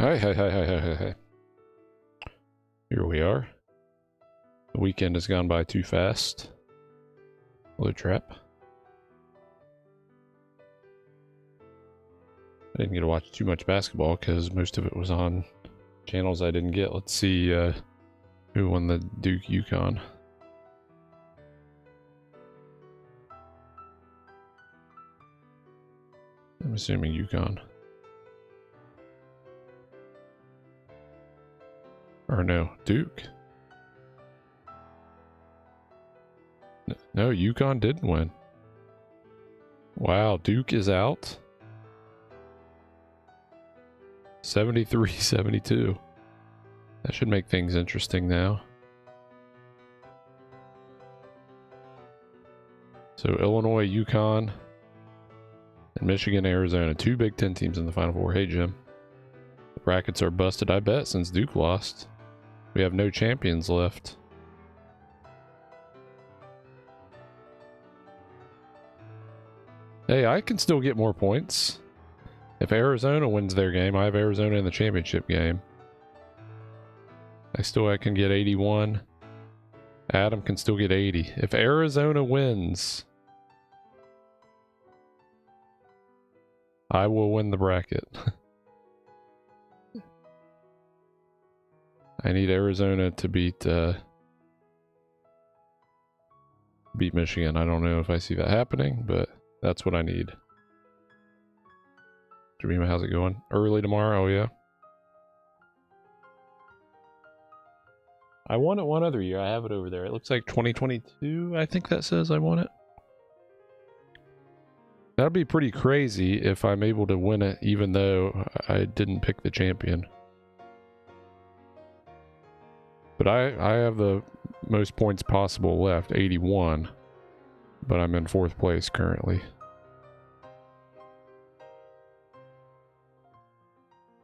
Hi, hi, hi, hi, hi, hi, hi. Here we are. The weekend has gone by too fast. Hello, Trap. I didn't get to watch too much basketball because most of it was on channels I didn't get. Let's see who won the Duke Yukon. I'm assuming Yukon. Or no, Duke. No, Yukon didn't win. Wow, Duke is out. 73-72. That should make things interesting now. So Illinois, Yukon, and Michigan, Arizona. Two Big Ten teams in the Final Four. Hey, Jim. The brackets are busted, I bet, since Duke lost. We have no champions left. Hey, I can still get more points. If Arizona wins their game, I have Arizona in the championship game. I can get 81. Adam can still get 80. If Arizona wins, I will win the bracket. I need Arizona to beat Michigan. I don't know if I see that happening, but that's what I need. Jemima, how's it going? Early tomorrow? Oh, yeah. I won it one other year. I have it over there. It looks like 2022, I think that says I won it. That'd be pretty crazy if I'm able to win it even though I didn't pick the champion. But I have the most points possible left, 81. But I'm in 4th place currently.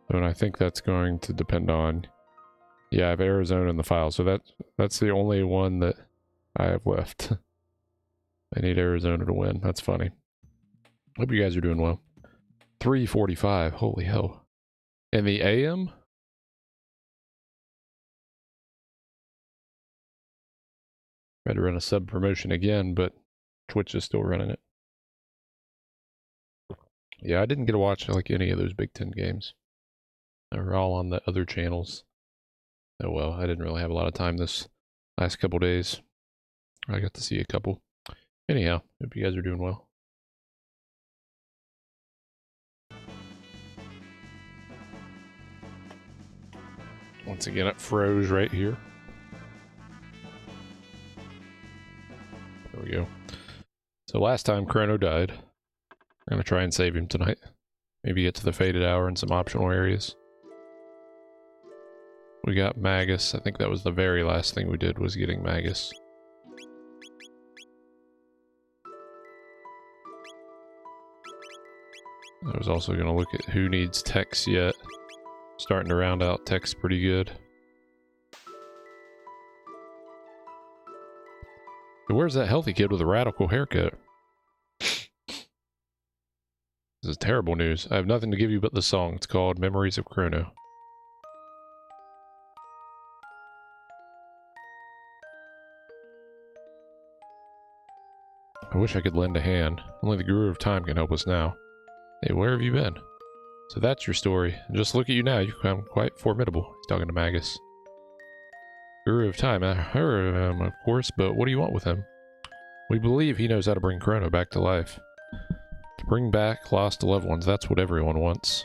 And I think that's going to depend on... Yeah, I have Arizona in the file, so that's the only one that I have left. I need Arizona to win. That's funny. Hope you guys are doing well. 3:45. Holy hell. In the AM? Tried to run a sub promotion again, but Twitch is still running it. Yeah, I didn't get to watch like any of those Big Ten games. They were all on the other channels. Oh well, I didn't really have a lot of time this last couple days. I got to see a couple. Anyhow, hope you guys are doing well. Once again, it froze right here. There we go. So last time Chrono died. I'm going to try and save him tonight. Maybe get to the faded hour in some optional areas. We got Magus. I think that was the very last thing we did was getting Magus. I was also going to look at who needs techs yet. Starting to round out techs pretty good. Where's that healthy kid with a radical haircut? This is terrible news. I have nothing to give you but the song. It's called Memories of Crono. I wish I could lend a hand. Only the Guru of Time can help us now. Hey, where have you been? So that's your story. And just look at you now. You become quite formidable. He's talking to Magus. Guru of Time. I heard of him, of course, but what do you want with him? We believe he knows how to bring Crono back to life. To bring back lost loved ones, that's what everyone wants.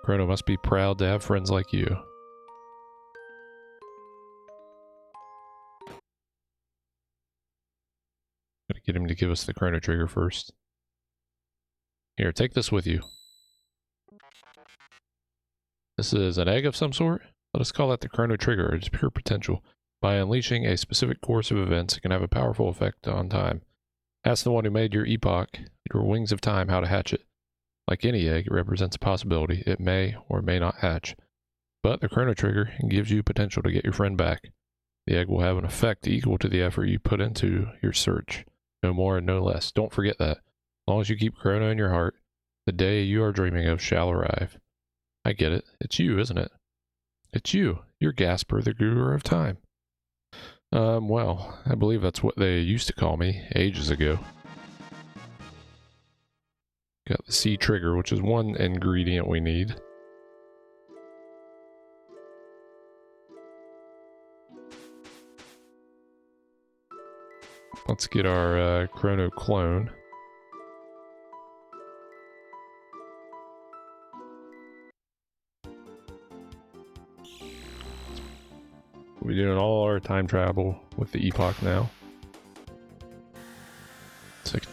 Crono must be proud to have friends like you. Gotta get him to give us the Chrono Trigger first. Here, take this with you. This is an egg of some sort? Let us call that the Chrono Trigger. It's pure potential. By unleashing a specific course of events, it can have a powerful effect on time. Ask the one who made your epoch, your wings of time, how to hatch it. Like any egg, it represents a possibility. It may or may not hatch. But the Chrono Trigger gives you potential to get your friend back. The egg will have an effect equal to the effort you put into your search. No more and no less. Don't forget that. As long as you keep Chrono in your heart, the day you are dreaming of shall arrive. I get it. It's you, isn't it? It's you. You're Gasper, the Guru of Time. Well, I believe that's what they used to call me ages ago. Got the C trigger, which is one ingredient we need. Let's get our Chrono clone. We're doing all our time travel with the epoch now.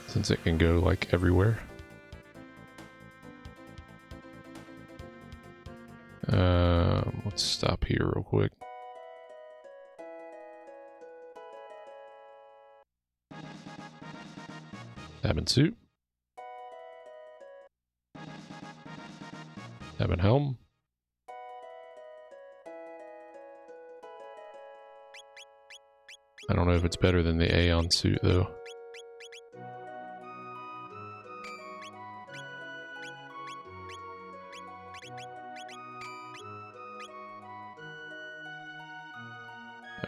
Since it can go like everywhere. Let's stop here real quick. Cabin suit. Cabin helm. I don't know if it's better than the Aeon suit though.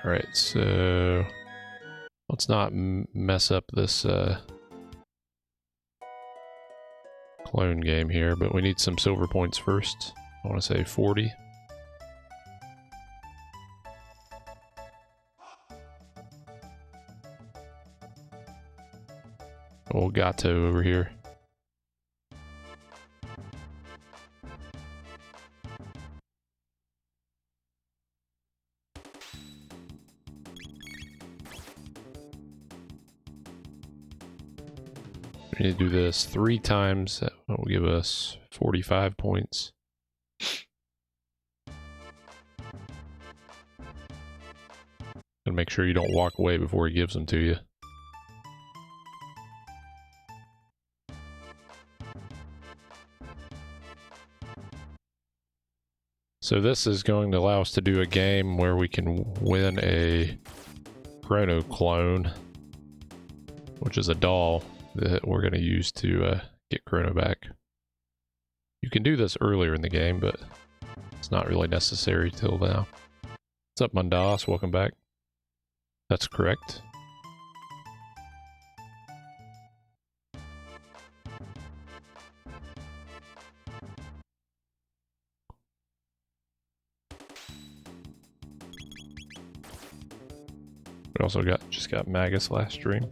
Alright, so let's not mess up this clone game here, but we need some silver points first. I want to say 40. Old Gato over here. We need to do this 3 times. That will give us 45 points. And make sure you don't walk away before he gives them to you. So this is going to allow us to do a game where we can win a Chrono clone, which is a doll that we're going to use to get Chrono back. You can do this earlier in the game, but it's not really necessary till now. What's up, Mundas? Welcome back. That's correct. We also just got Magus last stream.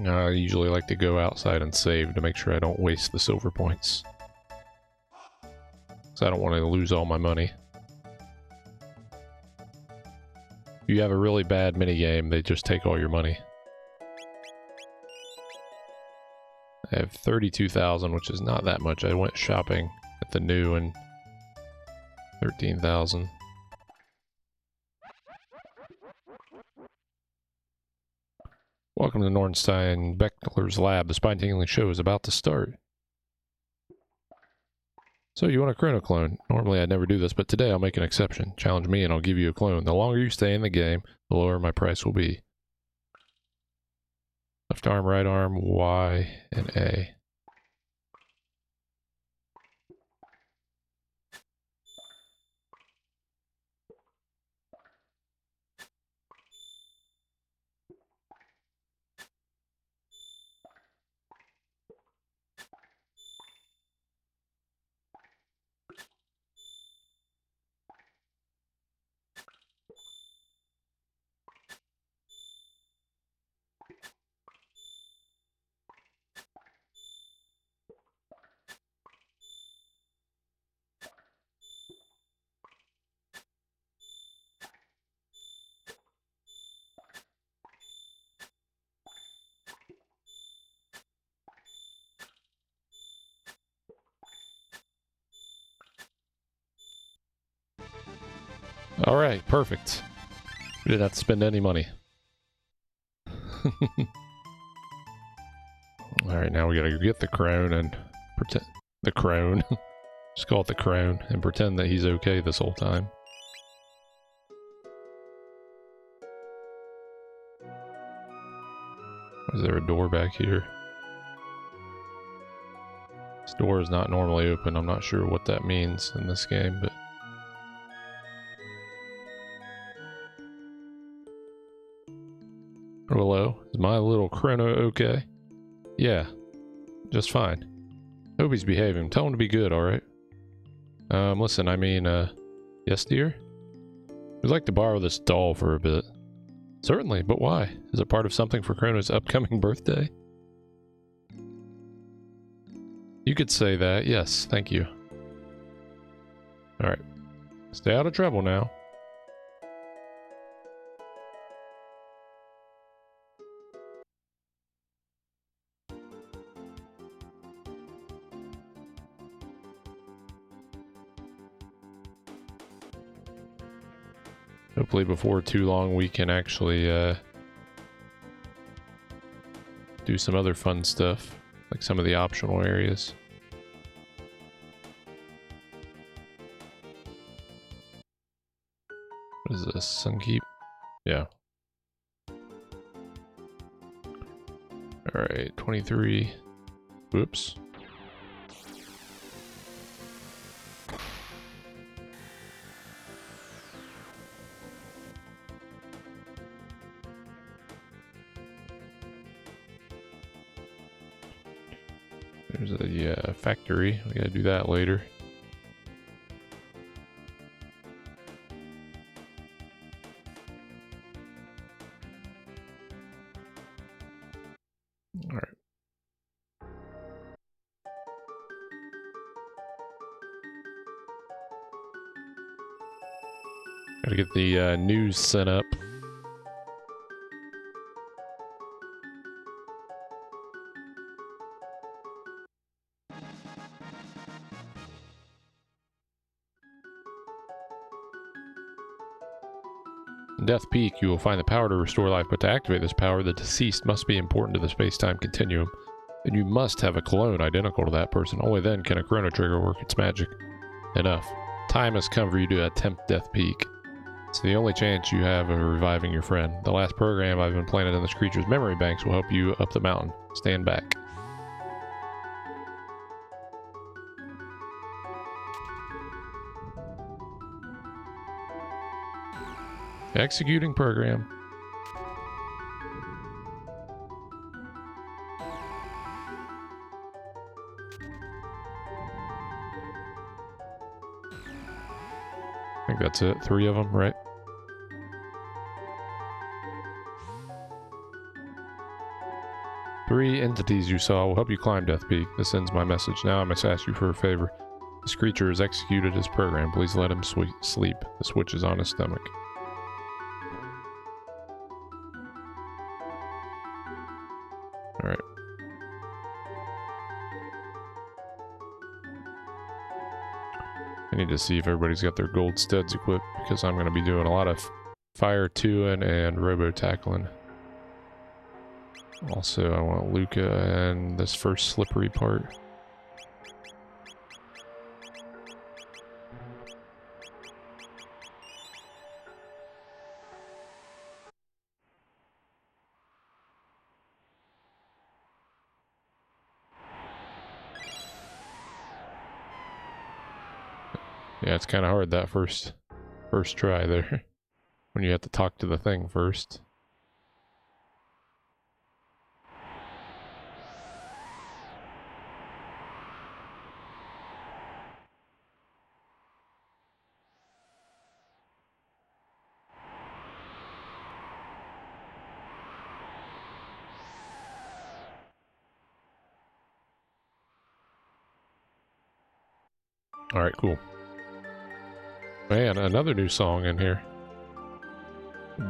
I usually like to go outside and save to make sure I don't waste the silver points. So I don't want to lose all my money. If you have a really bad minigame, they just take all your money. I have 32,000, which is not that much. I went shopping at the new and 13,000. Welcome to Nornstein Beckler's Lab. The spine-tingling show is about to start. So you want a Chrono clone? Normally I'd never do this, but today I'll make an exception. Challenge me and I'll give you a clone. The longer you stay in the game, the lower my price will be. Left arm, right arm, Y, and A. Alright, perfect. We didn't have to spend any money. Alright, now we gotta get the crown and pretend... The crown. Just call it the Crown and pretend that he's okay this whole time. Is there a door back here? This door is not normally open. I'm not sure what that means in this game, but... Hello? Is my little Chrono okay? Yeah. Just fine. Hope he's behaving. Tell him to be good, alright? Listen, I mean, yes, dear? We'd like to borrow this doll for a bit. Certainly, but why? Is it part of something for Chrono's upcoming birthday? You could say that, yes, thank you. Alright. Stay out of trouble now. Hopefully before too long we can actually do some other fun stuff, like some of the optional areas. What is this? Sunkeep? Yeah. Alright, 23. Whoops. There's a factory. We gotta do that later. Alright. Gotta get the news set up. In Death Peak, you will find the power to restore life, but to activate this power, the deceased must be important to the space-time continuum, and you must have a clone identical to that person. Only then can a Chrono Trigger work its magic. Enough. Time has come for you to attempt Death Peak. It's the only chance you have of reviving your friend. The last program I've implanted in this creature's memory banks will help you up the mountain. Stand back. Executing program. I think that's it. 3 of them, right? Three entities you saw will help you climb Death Peak. This ends my message. Now I must ask you for a favor. This creature is executed as programmed. Please let him sleep. The switch is on his stomach. Alright. I need to see if everybody's got their gold studs equipped, because I'm going to be doing a lot of fire tooing and robo-tackling. Also, I want Luca and this first slippery part. Yeah, it's kind of hard that first try there, when you have to talk to the thing first. Alright, cool. Man, another new song in here.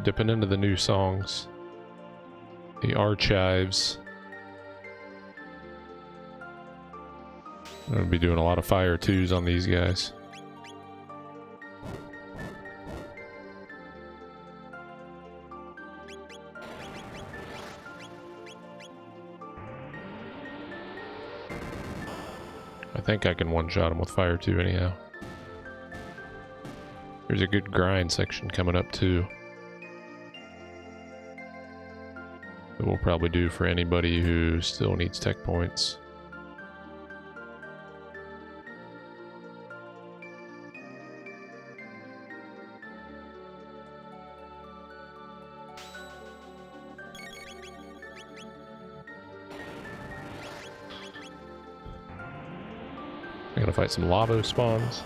Dipping into the new songs. The archives. I'm going to be doing a lot of fire 2s on these guys. I think I can one-shot him with fire too anyhow. There's a good grind section coming up too. That we'll probably do for anybody who still needs tech points. I'm gonna fight some lava spawns.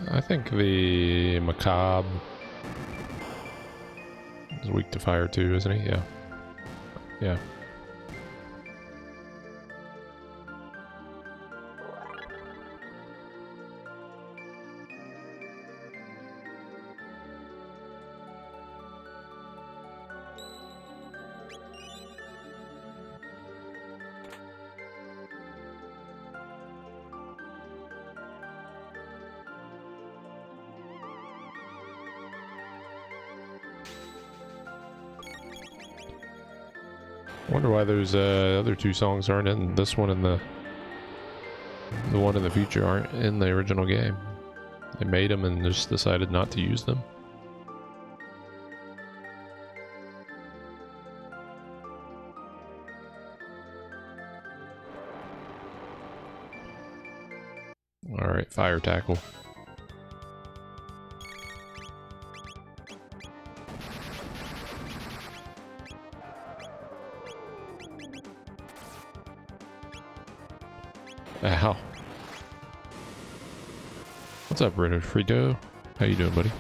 I think the macabre is weak to fire too, isn't he? Yeah. Yeah. I wonder why those other two songs aren't in this one, and the one in the future aren't in the original game. They made them and just decided not to use them. Alright, fire tackle. Ow. What's up, British Frito? How you doing, buddy?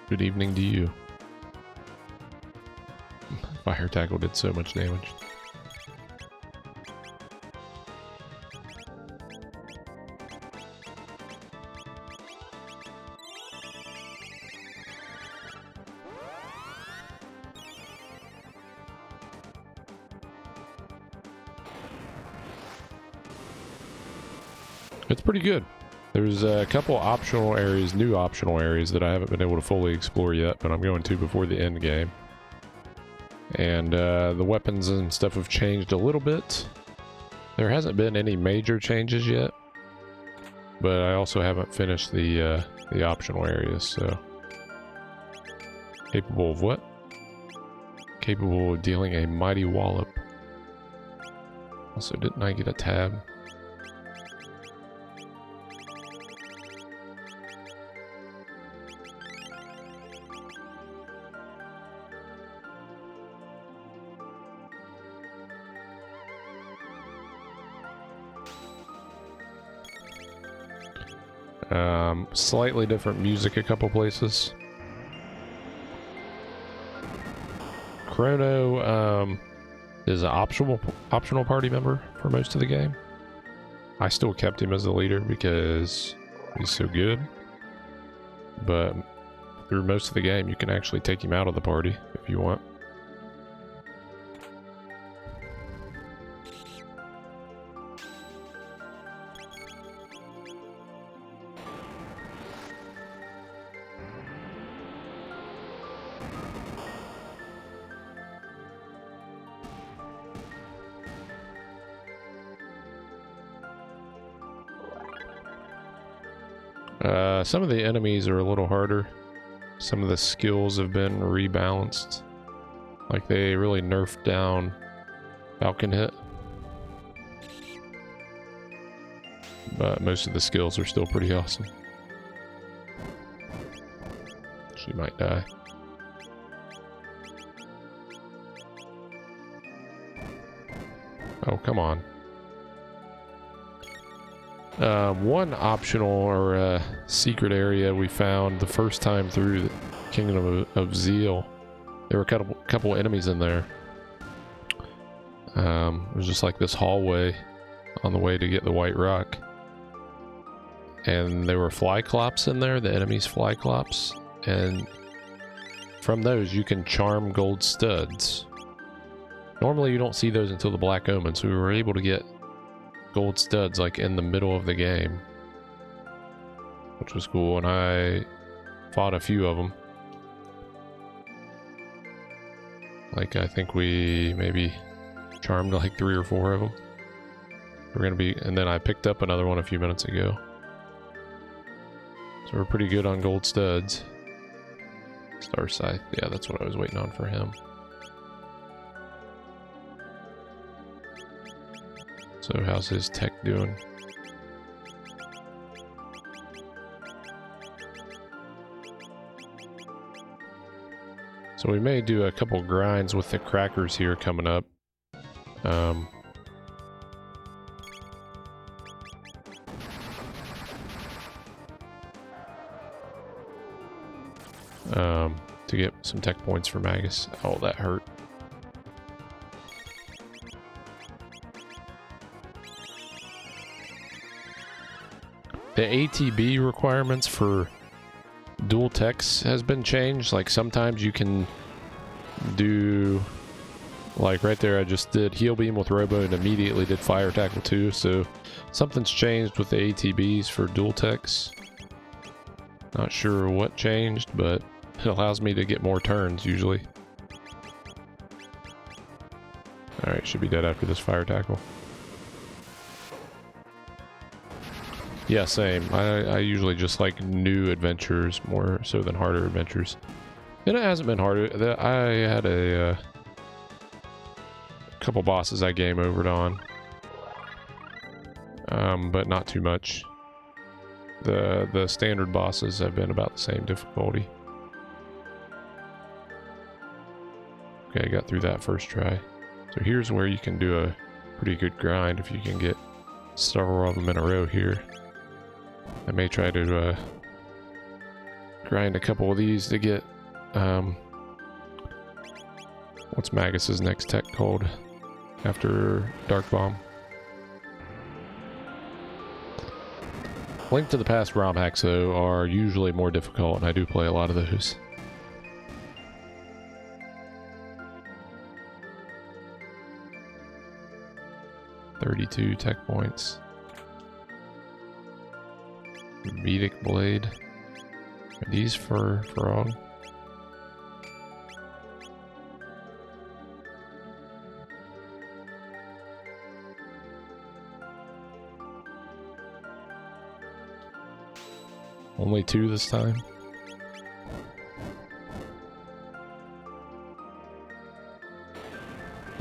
Good evening to you. Fire tackle did so much damage. It's pretty good. There's a couple optional areas, new optional areas that I haven't been able to fully explore yet, but I'm going to before the end game. And the weapons and stuff have changed a little bit. There hasn't been any major changes yet, but I also haven't finished the optional areas, so. Capable of what? Capable of dealing a mighty wallop. Also, didn't I get a tab? Slightly different music a couple places. Chrono is an optional party member for most of the game. I still kept him as the leader because he's so good. But through most of the game, you can actually take him out of the party if you want. Some of the enemies are a little harder. Some of the skills have been rebalanced. Like they really nerfed down Falcon Hit. But most of the skills are still pretty awesome. She might die. Oh, come on. One optional or secret area we found the first time through the Kingdom of Zeal. There were a couple enemies in there. It was just like this hallway on the way to get the White Rock. and there were fly clops in there, the enemy's fly clops, and from those you can charm gold studs. Normally you don't see those until the Black Omen, so we were able to get gold studs like in the middle of the game, which was cool, and I fought a few of them. Like, I think we maybe charmed like 3 or 4 of them. We're gonna be, and then I picked up another one a few minutes ago. So we're pretty good on gold studs. Star Scythe, yeah, that's what I was waiting on for him. So how's his tech doing? So we may do a couple grinds with the crackers here coming up. To get some tech points for Magus. Oh, that hurt. The ATB requirements for dual techs has been changed. Like, sometimes you can do, like right there I just did heal beam with Robo and immediately did fire tackle too, so something's changed with the ATBs for dual techs. Not sure what changed, but it allows me to get more turns usually. Alright, should be dead after this fire tackle. Yeah, same. I usually just like new adventures more so than harder adventures. And it hasn't been harder. I had a couple bosses I game overed on. But not too much. The standard bosses have been about the same difficulty. Okay, I got through that first try. So here's where you can do a pretty good grind if you can get several of them in a row here. I may try to grind a couple of these to get what's Magus's next tech called after Dark Bomb? Link to the Past ROM hacks though are usually more difficult, and I do play a lot of those. $32 tech points. Vedic Blade. Are these for frog? Only 2 this time?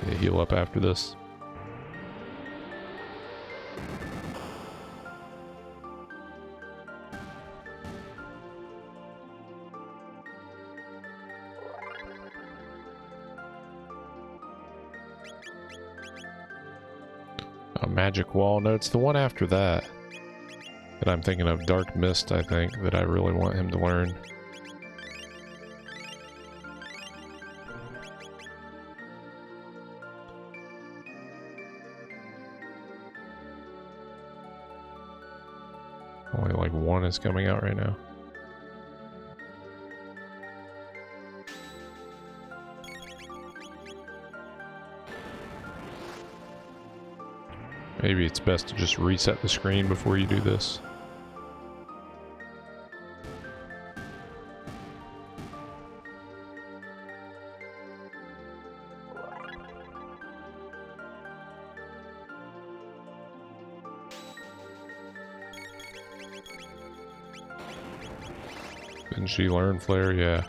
Yeah, heal up after this. Magic Wall. No, it's the one after that that I'm thinking of. Dark Mist, I think, that I really want him to learn. Only like 1 is coming out right now. Maybe it's best to just reset the screen before you do this. Didn't she learn Flare? Yeah.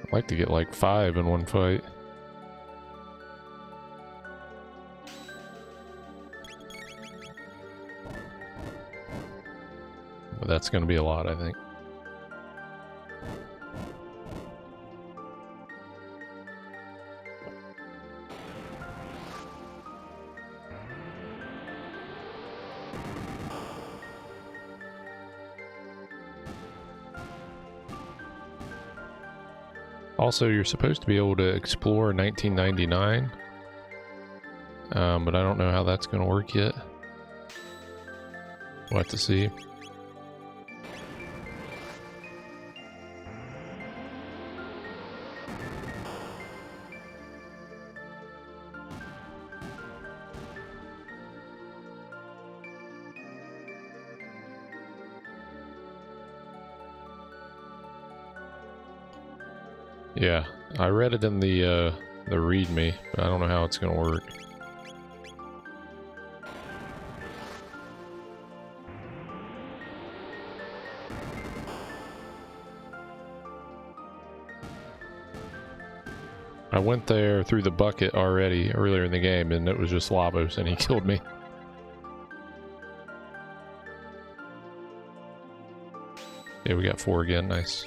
I'd like to get like 5 in one fight. But that's going to be a lot, I think. Also, you're supposed to be able to explore 1999, but I don't know how that's going to work yet. We'll have to see. Yeah, I read it in the README, but I don't know how it's gonna work. I went there through the bucket already earlier in the game, and it was just Lavos, and he killed me. Yeah, we got 4 again, nice.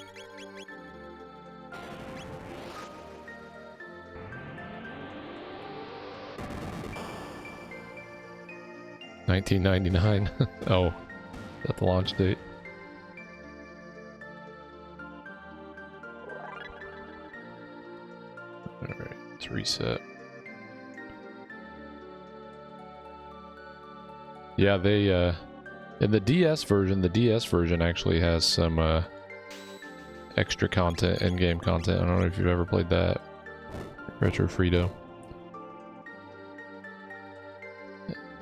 $19.99. Oh, that's the launch date. Alright, let's reset. Yeah, they, in the DS version actually has some, extra content, in-game content. I don't know if you've ever played that. Retro Frito.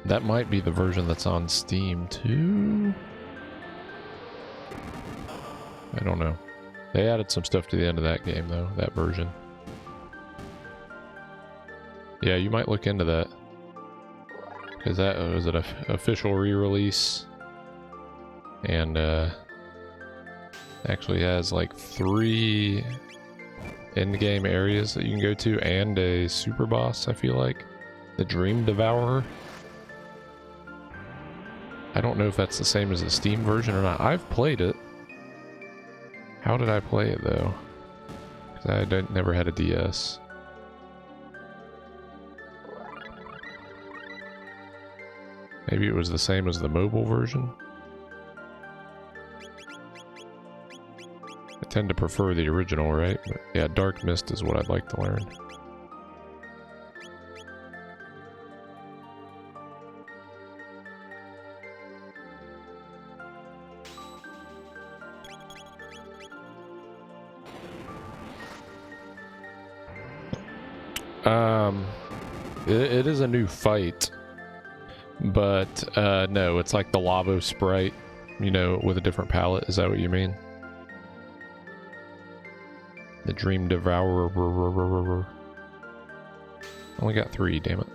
That might be the version that's on Steam too. I don't know. They added some stuff to the end of that game though, that version. Yeah, you might look into that. Because that was an official re-release. And actually has like 3 end-game areas that you can go to and a super boss, I feel like. The Dream Devourer. I don't know if that's the same as the Steam version or not. I've played it. How did I play it though? Because I never had a DS. Maybe it was the same as the mobile version. I tend to prefer the original, right? But yeah, Dark Mist is what I'd like to learn. It is a new fight, but no, it's like the Lavo sprite, you know, with a different palette. Is that what you mean? The Dream Devourer. Only got 3, damn it.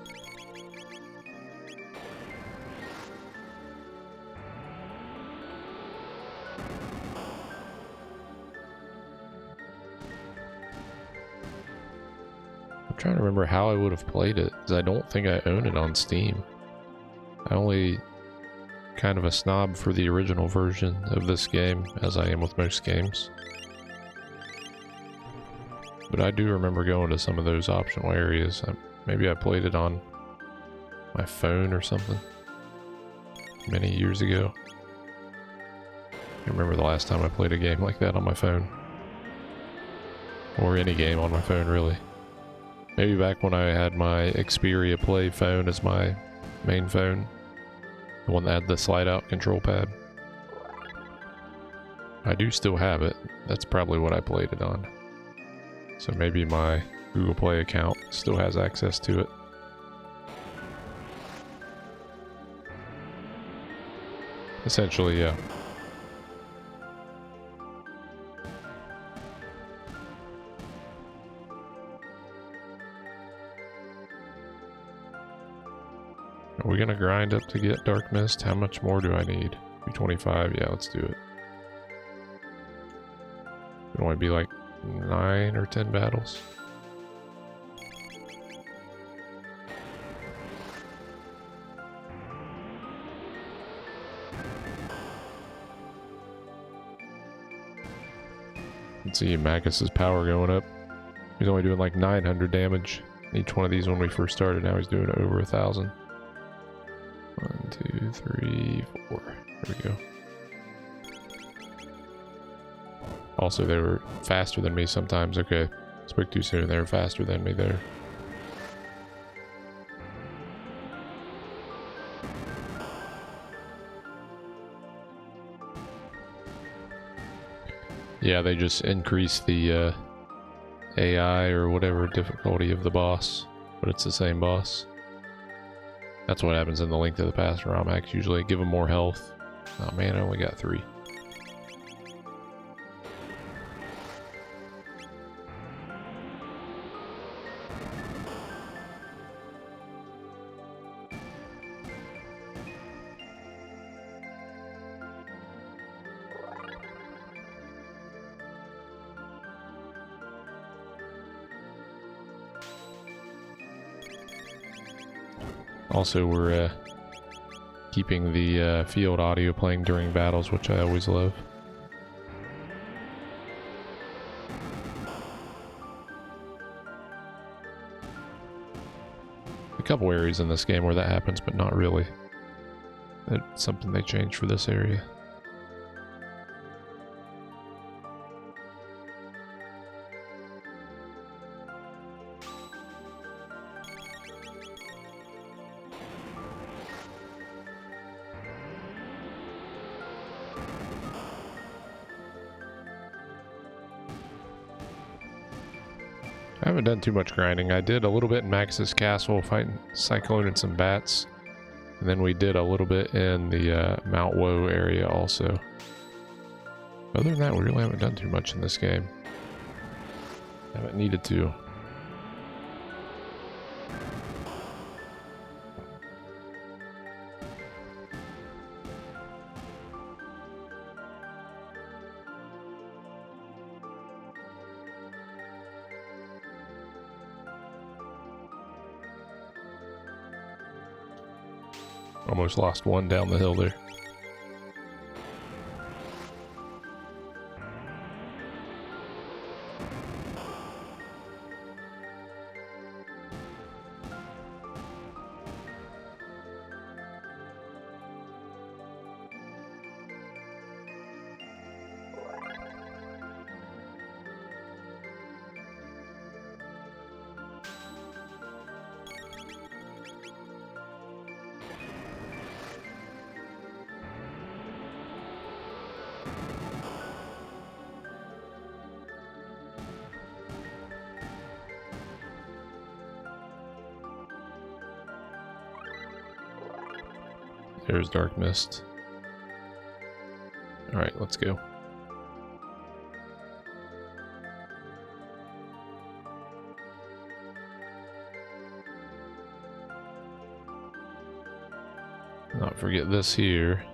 I'm trying to remember how I would have played it, because I don't think I own it on Steam. I only kind of a snob for the original version of this game, as I am with most games. But I do remember going to some of those optional areas. Maybe I played it on my phone or something many years ago. I remember the last time I played a game like that on my phone. Or any game on my phone, really. Maybe back when I had my Xperia Play phone as my main phone. The one that had the slide-out control pad. I do still have it. That's probably what I played it on. So maybe my Google Play account still has access to it. Essentially, yeah. Are we gonna grind up to get Dark Mist? How much more do I need? 225? Yeah, let's do it. It only be like 9 or 10 battles. Let's see Magus's power going up. He's only doing like 900 damage. Each one of these when we first started, now he's doing over 1,000. 1, 2, 3, 4. There we go. Also, they were faster than me sometimes. Okay. Spoke too soon. They were faster than me there. Yeah, they just increase the AI or whatever difficulty of the boss, but it's the same boss. That's what happens in the Link to the Past ROM hacks usually. Give them more health. Oh man, I only got 3. Also, we're keeping the field audio playing during battles, which I always love. A couple areas in this game where that happens, but not really. That's something they changed for this area. I haven't done too much grinding. I did a little bit in Max's Castle fighting Cyclone and some bats. And then we did a little bit in the Mount Woe area also. Other than that, we really haven't done too much in this game. Haven't needed to. Almost lost one down the hill there. There's Dark Mist. Alright, let's go. Not forget this here.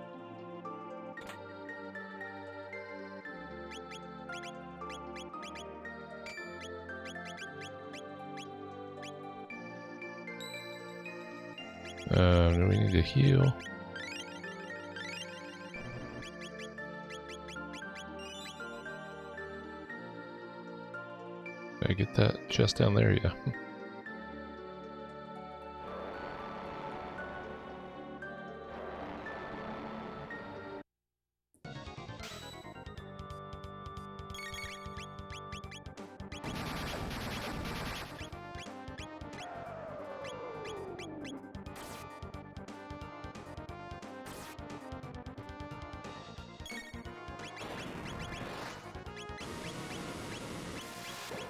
Do we need to heal? Did I get that chest down there? Yeah.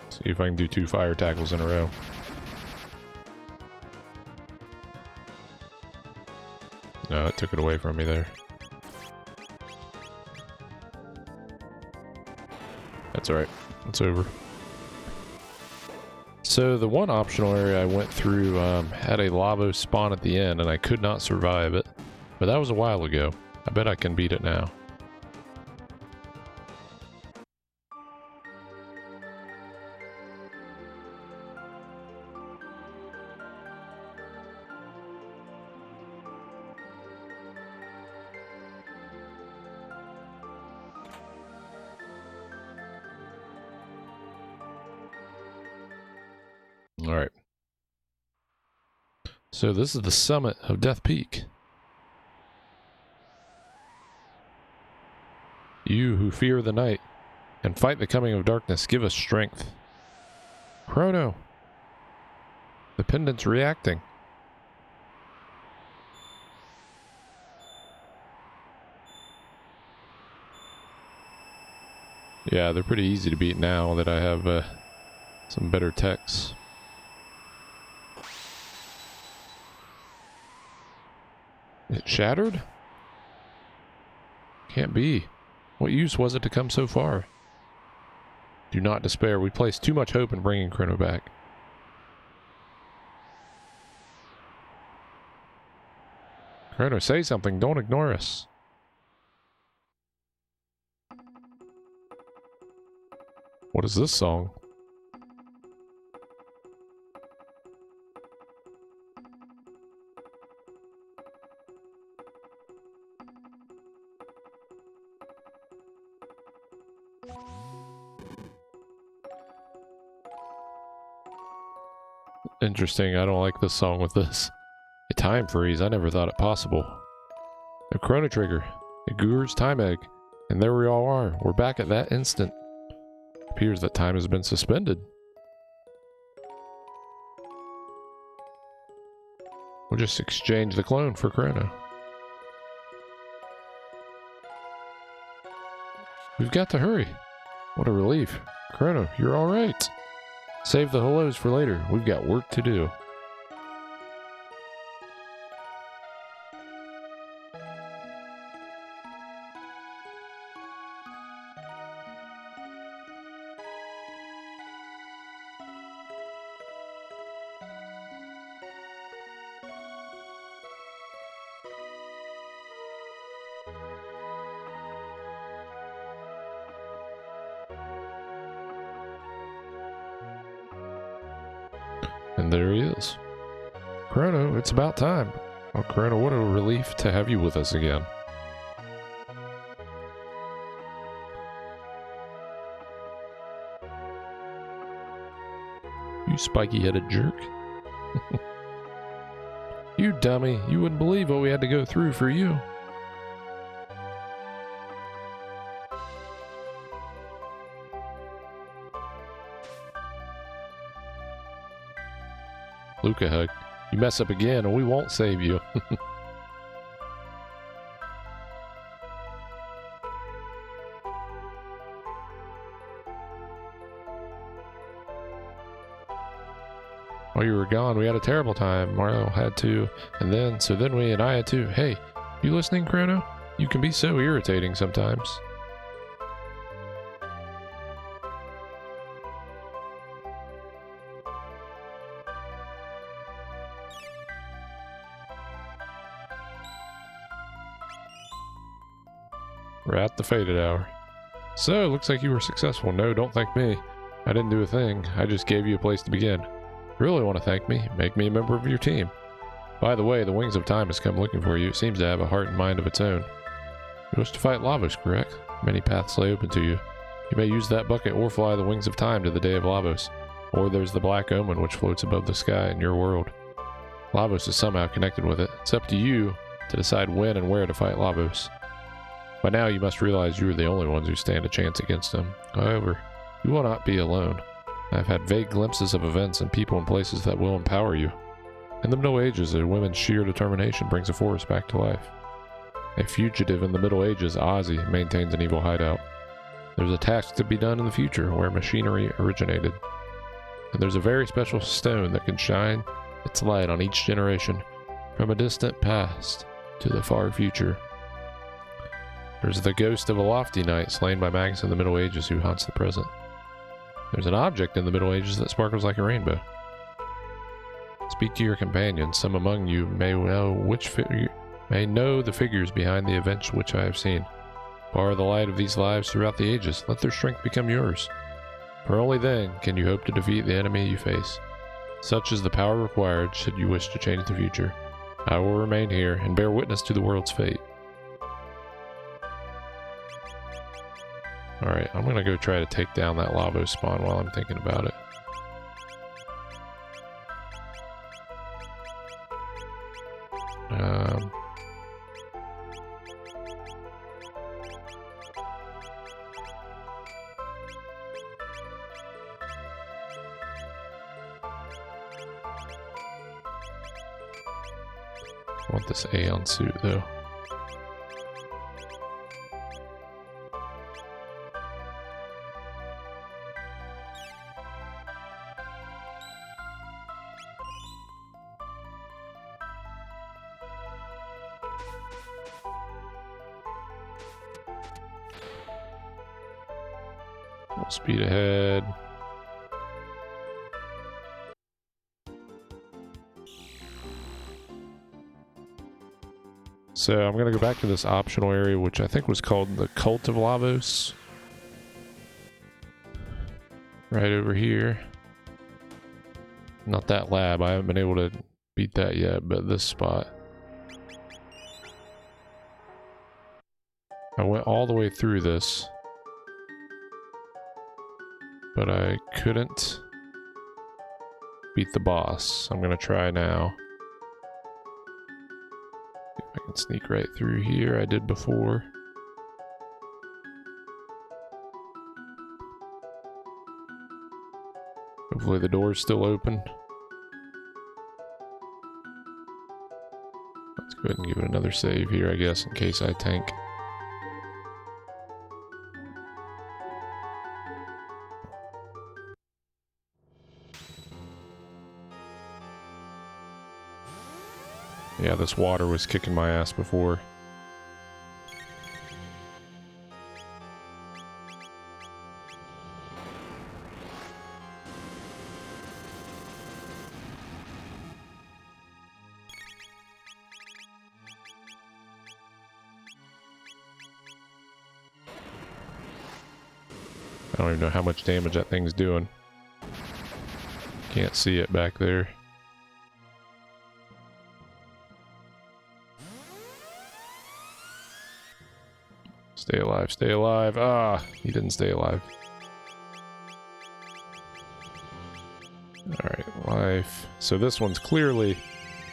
See if I can do 2 fire tackles in a row. No, it took it away from me there. That's alright. It's over. So the one optional area I went through had a lava spawn at the end and I could not survive it. But that was a while ago. I bet I can beat it now. Alright. So this is the summit of Death Peak. You who fear the night and fight the coming of darkness, give us strength. Chrono! The pendant's reacting. Yeah, they're pretty easy to beat now that I have some better techs. It shattered? Can't be. What use was it to come so far? Do not despair. We placed too much hope in bringing Crono back. Crono, say something. Don't ignore us. What is this song? Interesting. I don't like this song with this. A time freeze. I never thought it possible. A Chrono Trigger. A Guru's time egg. And there we all are. We're back at that instant. Appears that time has been suspended. We'll just exchange the clone for Crono. We've got to hurry. What a relief. Crono, you're alright. Save the hellos for later. We've got work to do. And there he is. Crono, it's about time. Oh, Crono, what a relief to have you with us again. You spiky-headed jerk. You dummy. You wouldn't believe what we had to go through for you. Luca hug. You mess up again and we won't save you. While you were gone, we had a terrible time. Mario had to, and then I had to. Hey, you listening, Crono? You can be so irritating sometimes. We're at the fated hour. So, looks like you were successful. No, don't thank me. I didn't do a thing. I just gave you a place to begin. Really want to thank me? Make me a member of your team. By the way, the Wings of Time has come looking for you. It seems to have a heart and mind of its own. You wish to fight Lavos, correct? Many paths lay open to you. You may use that bucket or fly the Wings of Time to the day of Lavos. Or there's the Black Omen which floats above the sky in your world. Lavos is somehow connected with it. It's up to you to decide when and where to fight Lavos. By now you must realize you are the only ones who stand a chance against him. However, you will not be alone. I've had vague glimpses of events and people and places that will empower you. In the Middle Ages, a woman's sheer determination brings a forest back to life. A fugitive in the Middle Ages, Ozzy, maintains an evil hideout. There's a task to be done in the future where machinery originated. And there's a very special stone that can shine its light on each generation, from a distant past to the far future. There's the ghost of a lofty knight slain by Magus in the Middle Ages who haunts the present. There's an object in the Middle Ages that sparkles like a rainbow. Speak to your companions. Some among you may know the figures behind the events which I have seen. Borrow the light of these lives throughout the ages. Let their strength become yours. For only then can you hope to defeat the enemy you face. Such is the power required should you wish to change the future. I will remain here and bear witness to the world's fate. Alright, I'm gonna go try to take down that Lavos spawn while I'm thinking about it. I want this Aeon suit though. Full speed ahead. So I'm going to go back to this optional area, which I think was called the Cult of Lavos. Right over here. Not that lab, I haven't been able to beat that yet, but this spot. I went all the way through this, but I couldn't beat the boss. I'm going to try now. I can sneak right through here. I did before. Hopefully the door's still open. Let's go ahead and give it another save here, I guess, in case I tank. Yeah, this water was kicking my ass before. I don't even know how much damage that thing's doing. Can't see it back there. Stay alive, stay alive. Ah, he didn't stay alive. Alright, life. So this one's clearly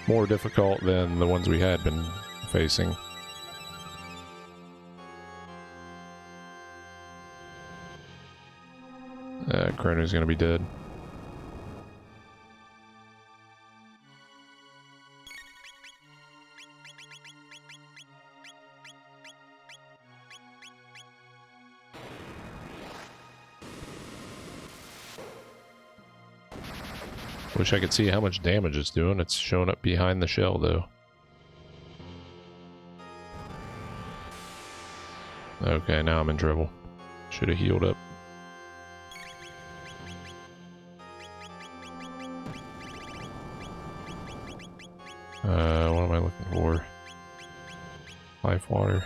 more difficult than the ones we had been facing. Crono's gonna be dead. Wish I could see how much damage it's doing. It's showing up behind the shell, though. Okay, now I'm in trouble. Should have healed up. What am I looking for? Life water.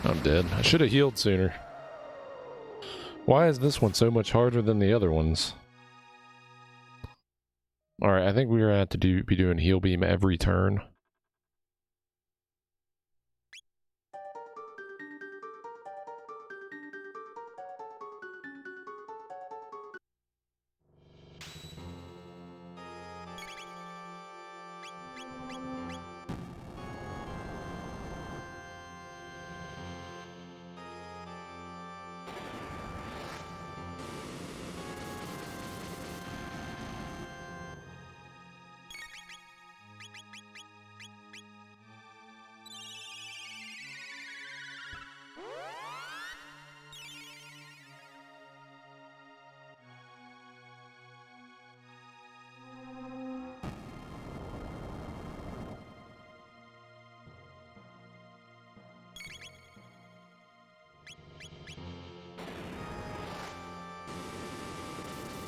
I'm dead. I should have healed sooner. Why is this one so much harder than the other ones? Alright, I think we're gonna have to be doing heal beam every turn.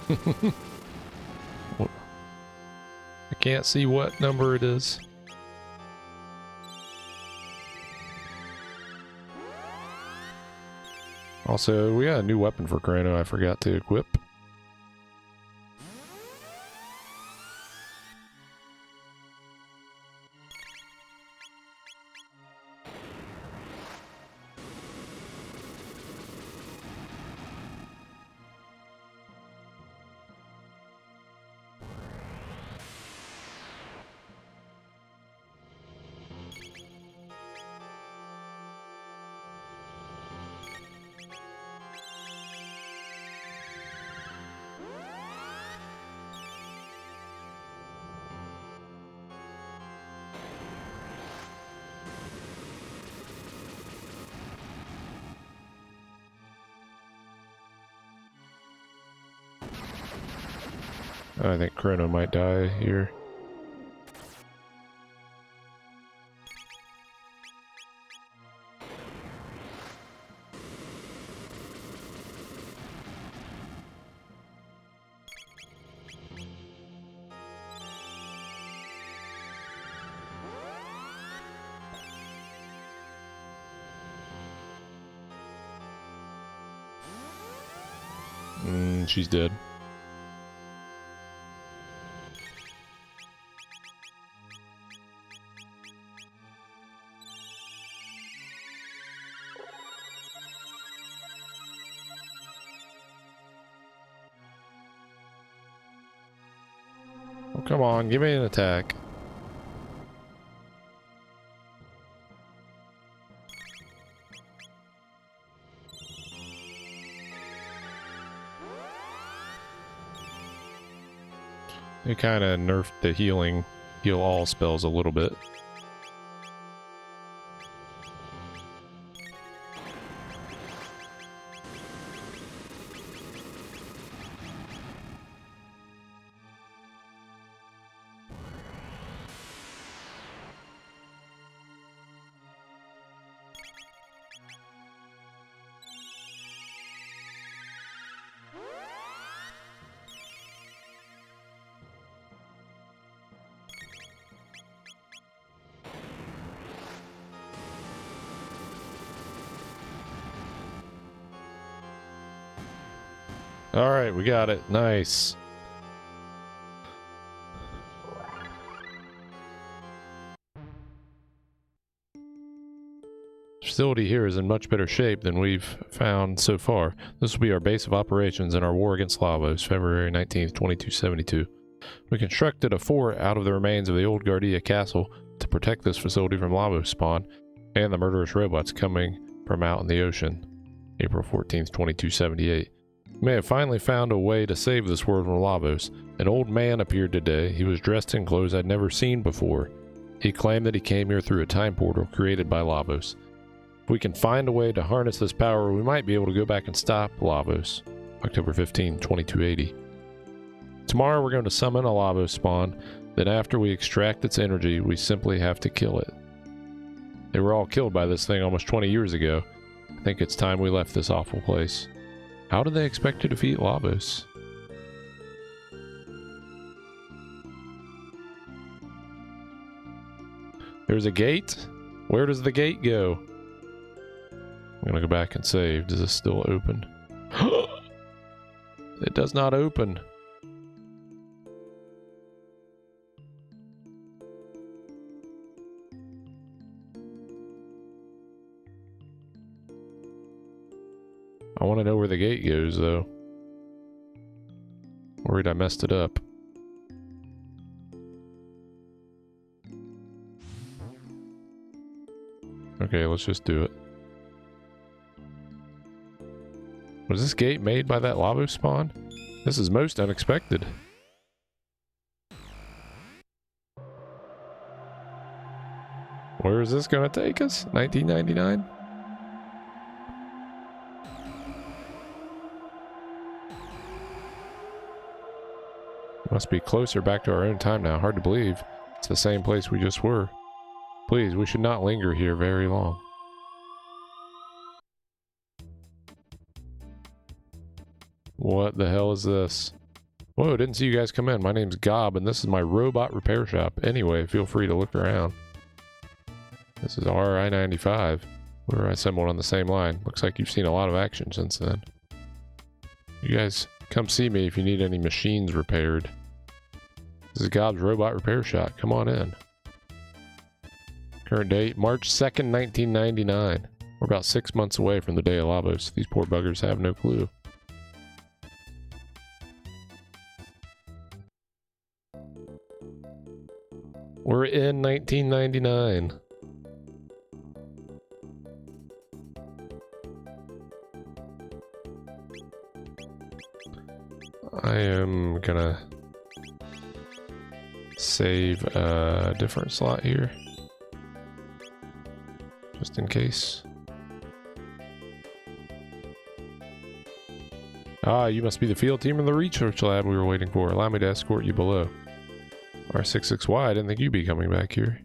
I can't see what number it is. Also, we got a new weapon for Crono I forgot to equip. I think Chrono might die here. She's dead. Oh, come on, give me an attack. They kind of nerfed the heal all spells a little bit. Alright, we got it. Nice. The facility here is in much better shape than we've found so far. This will be our base of operations in our war against Lavos, February 19th, 2272. We constructed a fort out of the remains of the old Guardia castle to protect this facility from Lavos spawn and the murderous robots coming from out in the ocean, April 14th, 2278. We may have finally found a way to save this world from Lavos. An old man appeared today. He was dressed in clothes I'd never seen before. He claimed that he came here through a time portal created by Lavos. If we can find a way to harness this power, we might be able to go back and stop Lavos. October 15, 2280. Tomorrow we're going to summon a Lavos spawn. Then after we extract its energy, we simply have to kill it. They were all killed by this thing almost 20 years ago. I think it's time we left this awful place. How do they expect to defeat Lavos? There's a gate? Where does the gate go? I'm gonna go back and save. Does this still open? It does not open. I want to know where the gate goes, though. Worried I messed it up. Okay, let's just do it. Was this gate made by that Lavos spawn? This is most unexpected. Where is this going to take us? 1999? Must be closer back to our own time now. Hard to believe. It's the same place we just were. Please, we should not linger here very long. What the hell is this? Whoa, didn't see you guys come in. My name's Gob, and this is my robot repair shop. Anyway, feel free to look around. This is RI-95. We were assembled on the same line. Looks like you've seen a lot of action since then. You guys come see me if you need any machines repaired. This is Gob's robot repair shop. Come on in. Current date, March 2nd, 1999. We're about 6 months away from the day of Lavos. These poor buggers have no clue. We're in 1999. I am gonna save a different slot here, just in case. Ah, you must be the field team in the research lab we were waiting for. Allow me to escort you below. R66Y, I didn't think you'd be coming back here.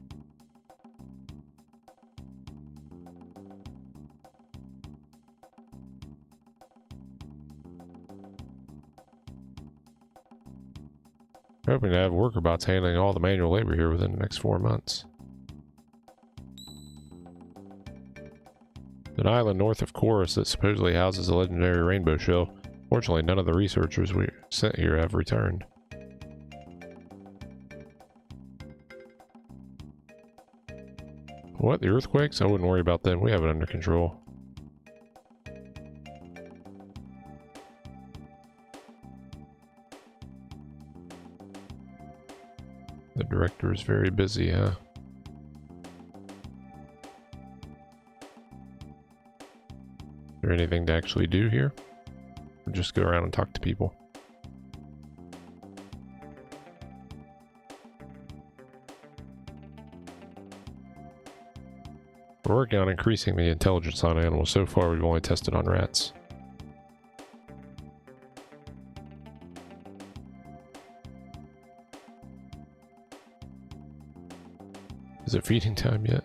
We're hoping to have worker bots handling all the manual labor here within the next 4 months. An island north of Chorus that supposedly houses a legendary rainbow shell. Fortunately, none of the researchers we sent here have returned. What? The earthquakes? I wouldn't worry about them. We have it under control. The director is very busy, huh? Is there anything to actually do here? Or just go around and talk to people? We're working on increasing the intelligence on animals. So far, we've only tested on rats. Is it feeding time yet?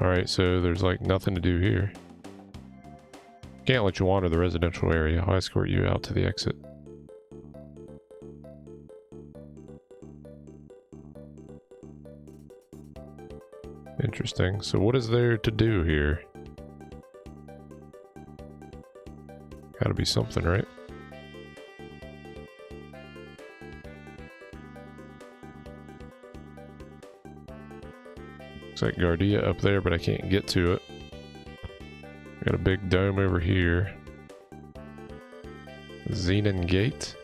Alright, so there's like nothing to do here. Can't let you wander the residential area. I'll escort you out to the exit. Interesting. So what is there to do here? Gotta be something, right? Looks like Guardia up there, but I can't get to it. Got a big dome over here. Xenon Gate.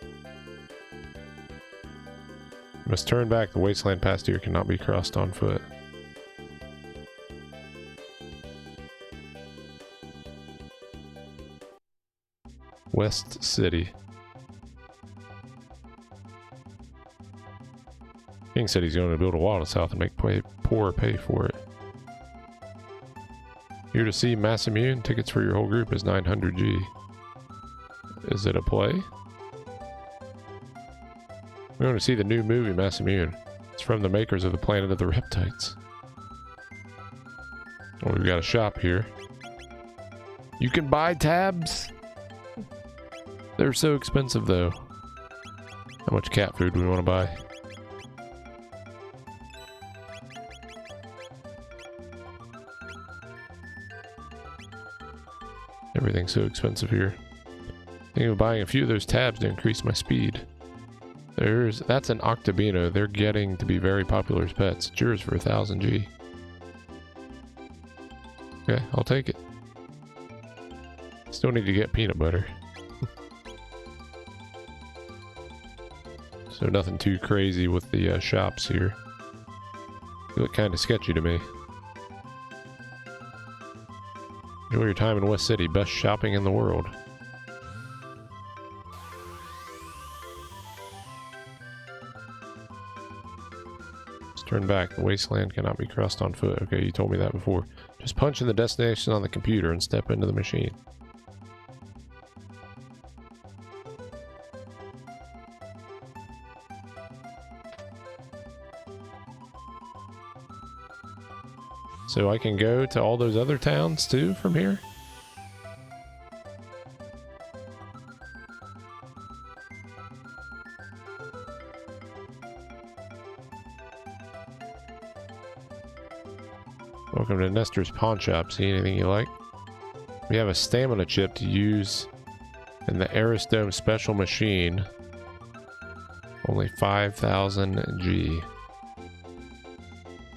Must turn back. The wasteland past here cannot be crossed on foot. West City. King said he's going to build a wall to south and make poor pay for it. Here to see Massimune. Tickets for your whole group is 900G. Is it a play? We're going to see the new movie Massimune. It's from the makers of the Planet of the Reptites. Well, we've got a shop here. You can buy tabs. They're so expensive though. How much cat food do we want to buy? Everything's so expensive here. Thinking of buying a few of those tabs to increase my speed. That's an Octobino. They're getting to be very popular as pets. It's yours for 1000G. Okay, I'll take it. Still need to get peanut butter. So nothing too crazy with the shops here. They look kind of sketchy to me. Enjoy your time in West City. Best shopping in the world. Let's turn back. The wasteland cannot be crossed on foot. Okay, you told me that before. Just punch in the destination on the computer and step into the machine. So I can go to all those other towns too from here? Welcome to Nestor's Pawn Shop. See anything you like? We have a stamina chip to use in the Aristome special machine. Only 5,000 G.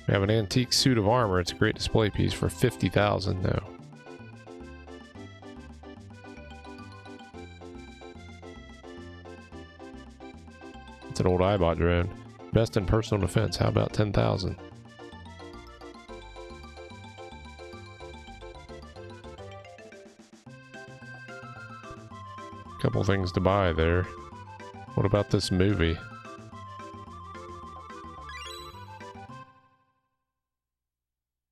We have an antique suit of armor. It's a great display piece for 50,000 though. It's an old iBot drone. Best in personal defense. How about 10,000? Couple things to buy there. What about this movie?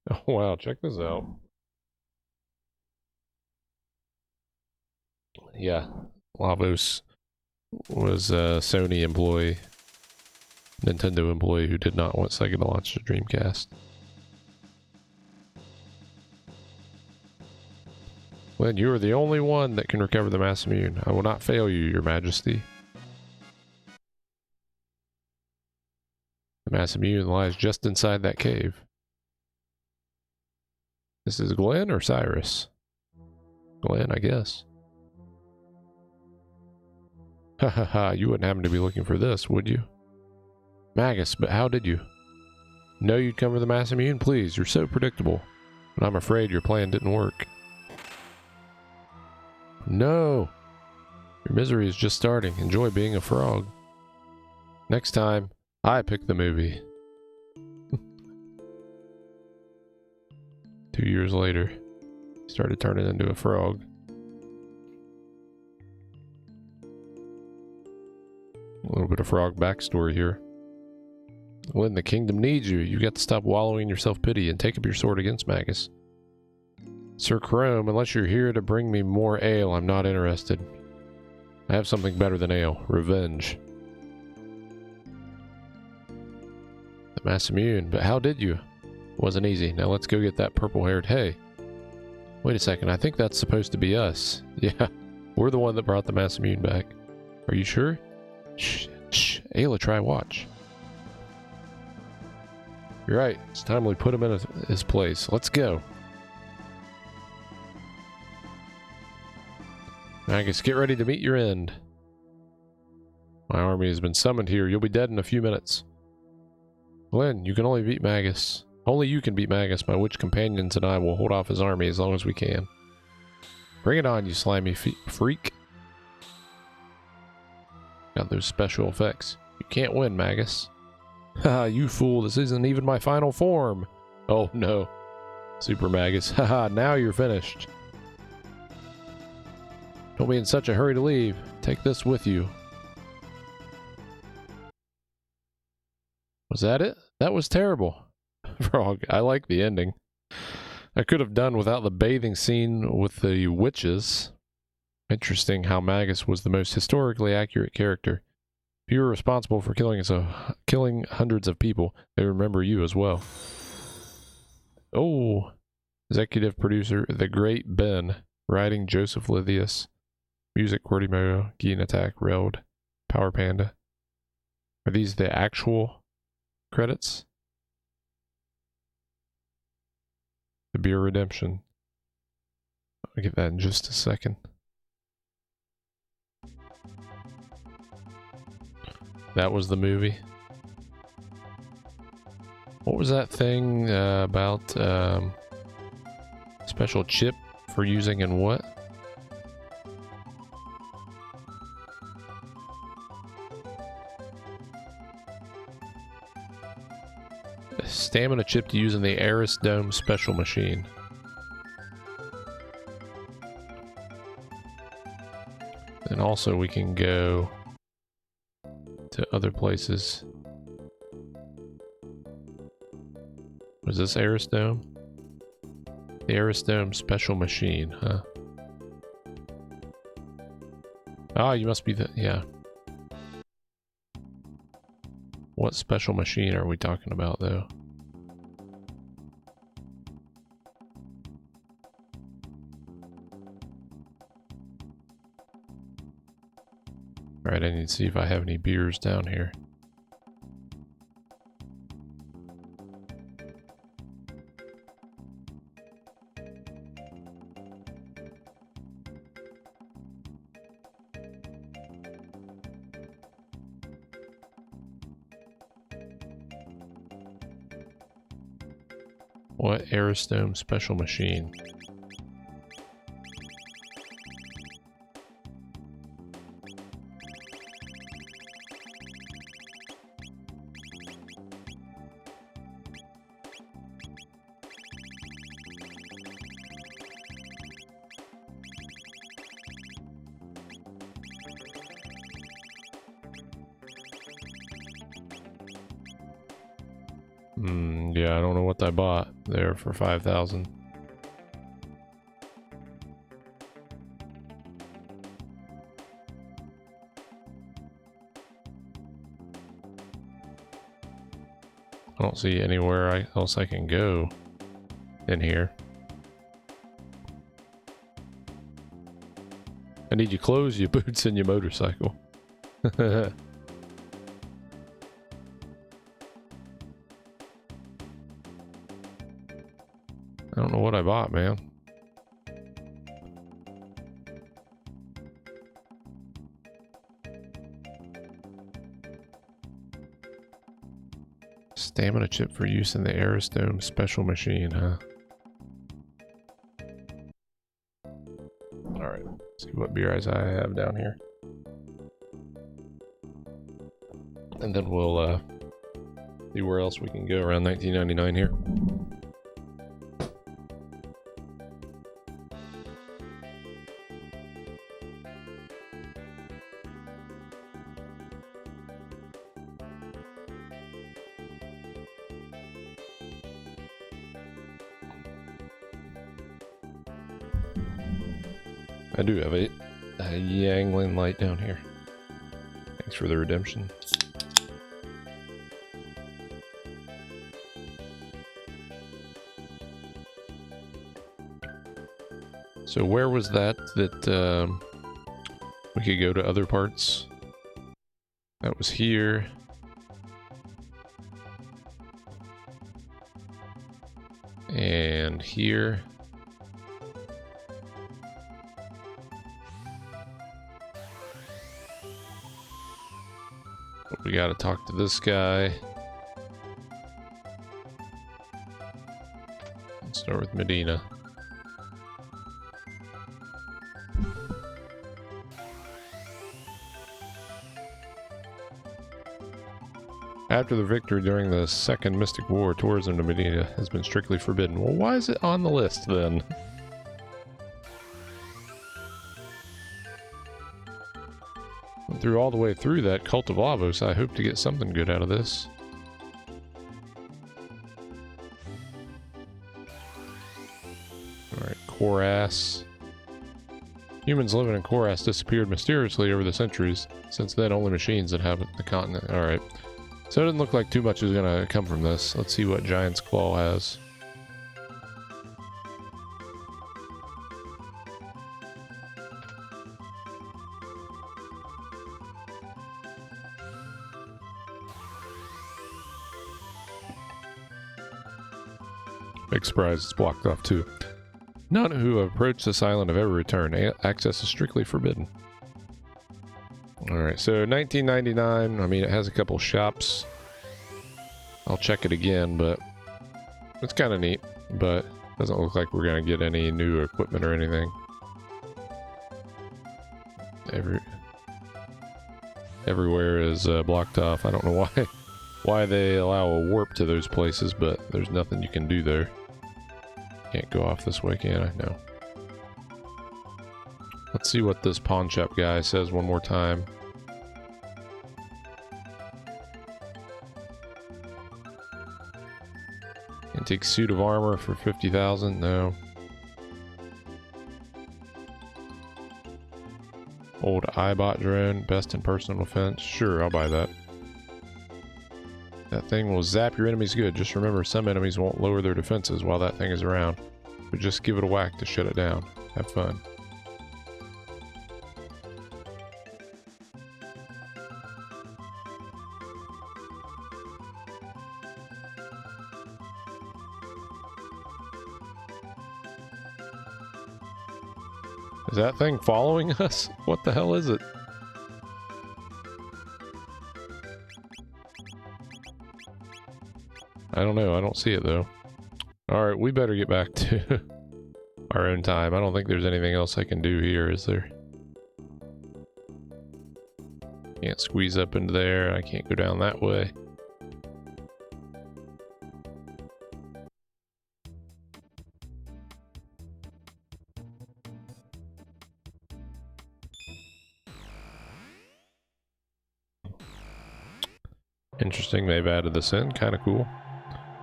Oh wow, check this out. Yeah, Lavos was a Sony employee, Nintendo employee who did not want Sega to launch the Dreamcast. Glenn, you are the only one that can recover the Mass Immune. I will not fail you, Your Majesty. The Mass Immune lies just inside that cave. This is Glenn or Cyrus? Glenn, I guess. Ha ha ha, you wouldn't happen to be looking for this, would you? Magus, but how did you? Know you'd come for the Mass Immune? Please, you're so predictable. But I'm afraid your plan didn't work. No! Your misery is just starting. Enjoy being a frog. Next time, I pick the movie. 2 years later, he started turning into a frog. A little bit of frog backstory here. When the kingdom needs you, you got to stop wallowing in your self-pity and take up your sword against Magus. Sir Chrome, unless you're here to bring me more ale, I'm not interested. I have something better than ale. Revenge. The Mass Immune, but how did you? It wasn't easy. Now let's go get that purple-haired hay. Wait a second, I think that's supposed to be us. Yeah, we're the one that brought the Mass Immune back. Are you sure? Shh, shh, Ayla, try watch. You're right, it's time we put him in his place. Let's go. Magus, get ready to meet your end. My army has been summoned here. You'll be dead in a few minutes. Glenn, you can only beat Magus. Only you can beat Magus. My witch companions and I will hold off his army as long as we can. Bring it on, you slimy freak. Got those special effects. You can't win, Magus. Haha, you fool. This isn't even my final form. Oh no. Super Magus. Haha, now you're finished. Don't be in such a hurry to leave. Take this with you. Was that it? That was terrible. Frog, I like the ending. I could have done without the bathing scene with the witches. Interesting how Magus was the most historically accurate character. If you were responsible for killing hundreds of people, they remember you as well. Oh, executive producer, the great Ben, writing Joseph Lithius. Music, Quirtimo, Gein Attack, Railed, Power Panda. Are these the actual credits? The Beer Redemption. I'll get that in just a second. That was the movie. What was that thing about special chip for using in what? Stamina chip to use in the Aris Dome special machine. And also we can go to other places. Was this Aris Dome? The Aris Dome special machine, huh? Ah, you must be the, yeah. What special machine are we talking about, though? Alright, I need to see if I have any beers down here. What Aerostome special machine? Yeah, I don't know what I bought there for 5,000. I don't see anywhere else I can go in here. I need your clothes, your boots, and your motorcycle. I don't know what I bought, man. Stamina chip for use in the Aerostome special machine, huh? Alright, see what beers I have down here. And then we'll see where else we can go around 1999 here. I do have a Yangling light down here. Thanks for the redemption. So where was that we could go to other parts? That was here. And here. We gotta talk to this guy. Let's start with Medina. After the victory during the Second Mystic War, tourism to Medina has been strictly forbidden. Well, why is it on the list then? Went through all the way through that Cult of Lavos. I hope to get something good out of this. Alright, Koras. Humans living in Koras disappeared mysteriously over the centuries. Since then, only machines inhabit the continent. Alright. So it doesn't look like too much is gonna come from this. Let's see what Giant's Claw has. Big surprise, it's blocked off too. None who have approached this island have ever returned. Access is strictly forbidden. Alright, so 1999, I mean, it has a couple shops. I'll check it again, but it's kind of neat, but doesn't look like we're going to get any new equipment or anything. Everywhere is blocked off. I don't know why they allow a warp to those places, but there's nothing you can do there. Can't go off this way, can I? No. Let's see what this pawn shop guy says one more time. Antique suit of armor for 50,000. No. Old iBot drone, best in personal defense. Sure, I'll buy that. That thing will zap your enemies good. Just remember, some enemies won't lower their defenses while that thing is around. But just give it a whack to shut it down. Have fun. Is that thing following us? What the hell is it? I don't know. I don't see it though. Alright, we better get back to our own time. I don't think there's anything else I can do here, is there? Can't squeeze up into there. I can't go down that way. Interesting, they've added this in. Kind of cool.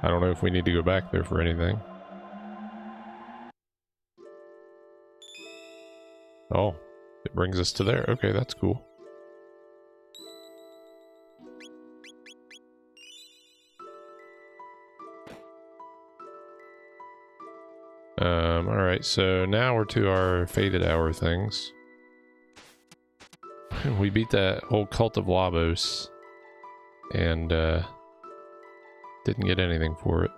I don't know if we need to go back there for anything. Oh, it brings us to there. Okay, that's cool. Alright, so now we're to our faded hour things. We beat that old Cult of Labos. And, didn't get anything for it.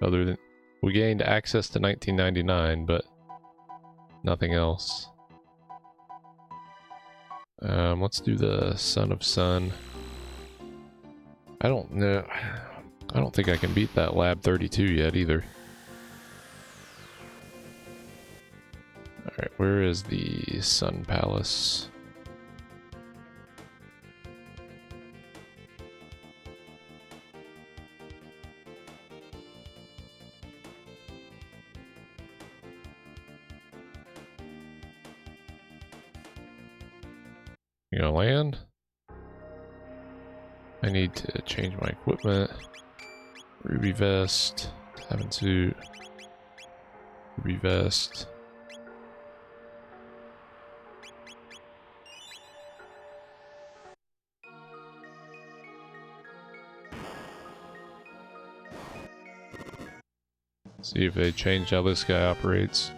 Other than, we gained access to 1999, but nothing else. Let's do the Son of Sun. I don't know. I don't think I can beat that Lab 32 yet either. Alright, where is the Sun Palace? You gonna land? I need to change my equipment. Ruby vest, diamond suit, ruby vest. See if they change how this guy operates.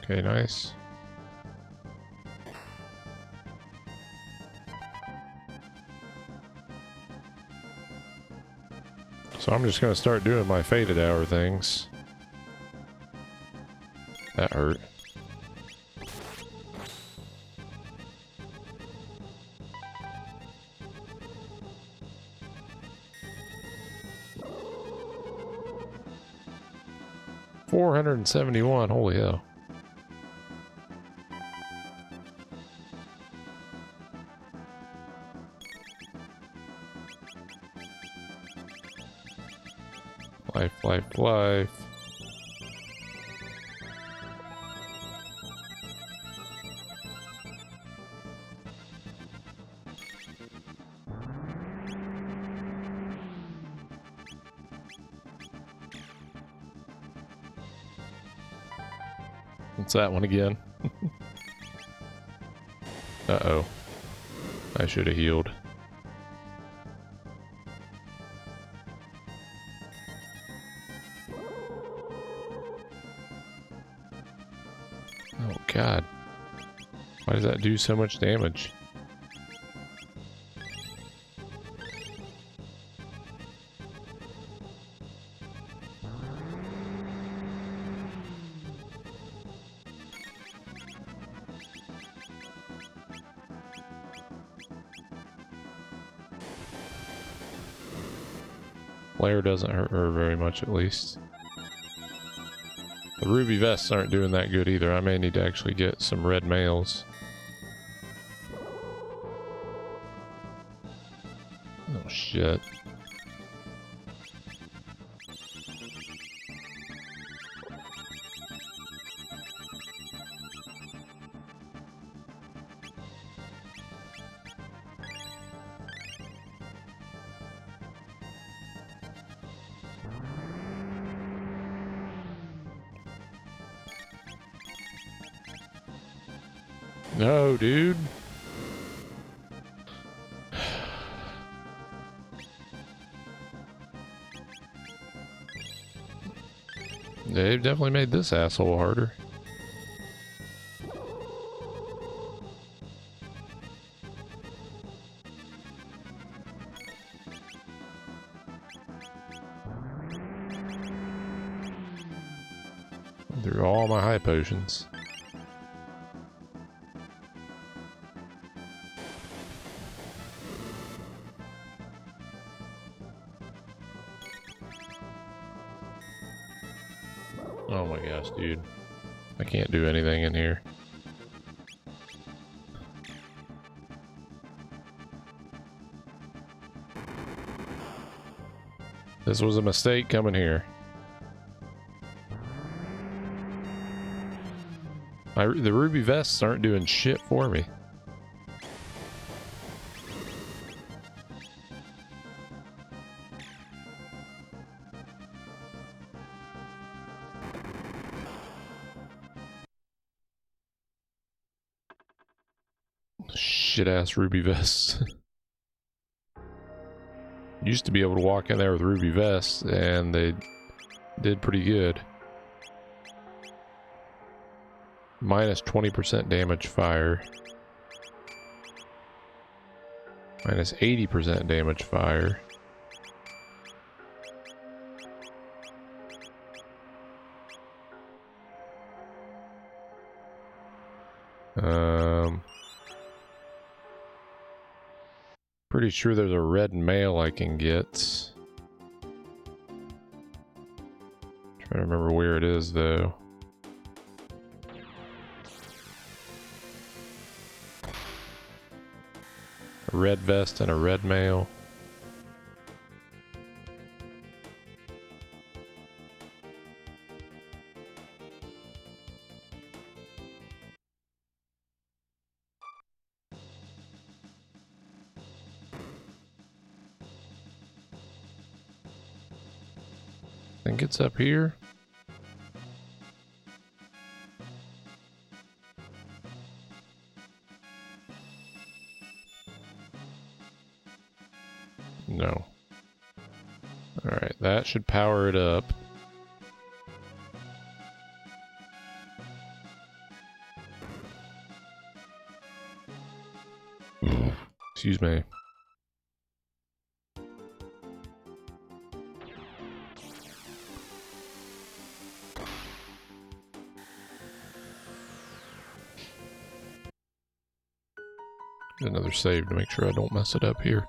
Okay, nice. So I'm just gonna start doing my faded hour things. That hurt. $471, holy hell. Life. What's that one again? Uh-oh. I should have healed. Oh god. Why does that do so much damage? Flare doesn't hurt her very much, at least. The ruby vests aren't doing that good either. I may need to actually get some red mails. Oh shit. No, dude. They've definitely made this asshole harder. Through all my high potions. Oh my gosh, dude. I can't do anything in here. This was a mistake coming here. The ruby vests aren't doing shit for me. Shit ass ruby vests. Used to be able to walk in there with ruby vests and they did pretty good. Minus 20% damage fire. Minus 80% damage fire. Pretty sure there's a red mail I can get. Trying to remember where it is though. A red vest and a red mail. I think it's up here. No. Alright, that should power it up. Excuse me. Another save to make sure I don't mess it up here.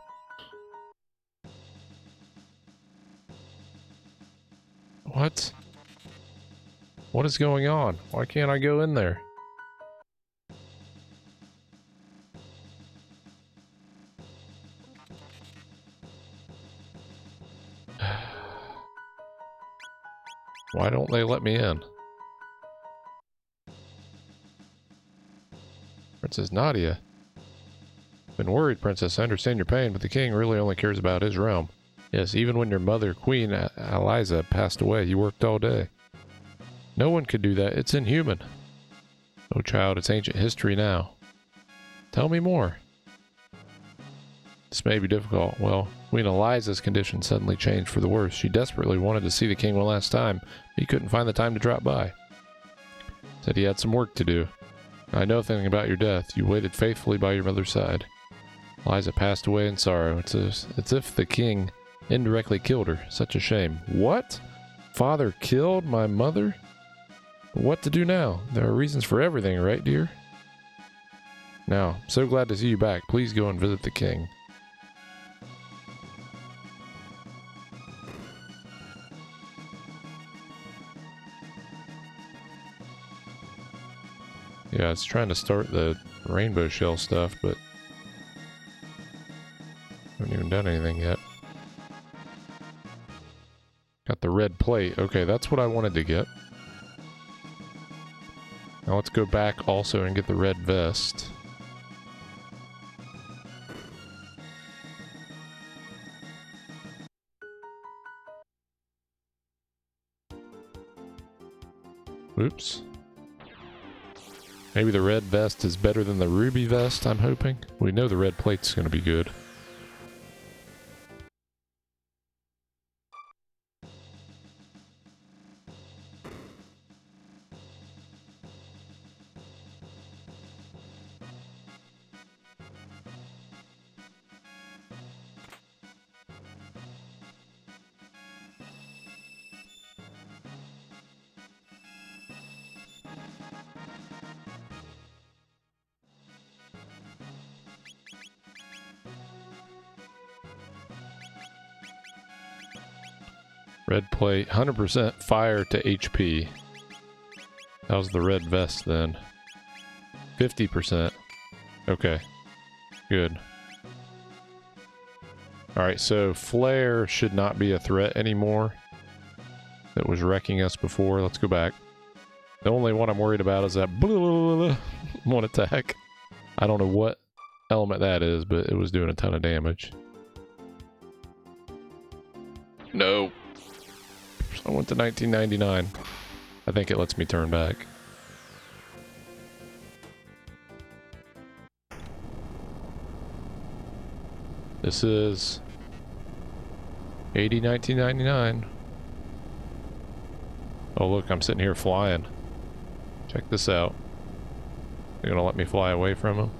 What? What is going on? Why can't I go in there? Why don't they let me in? Princess Nadia. Been worried, Princess. I understand your pain, but the king really only cares about his realm. Yes, even when your mother, Queen Eliza, passed away, you worked all day. No one could do that. It's inhuman. Oh, child, it's ancient history now. Tell me more. This may be difficult. Well, Queen Eliza's condition suddenly changed for the worse. She desperately wanted to see the king one last time, but he couldn't find the time to drop by. Said he had some work to do. I know nothing about your death. You waited faithfully by your mother's side. Eliza passed away in sorrow. It's as if the king indirectly killed her. Such a shame. What? Father killed my mother? What to do now? There are reasons for everything, right, dear? Now, so glad to see you back. Please go and visit the king. Yeah, it's trying to start the rainbow shell stuff, but I haven't even done anything yet. Got the red plate. Okay, that's what I wanted to get. Now let's go back also and get the red vest. Oops. Maybe the red vest is better than the ruby vest, I'm hoping. We know the red plate's going to be good. Red plate, 100% fire to HP. That was the red vest then. 50%. Okay. Good. Alright, so flare should not be a threat anymore. That was wrecking us before. Let's go back. The only one I'm worried about is that one attack. I don't know what element that is, but it was doing a ton of damage. No. I went to 1999. I think it lets me turn back. This is 1999. Oh look, I'm sitting here flying. Check this out. They're gonna let me fly away from them.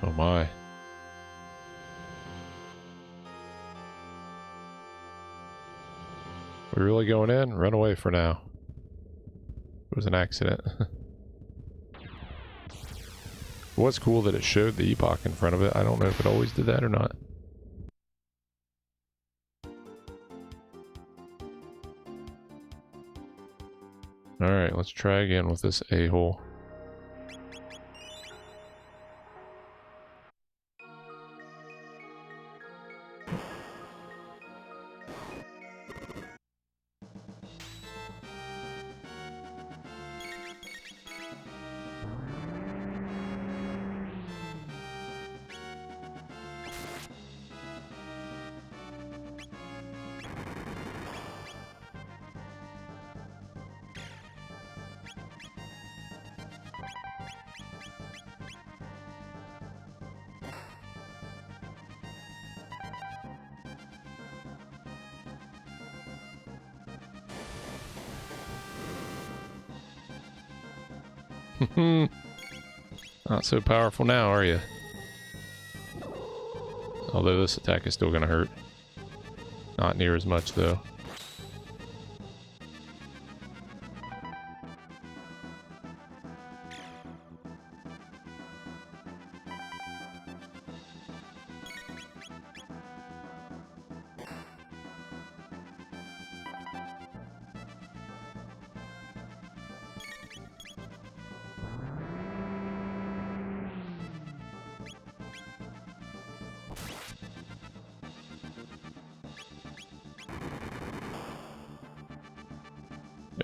Oh my. We're really going in? Run away for now. It was an accident. It was cool that it showed the epoch in front of it. I don't know if it always did that or not. Alright, let's try again with this a-hole. Not so powerful now, are you? Although this attack is still gonna hurt. Not near as much, though.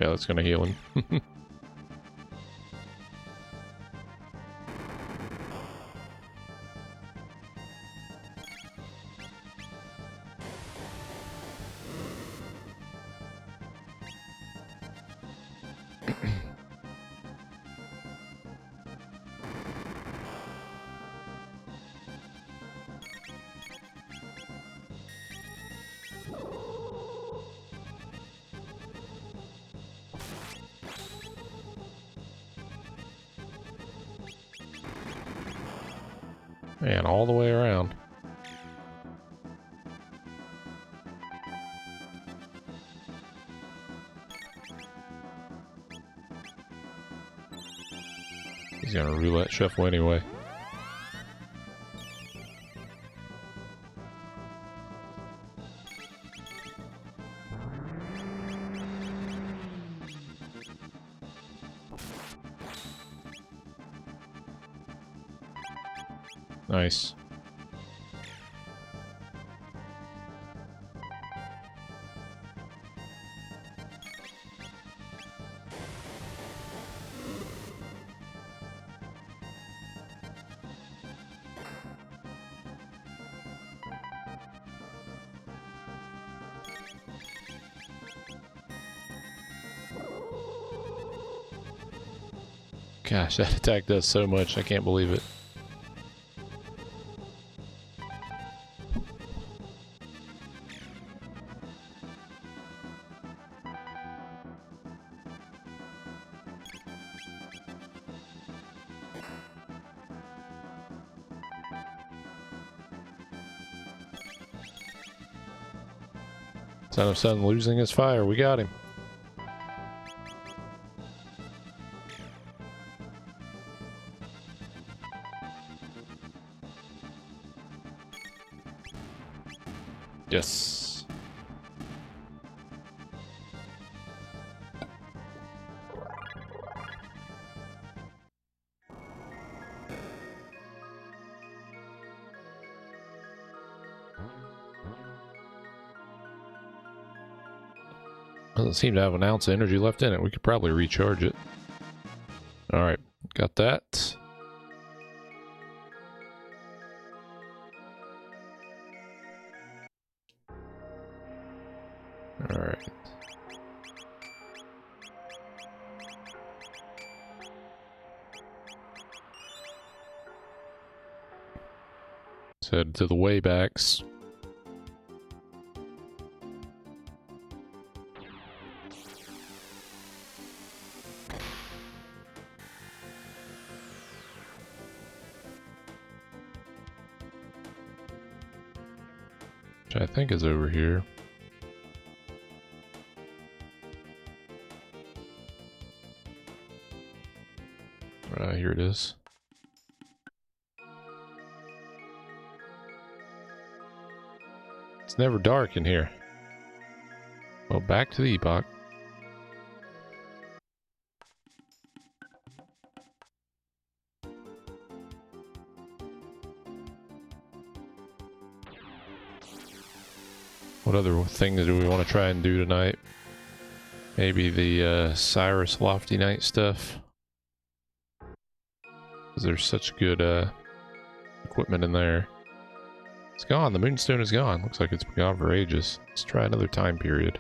Yeah, that's gonna heal him. Man, all the way around. He's gonna roulette shuffle anyway. Nice. Gosh, that attack does so much, I can't believe it. Son of Sun losing his fire, we got him. Yes. Doesn't seem to have an ounce of energy left in it. We could probably recharge it. Alright, got that. Alright. Let's head to the waybacks. Which I think is over here. Here it is. It's never dark in here. Well, back to the epoch. What other things do we want to try and do tonight? Maybe the Cyrus Lofty Night stuff. Because there's such good equipment in there. It's gone. The moonstone is gone. Looks like it's been gone for ages. Let's try another time period.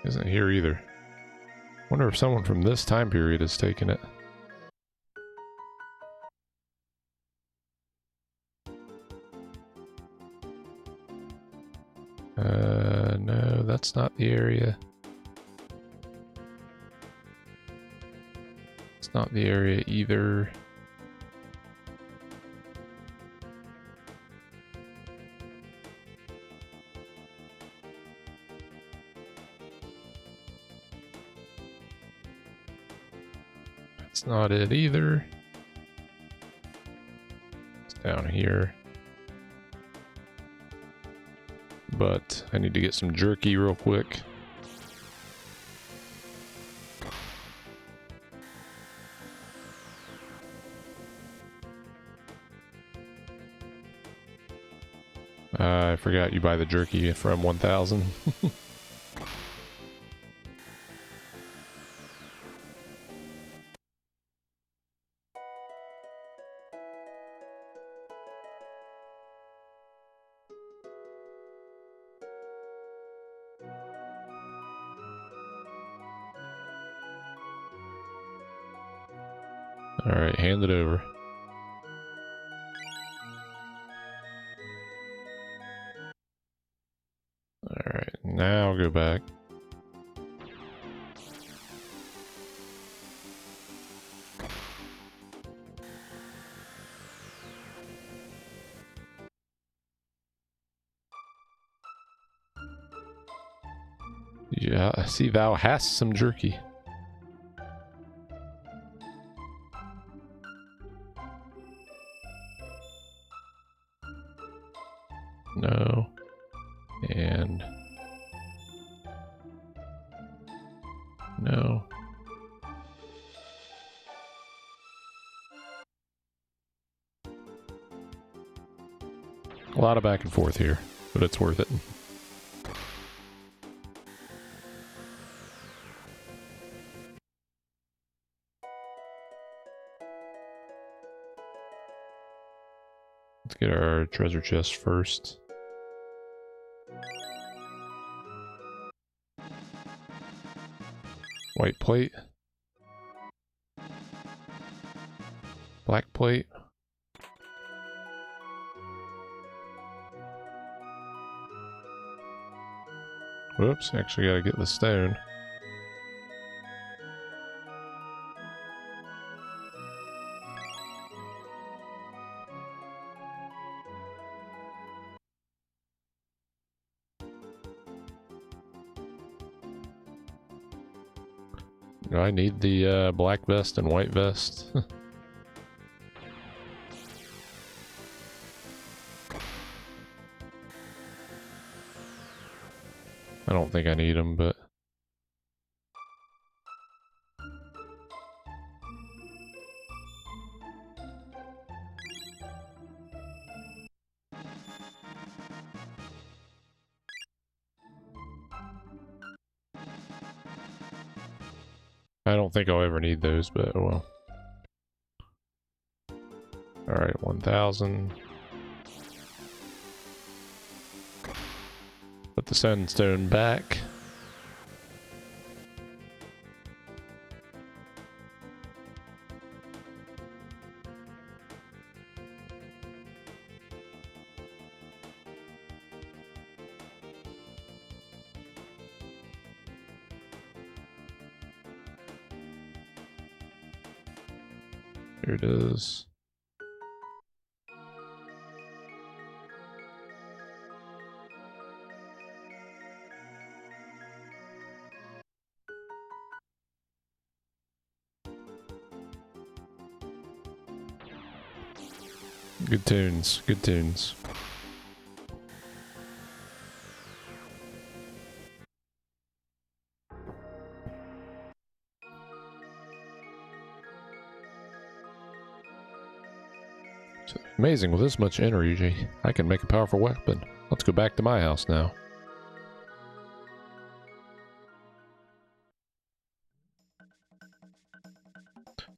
Isn't here either. Wonder if someone from this time period has taken it. No, that's not the area. It's not the area either. That's not it either. It's down here. But I need to get some jerky real quick. I forgot you buy the jerky from 1000. Alright, hand it over. Alright, now go back. Yeah, I see thou hast some jerky. No. And no. A lot of back and forth here, but it's worth it. Let's get our treasure chest first. White plate. Black plate. Whoops, actually gotta get the stone. Do I need the black vest and white vest? I don't think I need them, but... I don't think I'll ever need those, but oh well. Alright, 1,000. Put the sandstone back. Here it is. Good tunes, good tunes. It's amazing, with this much energy, I can make a powerful weapon. Let's go back to my house now.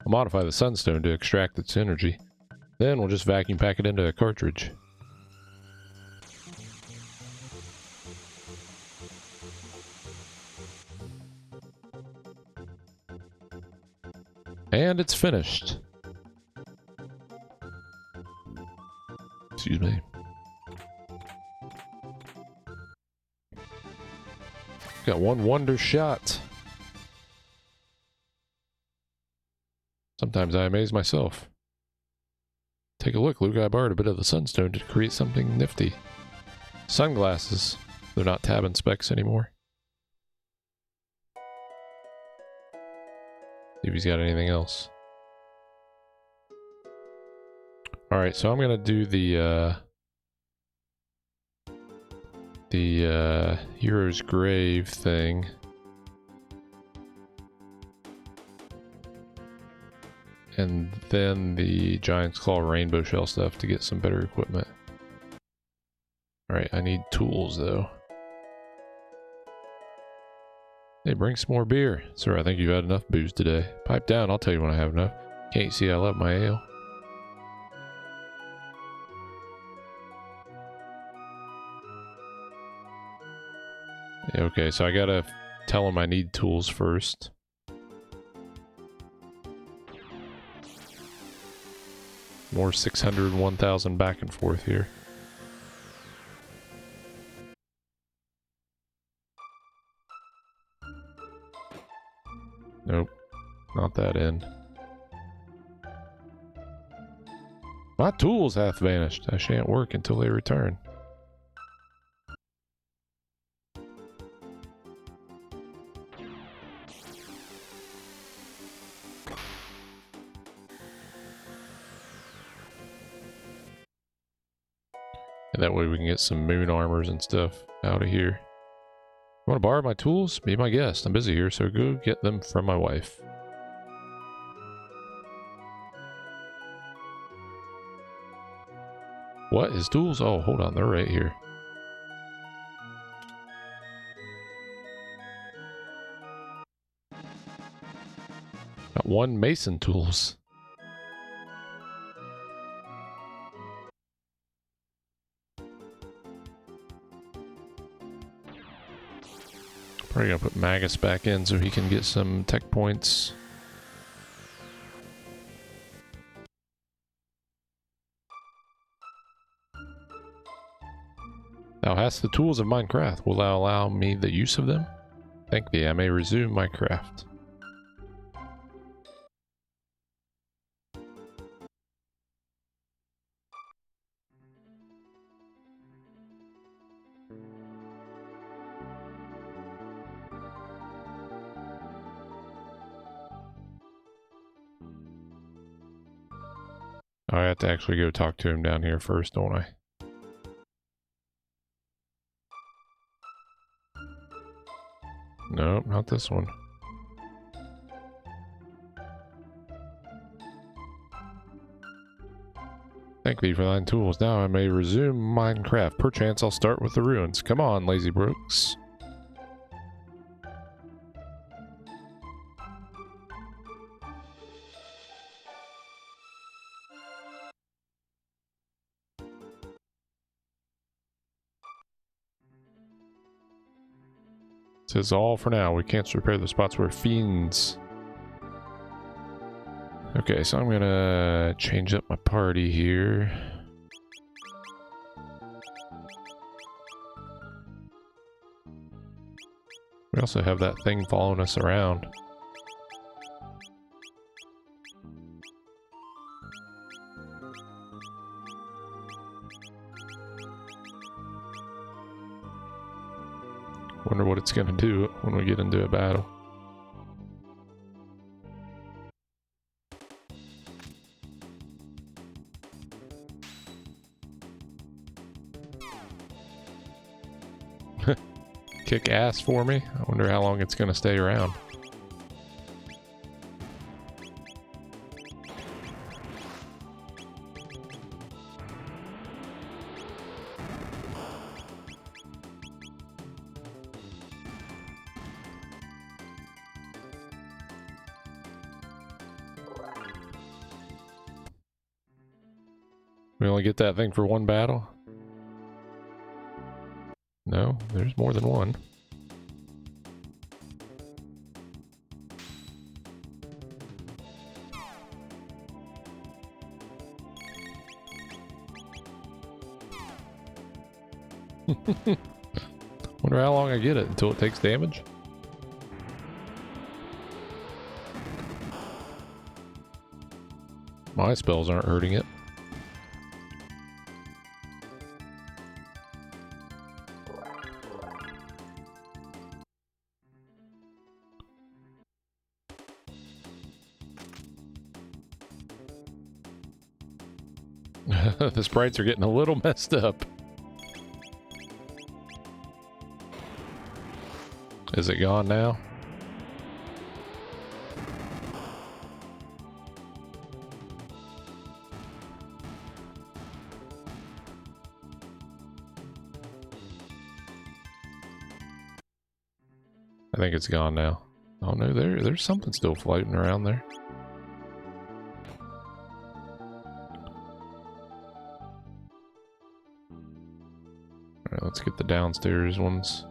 I'll modify the sunstone to extract its energy. Then we'll just vacuum pack it into a cartridge. And it's finished. Excuse me. Got one wonder shot. Sometimes I amaze myself. Take a look, Luke. I borrowed a bit of the sunstone to create something nifty. Sunglasses. They're not tab and specs anymore. See if he's got anything else. Alright, so I'm gonna do the Hero's Grave thing. And then the Giant's Claw Rainbow Shell stuff to get some better equipment. Alright, I need tools though. Hey, bring some more beer. Sir, I think you've had enough booze today. Pipe down, I'll tell you when I have enough. Can't you see I love my ale? Yeah, okay, so I gotta tell him I need tools first. More 600, 1,000 back and forth here. Nope, not that end. My tools hath vanished. I shan't work until they return. And that way we can get some moon armors and stuff out of here. You want to borrow my tools? Be my guest. I'm busy here, so go get them from my wife. What? His tools? Oh, hold on. They're right here. Got one mason tools. Probably gonna put Magus back in so he can get some tech points. Thou hast the tools of Minecraft. Will thou allow me the use of them? Thank thee, I may resume my craft. I have to actually go talk to him down here first, don't I? Nope, not this one. Thank thee for thine tools. Now I may resume Minecraft. Perchance I'll start with the ruins. Come on, lazy Brooks. It says all for now. We can't repair the spots where fiends. Okay, so I'm gonna change up my party here. We also have that thing following us around. Wonder what it's gonna do when we get into a battle. Kick ass for me. I wonder how long it's gonna stay around. We only get that thing for one battle? No, there's more than one. Wonder how long I get it until it takes damage. My spells aren't hurting it. The sprites are getting a little messed up. Is it gone now? I think it's gone now. Oh no, there's something still floating around there. Alright, let's get the downstairs ones.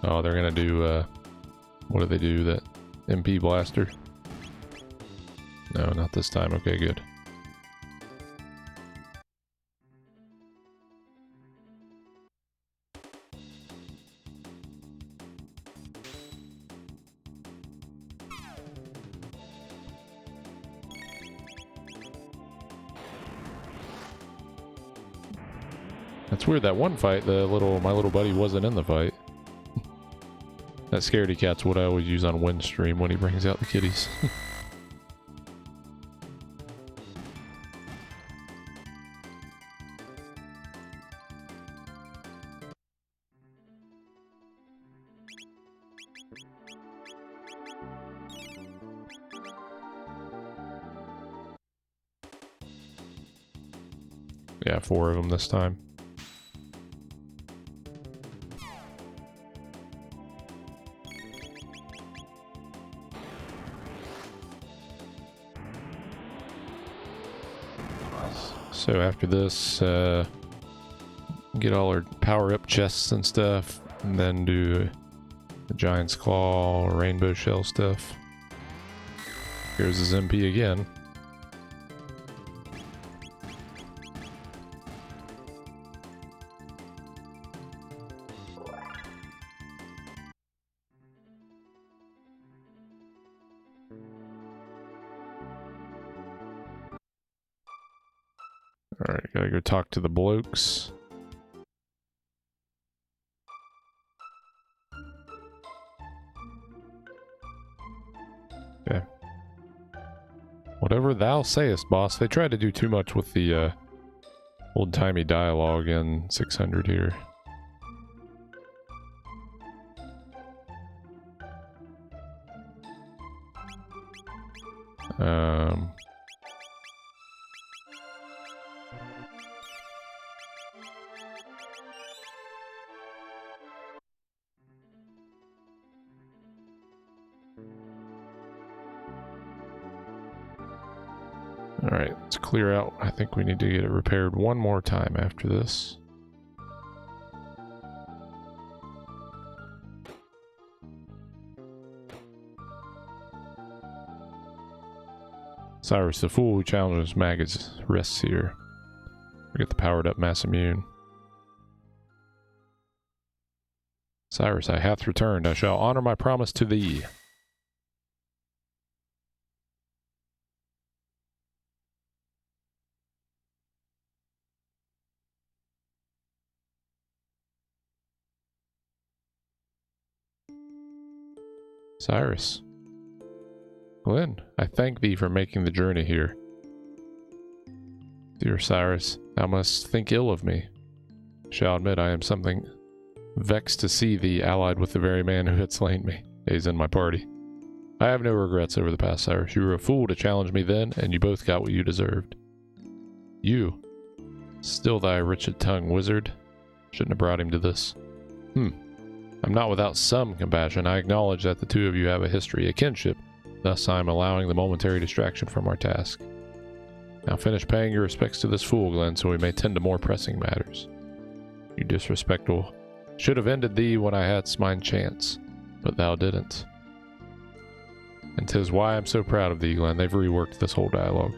Oh, they're gonna do, what do they do? That MP blaster? No, not this time. Okay, good. That's weird. That one fight, my little buddy wasn't in the fight. That scaredy cat's what I always use on Windstream when he brings out the kitties. Yeah, 4 of them this time. So after this, get all our power-up chests and stuff, and then do the Giant's Claw, Rainbow Shell stuff. Here's his MP again. Alright, gotta go talk to the blokes. Okay. Whatever thou sayest, boss. They tried to do too much with the old-timey dialogue in 600 here. Alright, let's clear out. I think we need to get it repaired one more time after this. Cyrus, the fool who challenges Magus, rests here. We get the powered up mass immune. Cyrus, I hath returned. I shall honor my promise to thee. Cyrus. Glenn, I thank thee for making the journey here. Dear Cyrus, thou must think ill of me. Shall admit I am something vexed to see thee allied with the very man who had slain me. He's in my party. I have no regrets over the past, Cyrus. You were a fool to challenge me then, and you both got what you deserved. You. Still thy richard-tongued wizard. Shouldn't have brought him to this. I'm not without some compassion. I acknowledge that the two of you have a history, a kinship. Thus I am allowing the momentary distraction from our task. Now finish paying your respects to this fool, Glenn, so we may tend to more pressing matters. You disrespectful. Should have ended thee when I hadst mine chance, but thou didn't. And 'tis why I'm so proud of thee, Glenn. They've reworked this whole dialogue.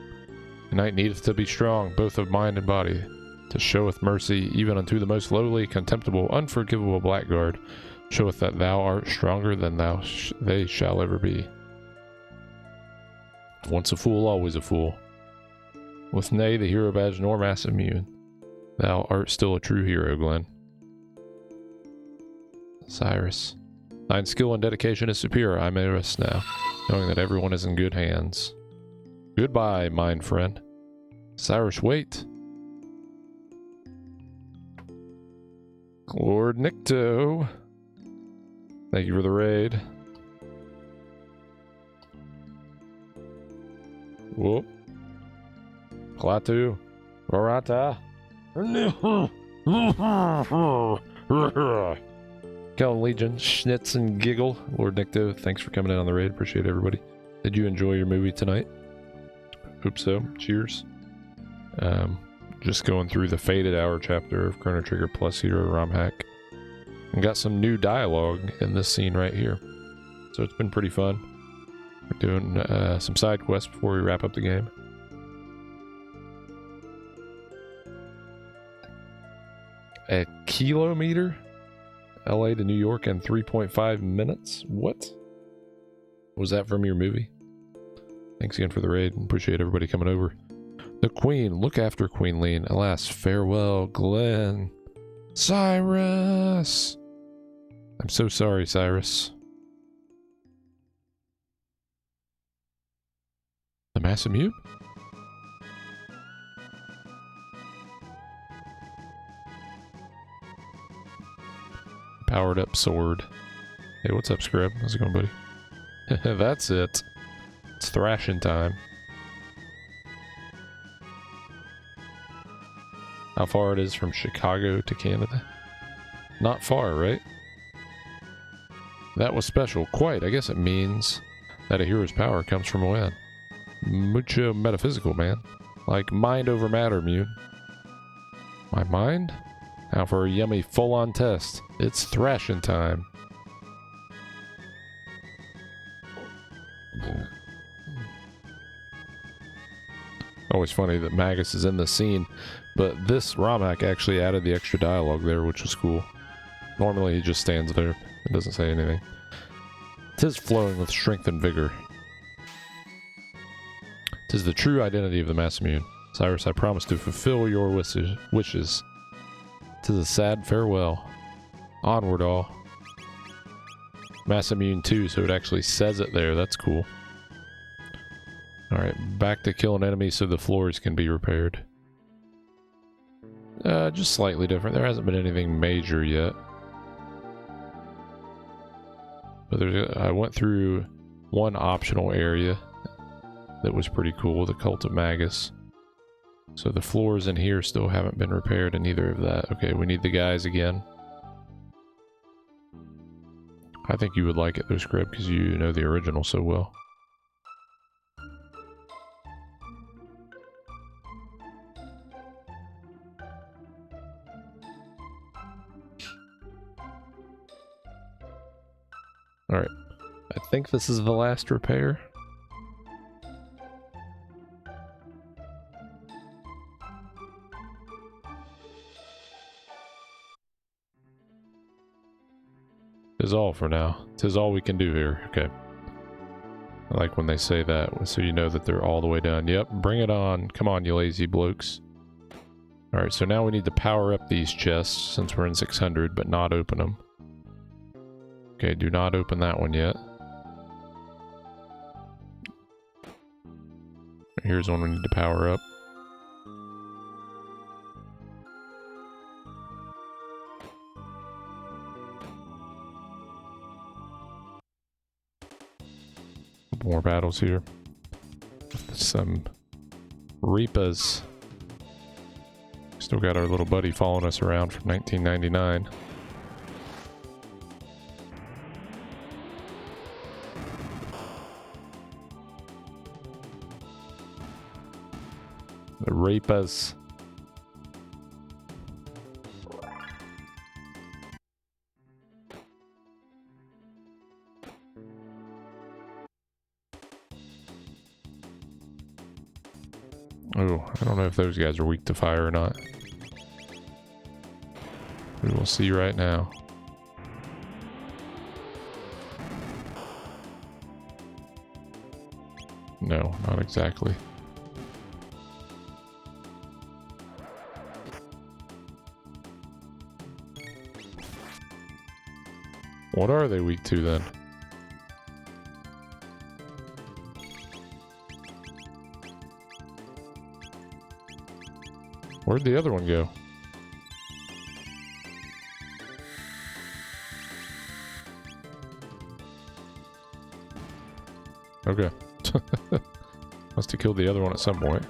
The knight needeth to be strong, both of mind and body, to showeth mercy even unto the most lowly, contemptible, unforgivable blackguard, showeth that thou art stronger than they shall ever be. Once a fool, always a fool. With nay the hero badge nor mass immune, thou art still a true hero, Glenn. Cyrus, thine skill and dedication is superior. I may rest now, knowing that everyone is in good hands. Goodbye, mine friend. Cyrus, wait. Lord Nikto. Thank you for the raid. Whoop. Klaatu. Rorata. Calvin Legion. Schnitz and Giggle. Lord Nikto, thanks for coming in on the raid. Appreciate everybody. Did you enjoy your movie tonight? Hope so. Cheers. Just going through the Faded Hour chapter of Chrono Trigger Plus Hero ROM Hack. And got some new dialogue in this scene right here. So it's been pretty fun. We're doing some side quests before we wrap up the game. A kilometer? LA to New York in 3.5 minutes? What? Was that from your movie? Thanks again for the raid. Appreciate everybody coming over. The Queen. Look after Queen Lean. Alas, farewell, Glenn. Cyrus! I'm so sorry, Cyrus. The mass immune? Powered up sword. Hey, what's up, Scrub? How's it going, buddy? That's it. It's thrashing time. How far it is from Chicago to Canada? Not far, right? That was special. Quite. I guess it means that a hero's power comes from within. Mucho metaphysical, man. Like mind over matter, Mew. My mind? Now for a yummy full-on test. It's thrashing time. Always funny that Magus is in the scene, but this ROM hack actually added the extra dialogue there, which was cool. Normally he just stands there and doesn't say anything. 'Tis flowing with strength and vigor. 'Tis the true identity of the mass immune. Cyrus, I promise to fulfill your wishes. 'Tis a sad farewell. Onward all. Mass immune too, so it actually says it there. That's cool. Alright, back to killing enemies so the floors can be repaired. Just slightly different. There hasn't been anything major yet. But I went through one optional area that was pretty cool, the Cult of Magus. So the floors in here still haven't been repaired in either of that. Okay, we need the guys again. I think you would like it though, Scrib, because you know the original so well. Alright. I think this is the last repair. Is all for now. Tis all we can do here. Okay. I like when they say that, so you know that they're all the way done. Yep, bring it on. Come on, you lazy blokes. Alright, so now we need to power up these chests since we're in 600, but not open them. Okay, do not open that one yet. Here's one we need to power up. More battles here. Some Reapas. Still got our little buddy following us around from 1999. The Reapas. Oh, I don't know if those guys are weak to fire or not. We will see right now. No, not exactly. What are they weak to then? Where'd the other one go? Okay. Must have killed the other one at some point.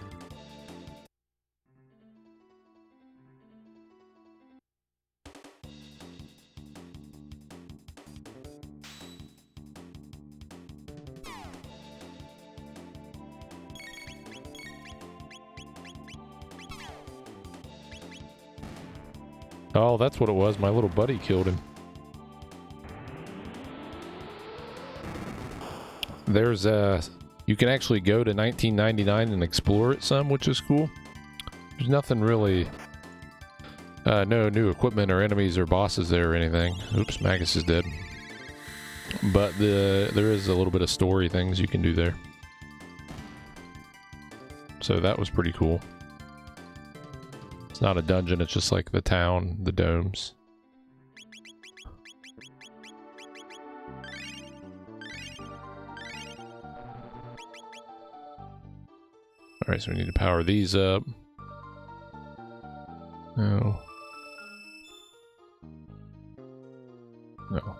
Oh, that's what it was. My little buddy killed him. There's you can actually go to 1999 and explore it some, which is cool. There's nothing really, no new equipment or enemies or bosses there or anything. Oops, Magus is dead. But there is a little bit of story things you can do there. So that was pretty cool. It's not a dungeon, it's just like the town, the domes. Alright, so we need to power these up. No. No.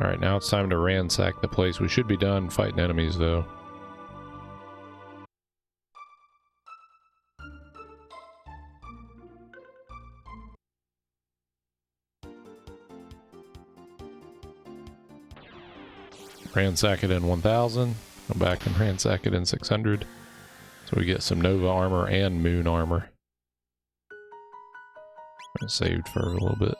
Alright, now it's time to ransack the place. We should be done fighting enemies, though. Ransack it in 1000. Go back and ransack it in 600. So we get some Nova armor and Moon armor. I saved for a little bit.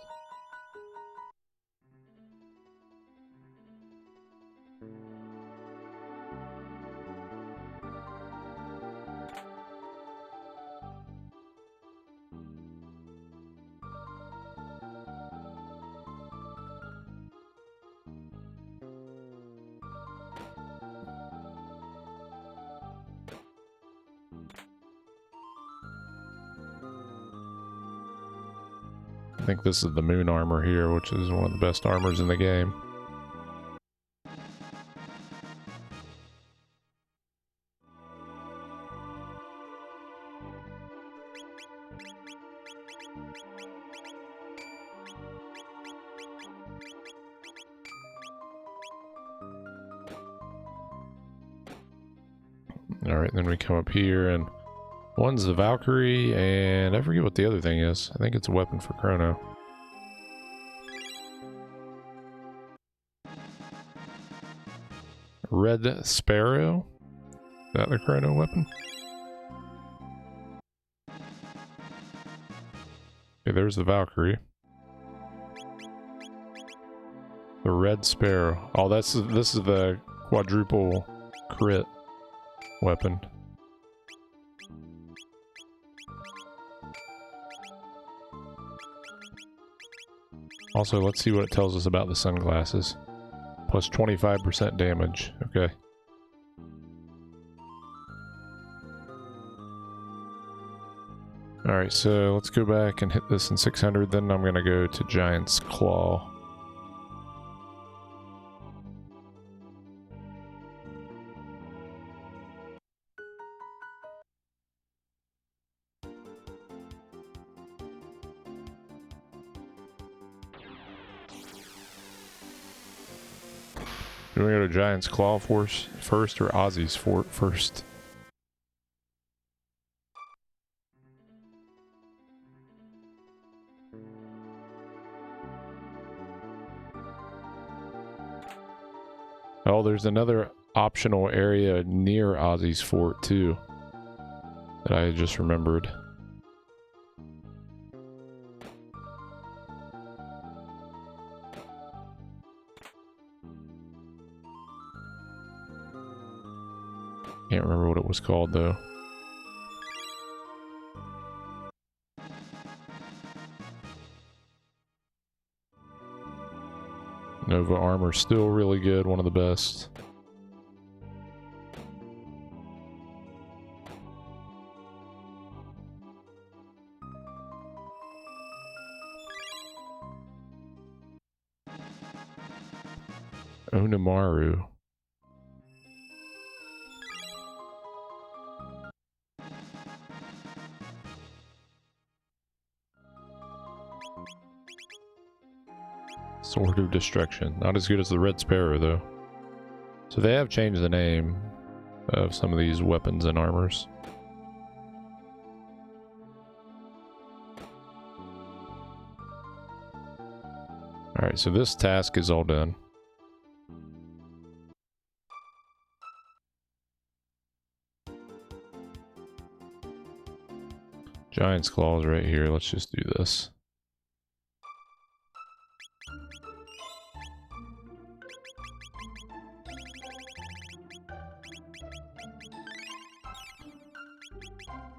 I think this is the Moon armor here, which is one of the best armors in the game. Alright, then we come up here and one's the Valkyrie, and I forget what the other thing is. I think it's a weapon for Chrono. Red Sparrow? Is that the Chrono weapon? Okay, there's the Valkyrie. The Red Sparrow. Oh, this is the quadruple crit weapon. Also, let's see what it tells us about the sunglasses. Plus 25% damage. Okay. Alright, so let's go back and hit this in 600, then I'm gonna go to Giant's Claw. Do we go to Giant's Claw first or Ozzy's first? Oh, there's another optional area near Ozzy's fort too that I just remembered. Can't remember what it was called though. Nova armor still really good, one of the best. Onimaru. Sword of Destruction. Not as good as the Red Sparrow, though. So they have changed the name of some of these weapons and armors. Alright, so this task is all done. Giant's Claws right here. Let's just do this.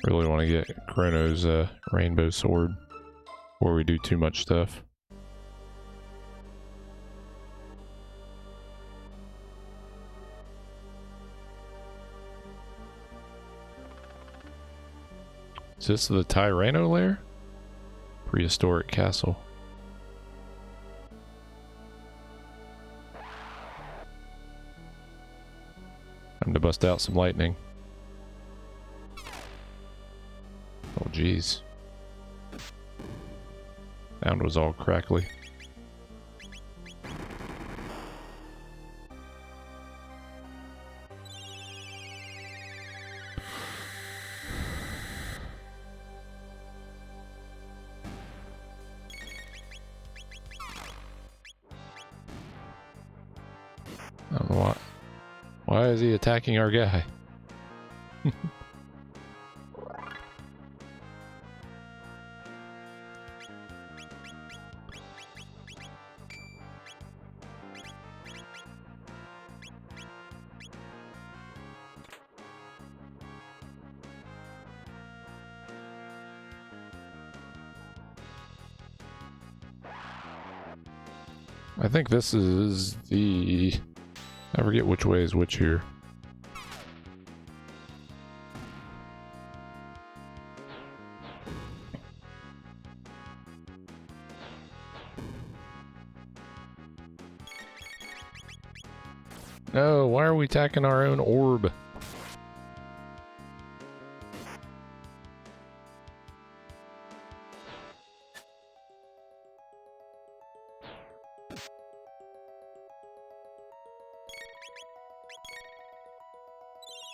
Really want to get Chrono's rainbow sword before we do too much stuff. Is this the Tyranno lair? Prehistoric castle. Time to bust out some lightning. Oh jeez. Sound was all crackly. I don't know why. Why is he attacking our guy? I think this is the... I forget which way is which here. No, why are we attacking our own orb?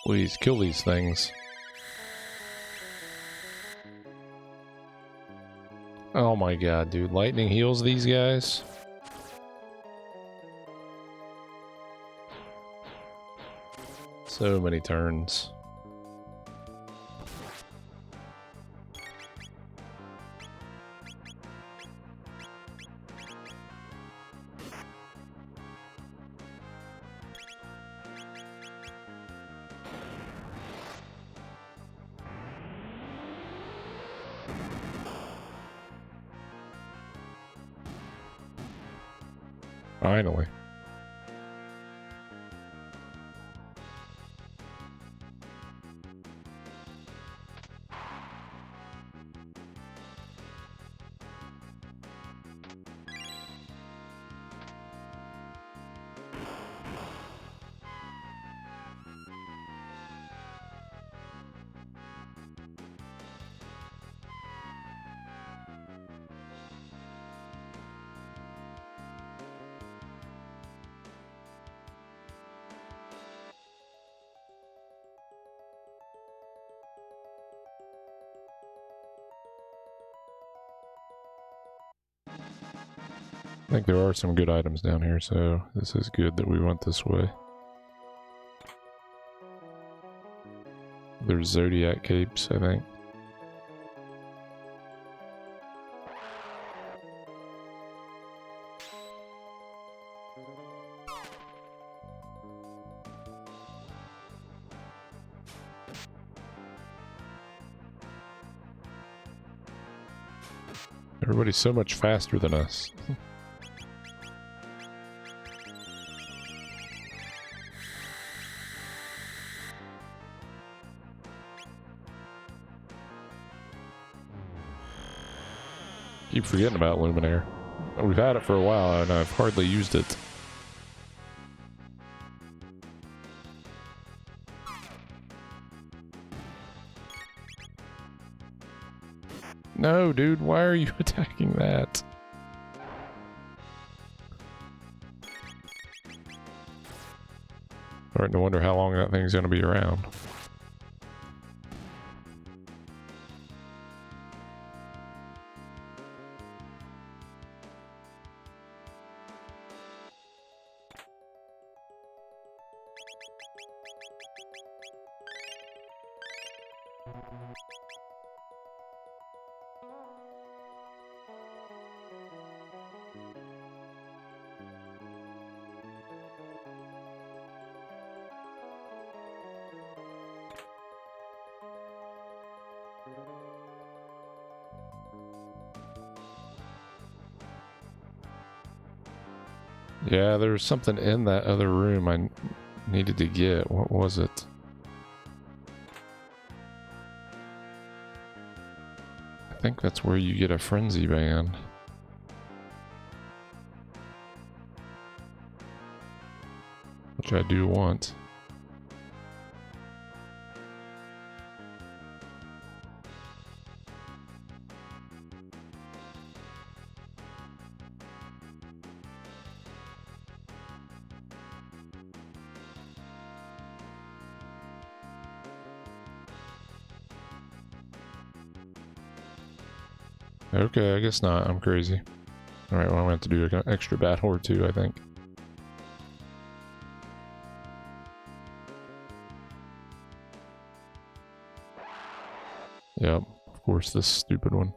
Please kill these things. Oh my god, dude. Lightning heals these guys? So many turns. Finally. I think there are some good items down here, so this is good that we went this way. There's Zodiac capes, I think. Everybody's so much faster than us. Keep forgetting about Luminaire. We've had it for a while and I've hardly used it. No, dude, why are you attacking that? Starting to wonder how long that thing's gonna be around. Yeah, there was something in that other room I needed to get. What was it? I think that's where you get a frenzy band. Which I do want. Okay, I guess not. I'm crazy. Alright, well, I'm going to have to do an extra battle or two, I think. Yep, of course, this stupid one.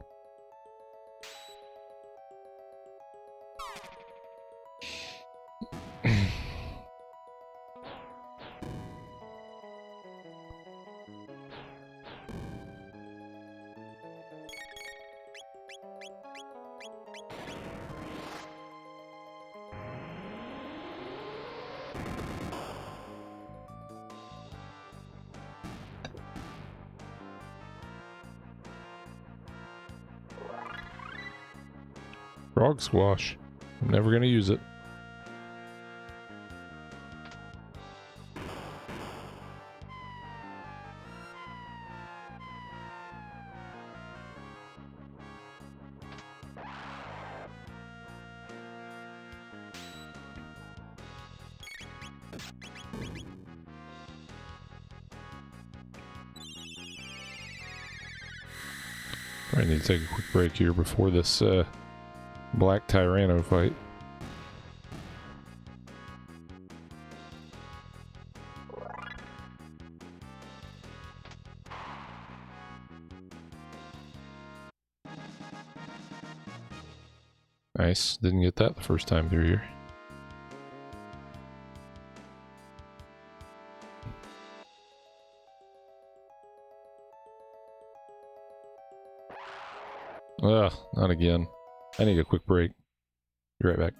Frog squash. I'm never gonna use it. I need to take a quick break here before this Black Tyranno fight. Nice, didn't get that the first time through here. Ugh, not again. I need a quick break. Be right back.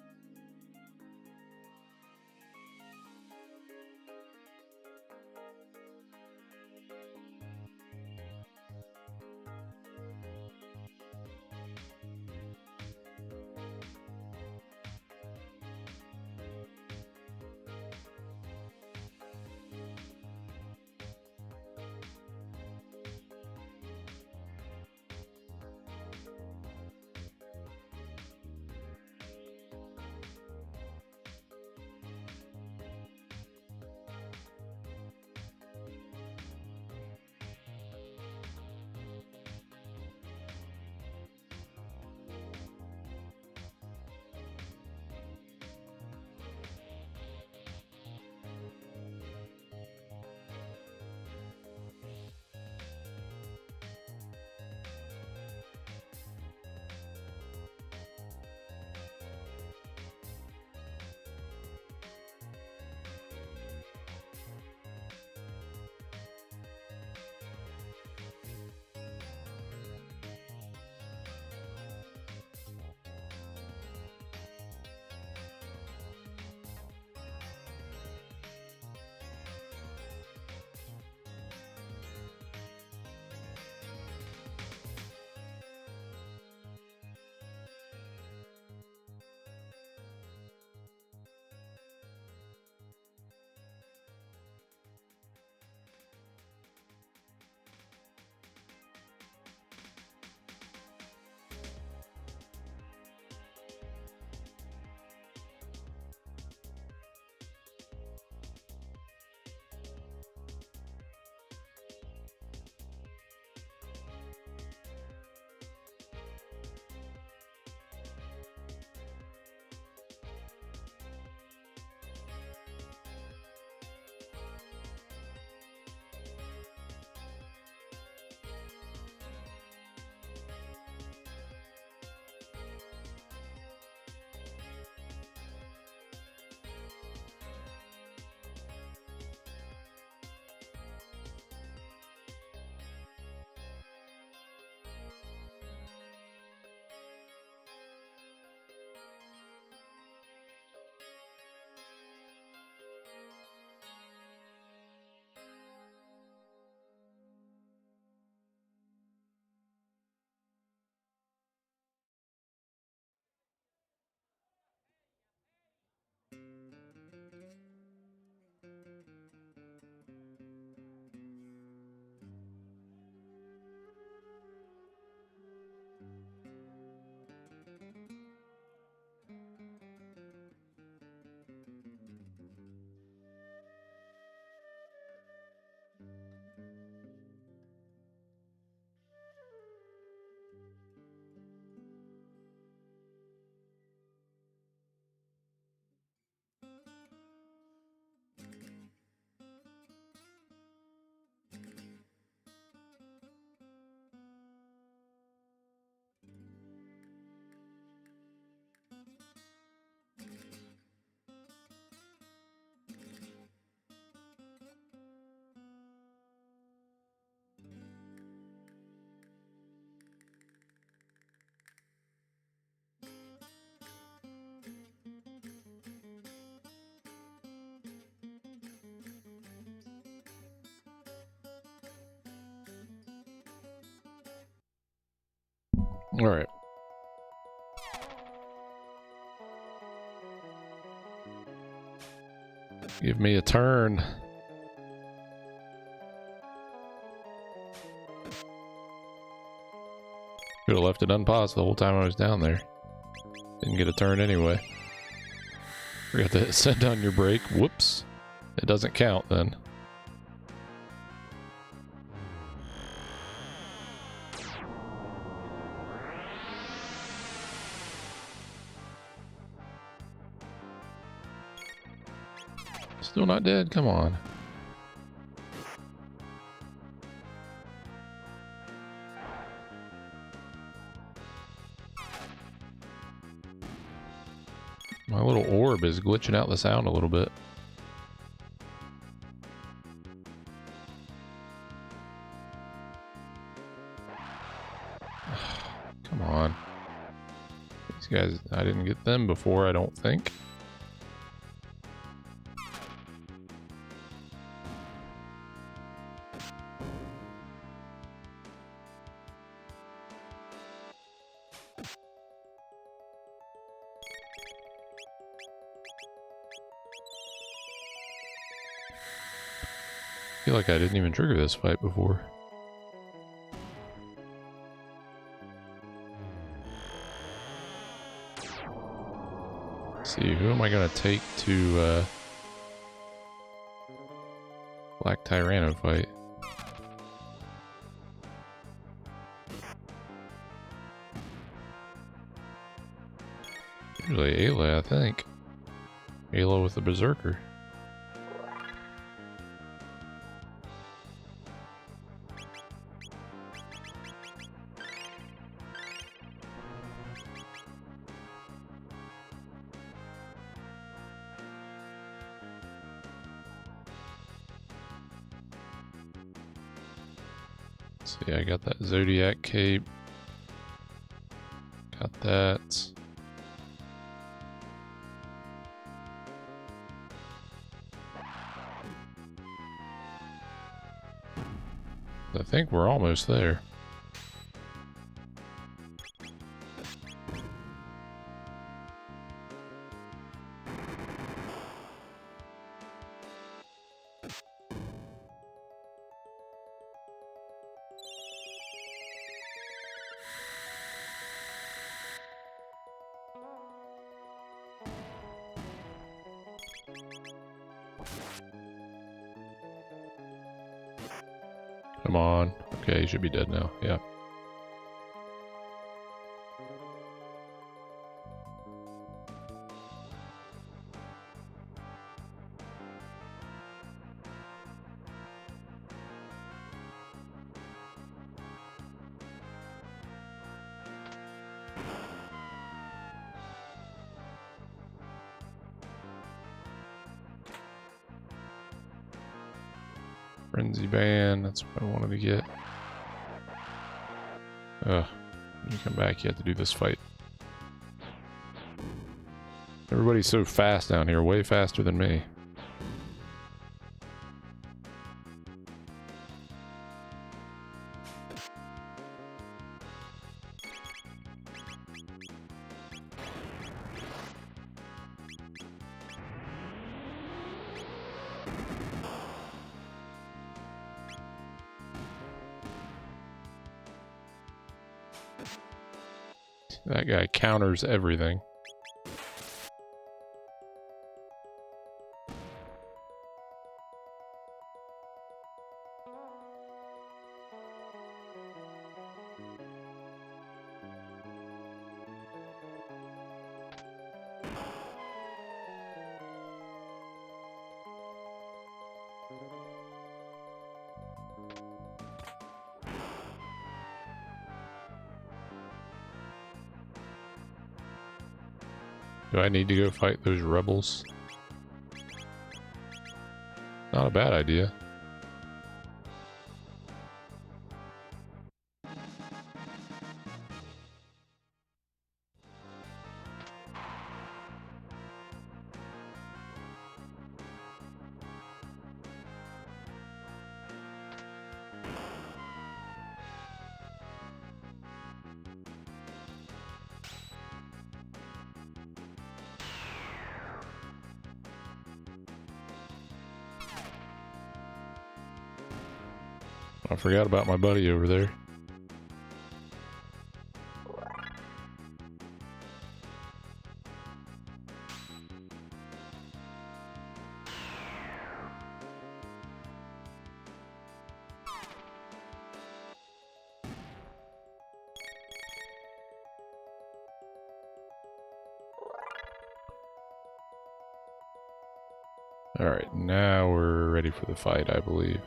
Alright. Give me a turn. Could have left it unpaused the whole time I was down there. Didn't get a turn anyway. Forgot to set down your brake. Whoops. It doesn't count then. Still not dead? Come on. My little orb is glitching out the sound a little bit. Come on. These guys, I didn't get them before, I don't think. I feel like I didn't even trigger this fight before. Let's see, who am I gonna take to Black Tyranno fight? Usually Ayla, I think. Ayla with the Berserker. See, I got that Zodiac cape. Got that. I think we're almost there. Come on. Okay, he should be dead now. Yeah. Frenzy Band, that's what I wanted to get. Ugh. When you come back, you have to do this fight. Everybody's so fast down here, way faster than me. That guy counters everything. Do I need to go fight those rebels? Not a bad idea. I forgot about my buddy over there. Alright, now we're ready for the fight, I believe.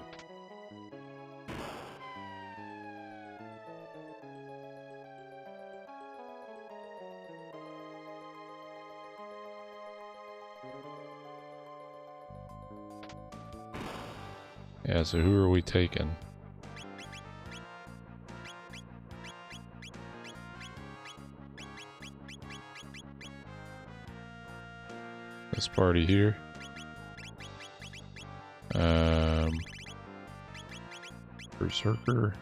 Yeah, so who are we taking? This party here. Berserker.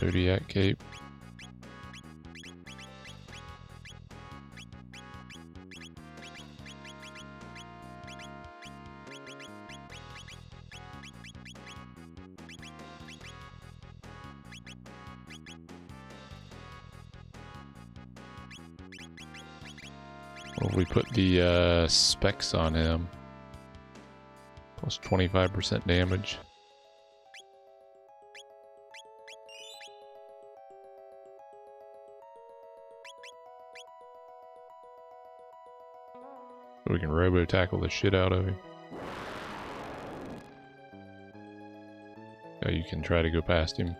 Zodiac Cape. Well, if we put the specs on him, plus 25% damage. So we can robo tackle the shit out of him. Oh, you can try to go past him.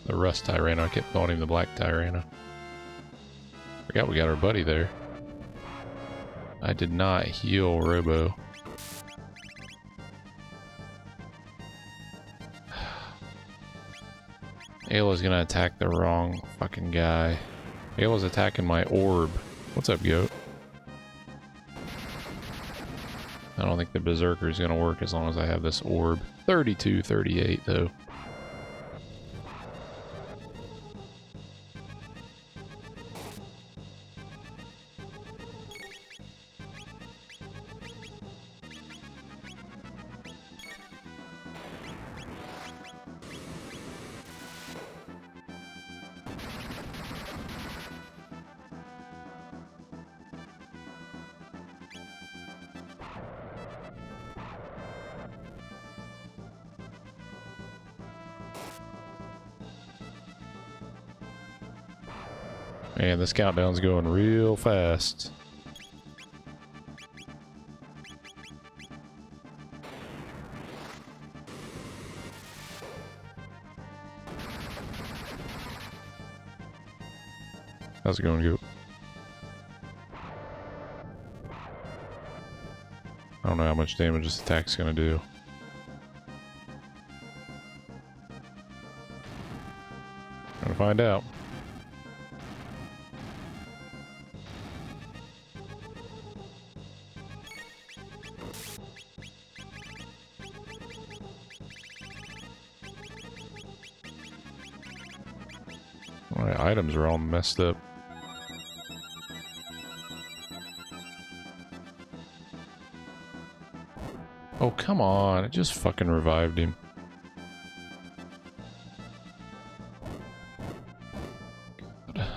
The Rust Tyranno. I kept calling him the Black Tyranno. Forgot we got our buddy there. I did not heal Robo. Ayla's gonna attack the wrong fucking guy. Ayla's attacking my orb. What's up, goat? I don't think the Berserker is gonna work as long as I have this orb. 32, 38 though. Man, this countdown's going real fast. How's it going, Goat? I don't know how much damage this attack's gonna do. Gonna find out. My items are all messed up. Oh, come on. It just fucking revived him. God.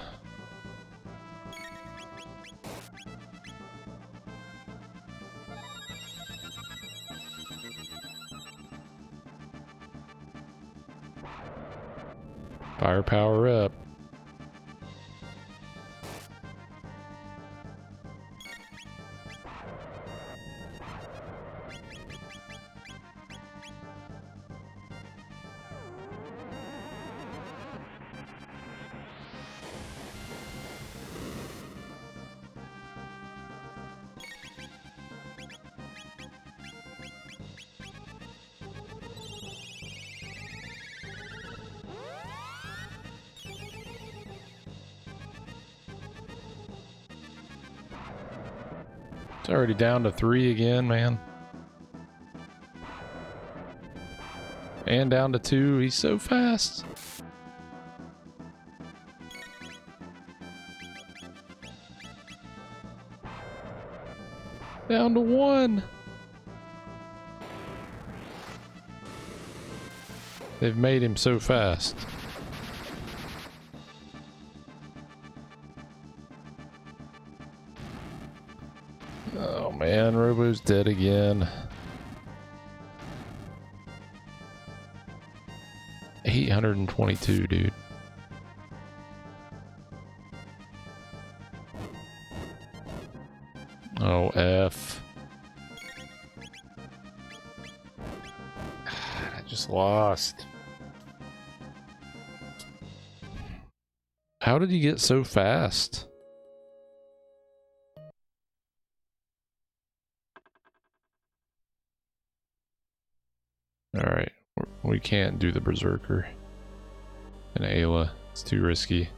Firepower up. It's already down to 3 again, man. And down to 2. He's so fast. Down to 1. They've made him so fast. Oh man, Robo's dead again. 822, dude. Oh, F. I just lost. How did he get so fast? Alright, we can't do the Berserker and Ayla. It's too risky.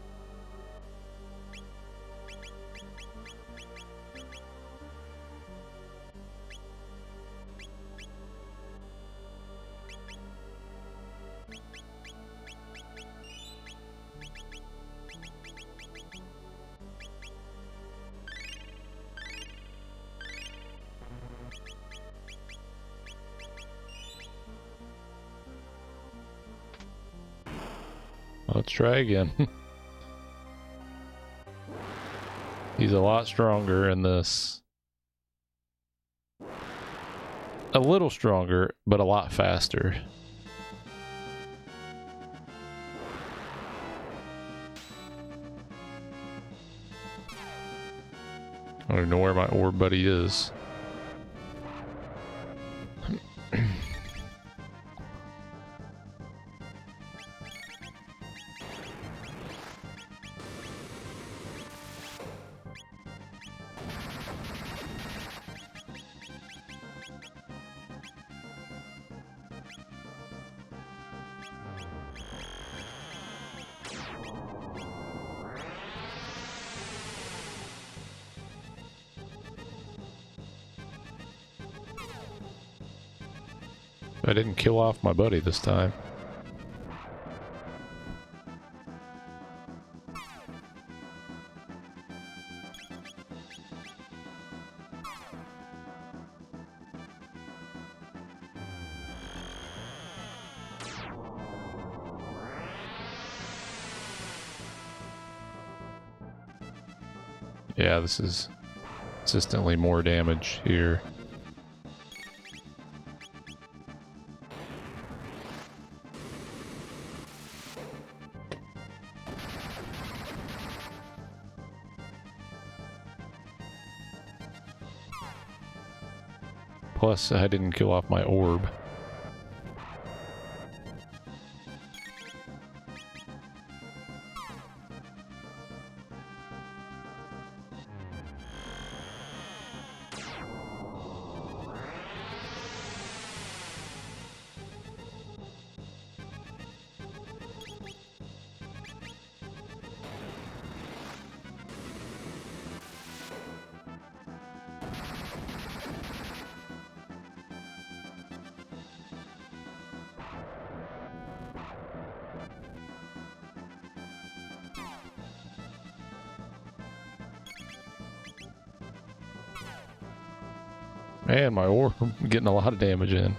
Let's try again. He's a lot stronger in this. A little stronger, but a lot faster. I don't even know where my orb buddy is. I didn't kill off my buddy this time. Yeah, this is consistently more damage here. Plus, I didn't kill off my orb. Man, my orb, I'm getting a lot of damage in.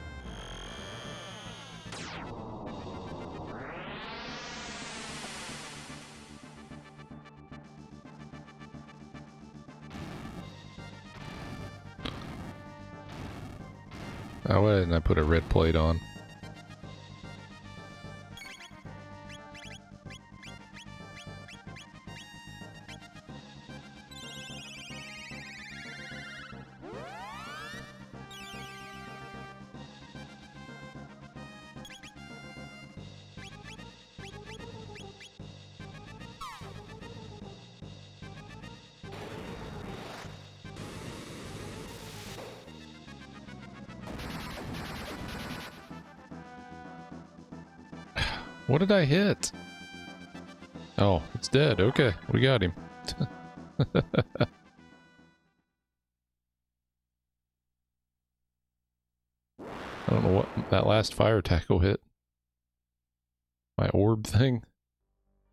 Oh, why didn't I put a red plate on? What did I hit? Oh, it's dead. Okay, we got him. that last fire tackle hit. My orb thing.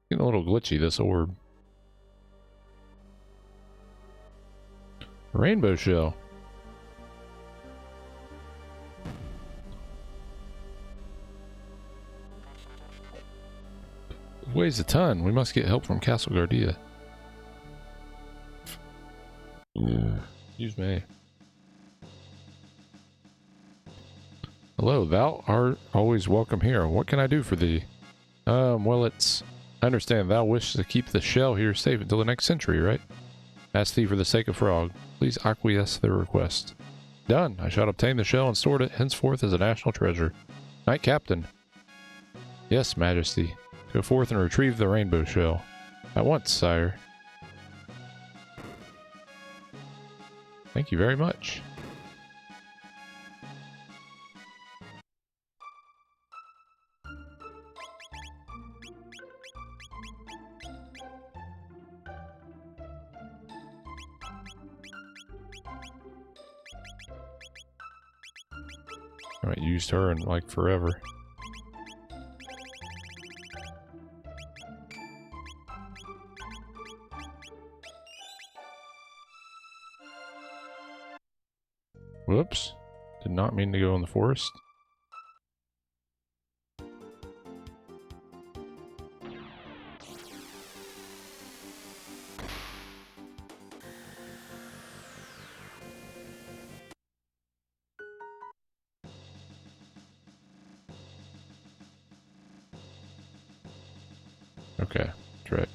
Getting a little glitchy, this orb. Rainbow shell. It weighs a ton. We must get help from Castle Guardia. Excuse me. Hello, thou art always welcome here. What can I do for thee? Well, I understand thou wishes to keep the shell here safe until the next century, right? Ask thee for the sake of Frog. Please acquiesce their request. Done. I shall obtain the shell and store it henceforth as a national treasure. Knight Captain. Yes, Majesty. Go forth and retrieve the rainbow shell. At once, sire. Thank you very much. I haven't used her in like forever. Whoops. Did not mean to go in the forest. Okay, that's right.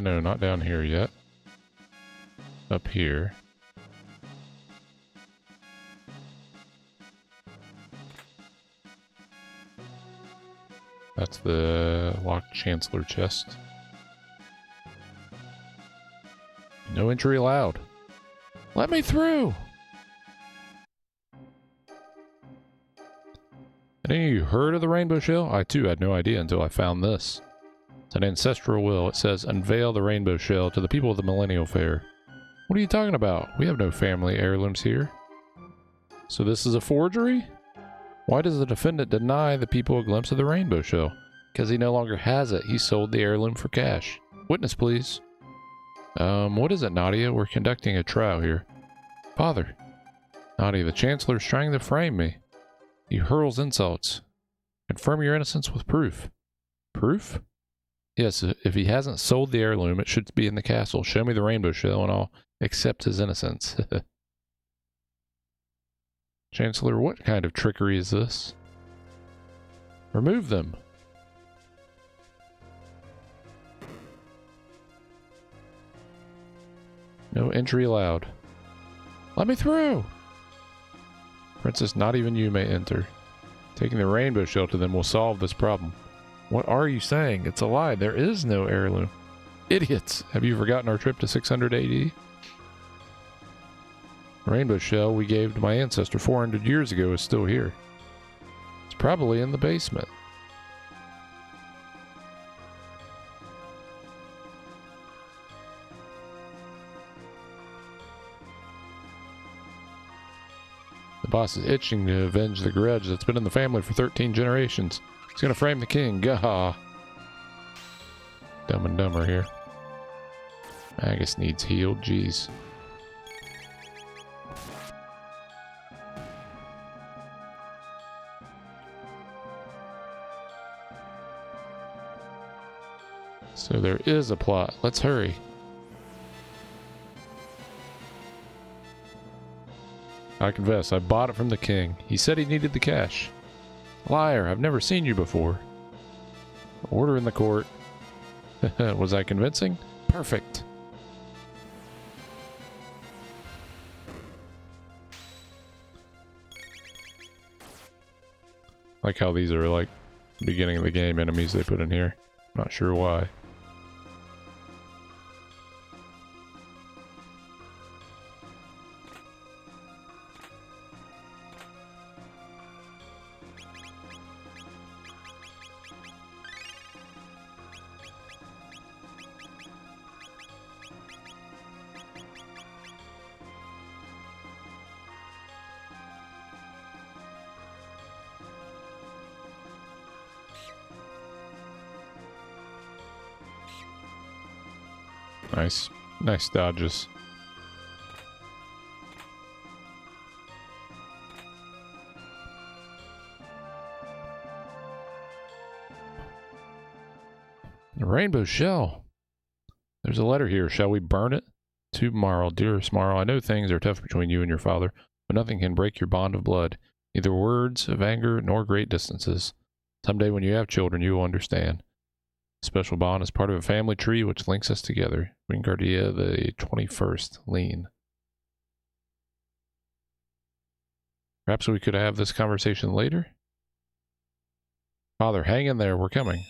No, not down here yet. Up here. That's the locked Chancellor chest. No entry allowed. Let me through! Any of you heard of the rainbow shell? I too had no idea until I found this. It's an ancestral will. It says, unveil the rainbow shell to the people of the Millennial Fair. What are you talking about? We have no family heirlooms here. So this is a forgery? Why does the defendant deny the people a glimpse of the rainbow shell? Because he no longer has it. He sold the heirloom for cash. Witness, please. What is it, Nadia? We're conducting a trial here. Father. Nadia, the Chancellor's trying to frame me. He hurls insults. Confirm your innocence with proof. Proof? Yes, if he hasn't sold the heirloom, it should be in the castle. Show me the rainbow shell and I'll accept his innocence. Chancellor, what kind of trickery is this? Remove them. No entry allowed. Let me through! Princess, not even you may enter. Taking the rainbow shell to them will solve this problem. What are you saying? It's a lie. There is no heirloom. Idiots! Have you forgotten our trip to 600 AD? The rainbow shell we gave to my ancestor 400 years ago is still here. It's probably in the basement. The boss is itching to avenge the grudge that's been in the family for 13 generations. He's gonna frame the king. Gah! Dumb and Dumber here. Magus needs healed. Jeez. So there is a plot. Let's hurry. I confess, I bought it from the king. He said he needed the cash. Liar, I've never seen you before. Order in the court. Was I convincing? Perfect. Like how these are like beginning of the game enemies they put in here. Not sure why. Nice. Nice dodges. The rainbow shell. There's a letter here. Shall we burn it? To Marl, dearest Marl, I know things are tough between you and your father, but nothing can break your bond of blood. Neither words of anger nor great distances. Someday when you have children, you will understand. A special bond is part of a family tree which links us together. Wingardia the 21st, Lean. Perhaps we could have this conversation later? Father, hang in there. We're coming.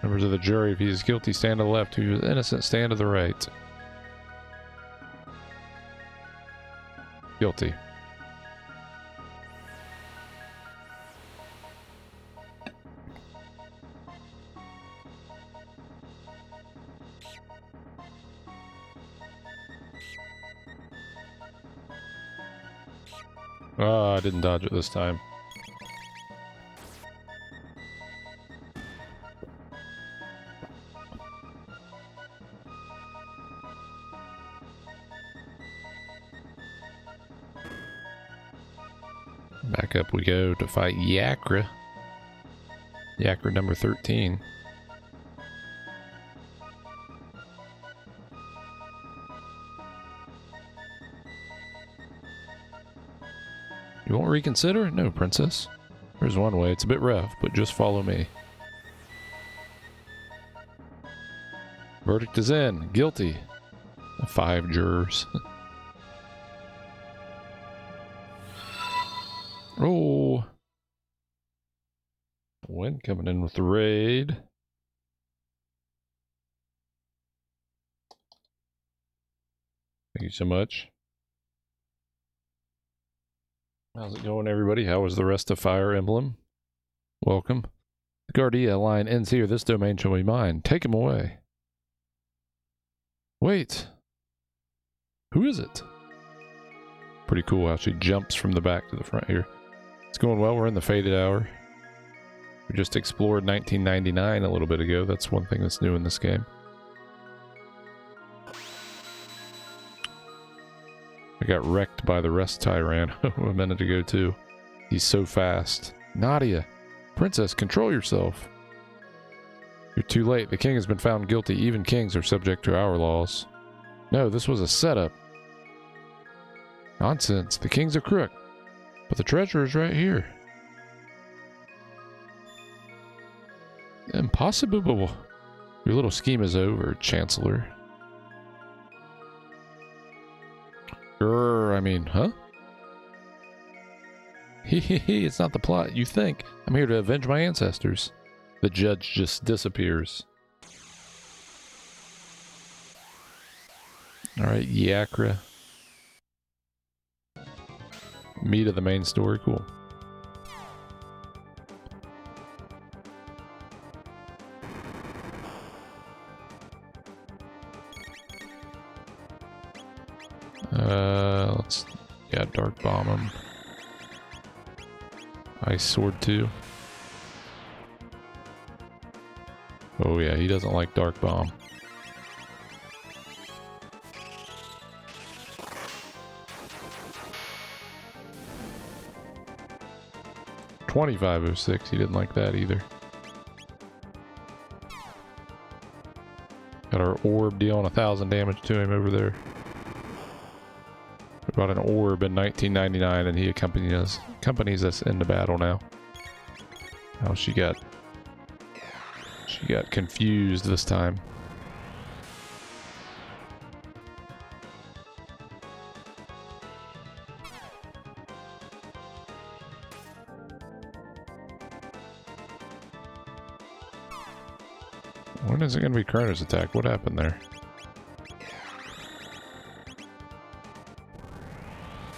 Members of the jury, if he is guilty, stand to the left. If he is innocent, stand to the right. Guilty. Oh, I didn't dodge it this time. Back up we go to fight Yakra. Yakra number 13. You won't reconsider? No, princess. There's one way. It's a bit rough, but just follow me. Verdict is in. Guilty. 5 jurors. Oh. Wind coming in with the raid. Thank you so much. How's it going, everybody? How was the rest of Fire Emblem? Welcome. The Guardia line ends here. This domain shall be mine. Take him away. Wait. Who is it? Pretty cool how she jumps from the back to the front here. It's going well. We're in the faded hour. We just explored 1999 a little bit ago. That's one thing that's new in this game. I got wrecked by the rest Tyran a minute ago too. He's so fast. Nadia! Princess, control yourself! You're too late. The king has been found guilty. Even kings are subject to our laws. No, this was a setup. Nonsense. The king's a crook. But the treasure is right here. Impossible. Your little scheme is over, Chancellor. I mean, huh? It's not the plot you think. I'm here to avenge my ancestors. The judge just disappears. Alright, Yakra. Meat of the main story, cool. Let's, yeah, Dark Bomb him. Ice Sword too. Oh yeah, he doesn't like Dark Bomb. $25.06, he didn't like that either. Got our orb dealing 1,000 damage to him over there. We brought an orb in 1999 and he accompanies us into battle now. Oh, she got confused this time. When is it going to be Crono's attack? What happened there?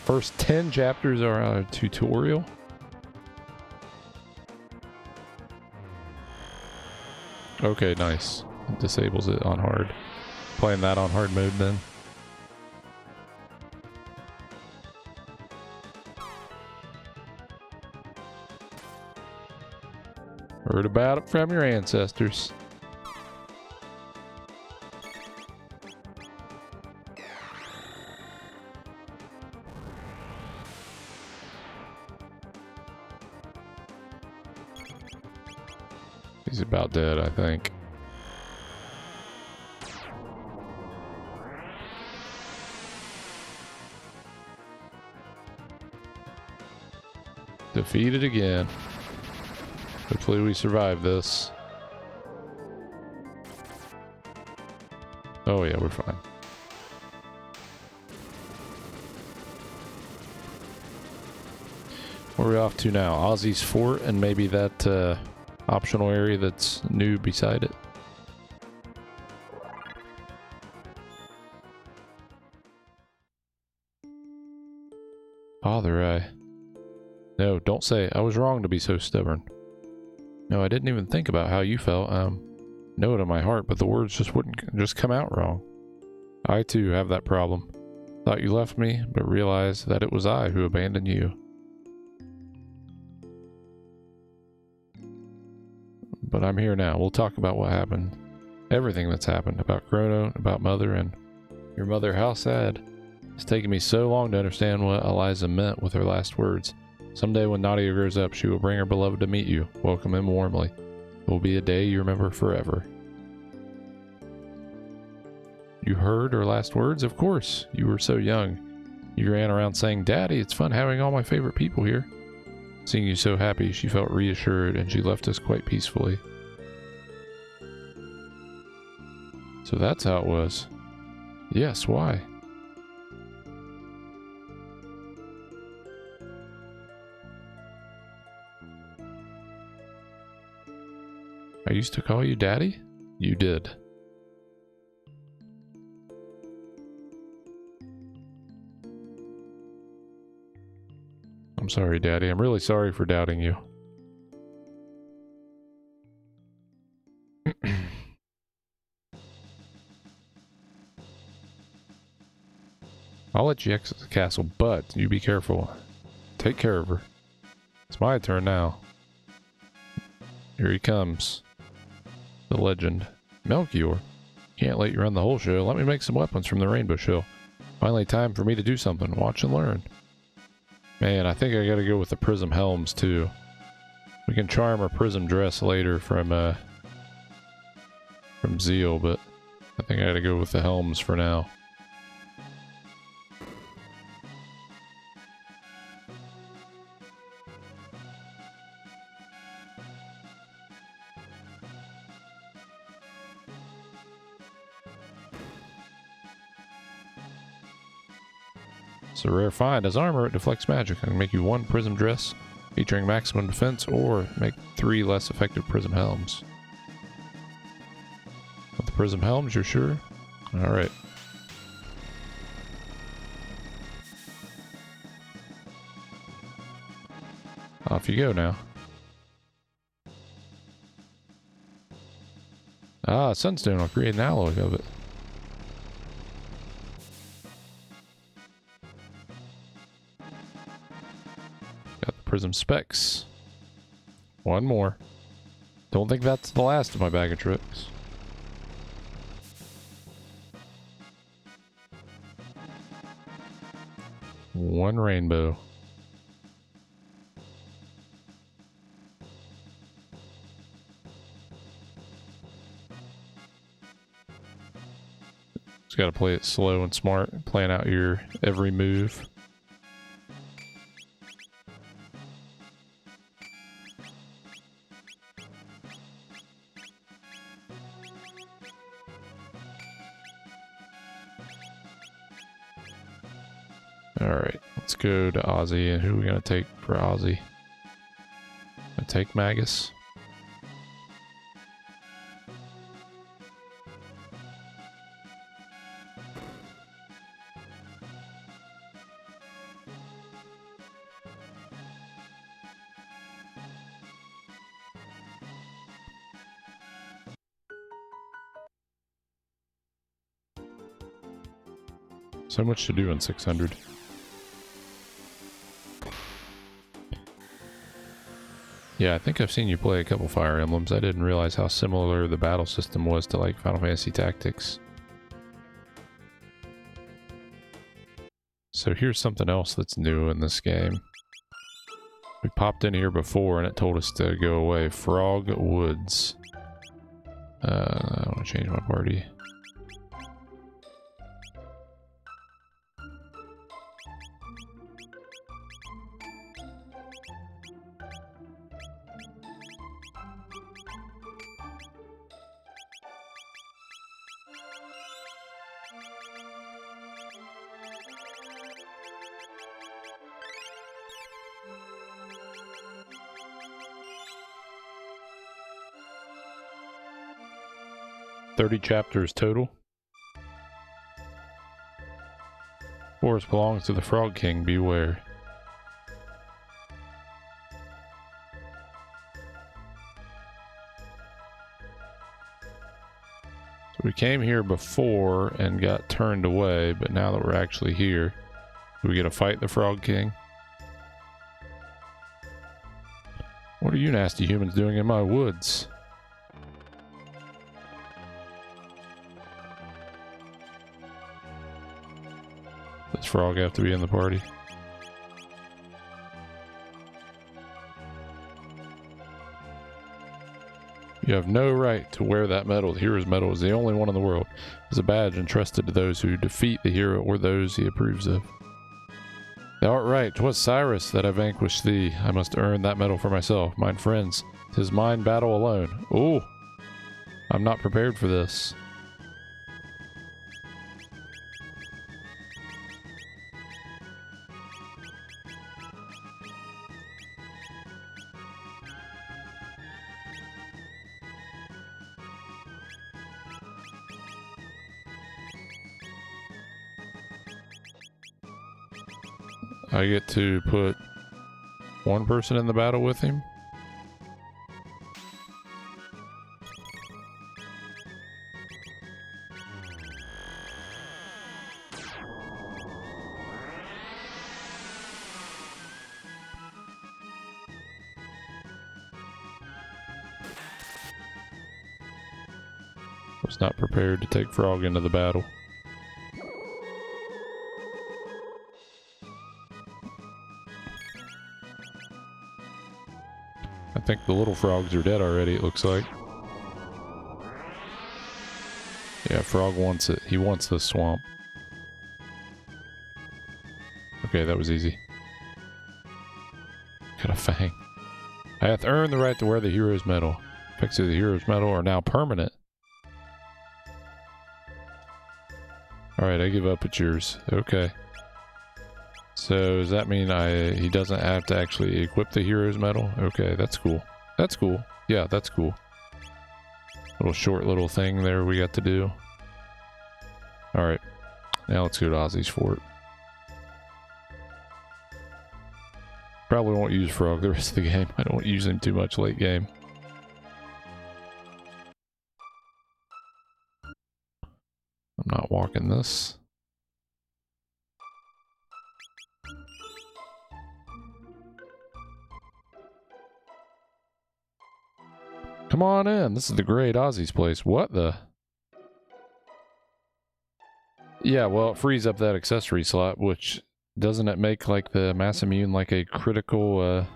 First 10 chapters are a tutorial. Okay, nice. It disables it on hard. Playing that on hard mode then. Heard about it from your ancestors. He's about dead, I think. Defeated again. Hopefully we survive this. Oh yeah, we're fine. Where are we off to now? Ozzy's Fort and maybe that optional area that's new beside it. Father, No, don't say it. I was wrong to be so stubborn. No, I didn't even think about how you felt. Know it in my heart, but the words just wouldn't just come out wrong. I too have that problem. Thought you left me, but realized that it was I who abandoned you. But I'm here now. We'll talk about what happened. Everything that's happened. About Crono, about Mother, and your mother. How sad. It's taken me so long to understand what Eliza meant with her last words. Someday when Nadia grows up, she will bring her beloved to meet you. Welcome him warmly. It will be a day you remember forever. You heard her last words? Of course. You were so young. You ran around saying, Daddy, it's fun having all my favorite people here. Seeing you so happy, she felt reassured and she left us quite peacefully. So that's how it was. Yes, why? I used to call you Daddy? You did. I'm sorry, Daddy. I'm really sorry for doubting you. I'll let you exit the castle, but you be careful. Take care of her. It's my turn now. Here he comes. The legend. Melchior. Can't let you run the whole show. Let me make some weapons from the Rainbow Shell. Finally time for me to do something. Watch and learn. Man, I think I gotta go with the prism helms too. We can charm our prism dress later from Zeal, but I think I gotta go with the helms for now. It's a rare find. As armor, it deflects magic. I can make you one prism dress featuring maximum defense, or make 3 less effective prism helms. With the prism helms, you're sure? Alright. Off you go now. Ah, sunstone. I'll create an alloy of it. Prism specs. One more. Don't think that's the last of my bag of tricks. One rainbow. Just gotta play it slow and smart, plan out your every move. Alright, let's go to Ozzy. And who are we gonna take for Ozzy? Gonna take Magus. So much to do in 600. Yeah, I think I've seen you play a couple Fire Emblems. I didn't realize how similar the battle system was to like Final Fantasy Tactics. So here's something else that's new in this game. We popped in here before and it told us to go away. Frog Woods. I want to change my party. $30 chapters total. Forest belongs to the Frog King, beware. So we came here before and got turned away, but now that we're actually here, we get to fight the Frog King. What are you nasty humans doing in my woods? Does Frog have to be in the party? You have no right to wear that medal. The hero's medal is the only one in the world. It's a badge entrusted to those who defeat the hero or those he approves of. Thou art right. 'Twas Cyrus that I vanquished thee. I must earn that medal for myself. Mine friends, 'tis mine battle alone. Oh, I'm not prepared for this. I get to put one person in the battle with him. Was not prepared to take Frog into the battle. I think the little frogs are dead already, it looks like. Yeah, Frog wants it. He wants this swamp. Okay, that was easy. Got a fang. I hath earned the right to wear the hero's medal. Effects of the hero's medal are now permanent. Alright, I give up. It's yours. Okay. So does that mean he doesn't have to actually equip the hero's medal? Okay, that's cool. That's cool. Yeah, that's cool. Short little thing there we got to do. Alright. Now let's go to Ozzy's fort. Probably won't use Frog the rest of the game. I don't use him too much late game. I'm not walking this. Come on in. This is the great Ozzy's place. What the? Yeah, well, it frees up that accessory slot, which doesn't it make like the mass immune like a critical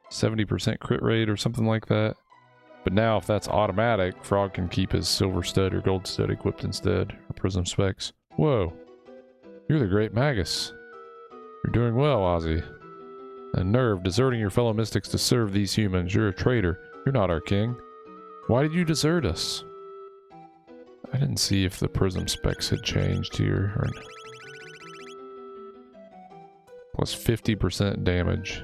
70% crit rate or something like that? But now if that's automatic, Frog can keep his silver stud or gold stud equipped instead, or prism specs. Whoa. You're the great Magus. You're doing well, Ozzy. A nerve deserting your fellow mystics to serve these humans. You're a traitor. You're not our king. Why did you desert us? I didn't see if the prism specs had changed here. Or... Plus 50% damage.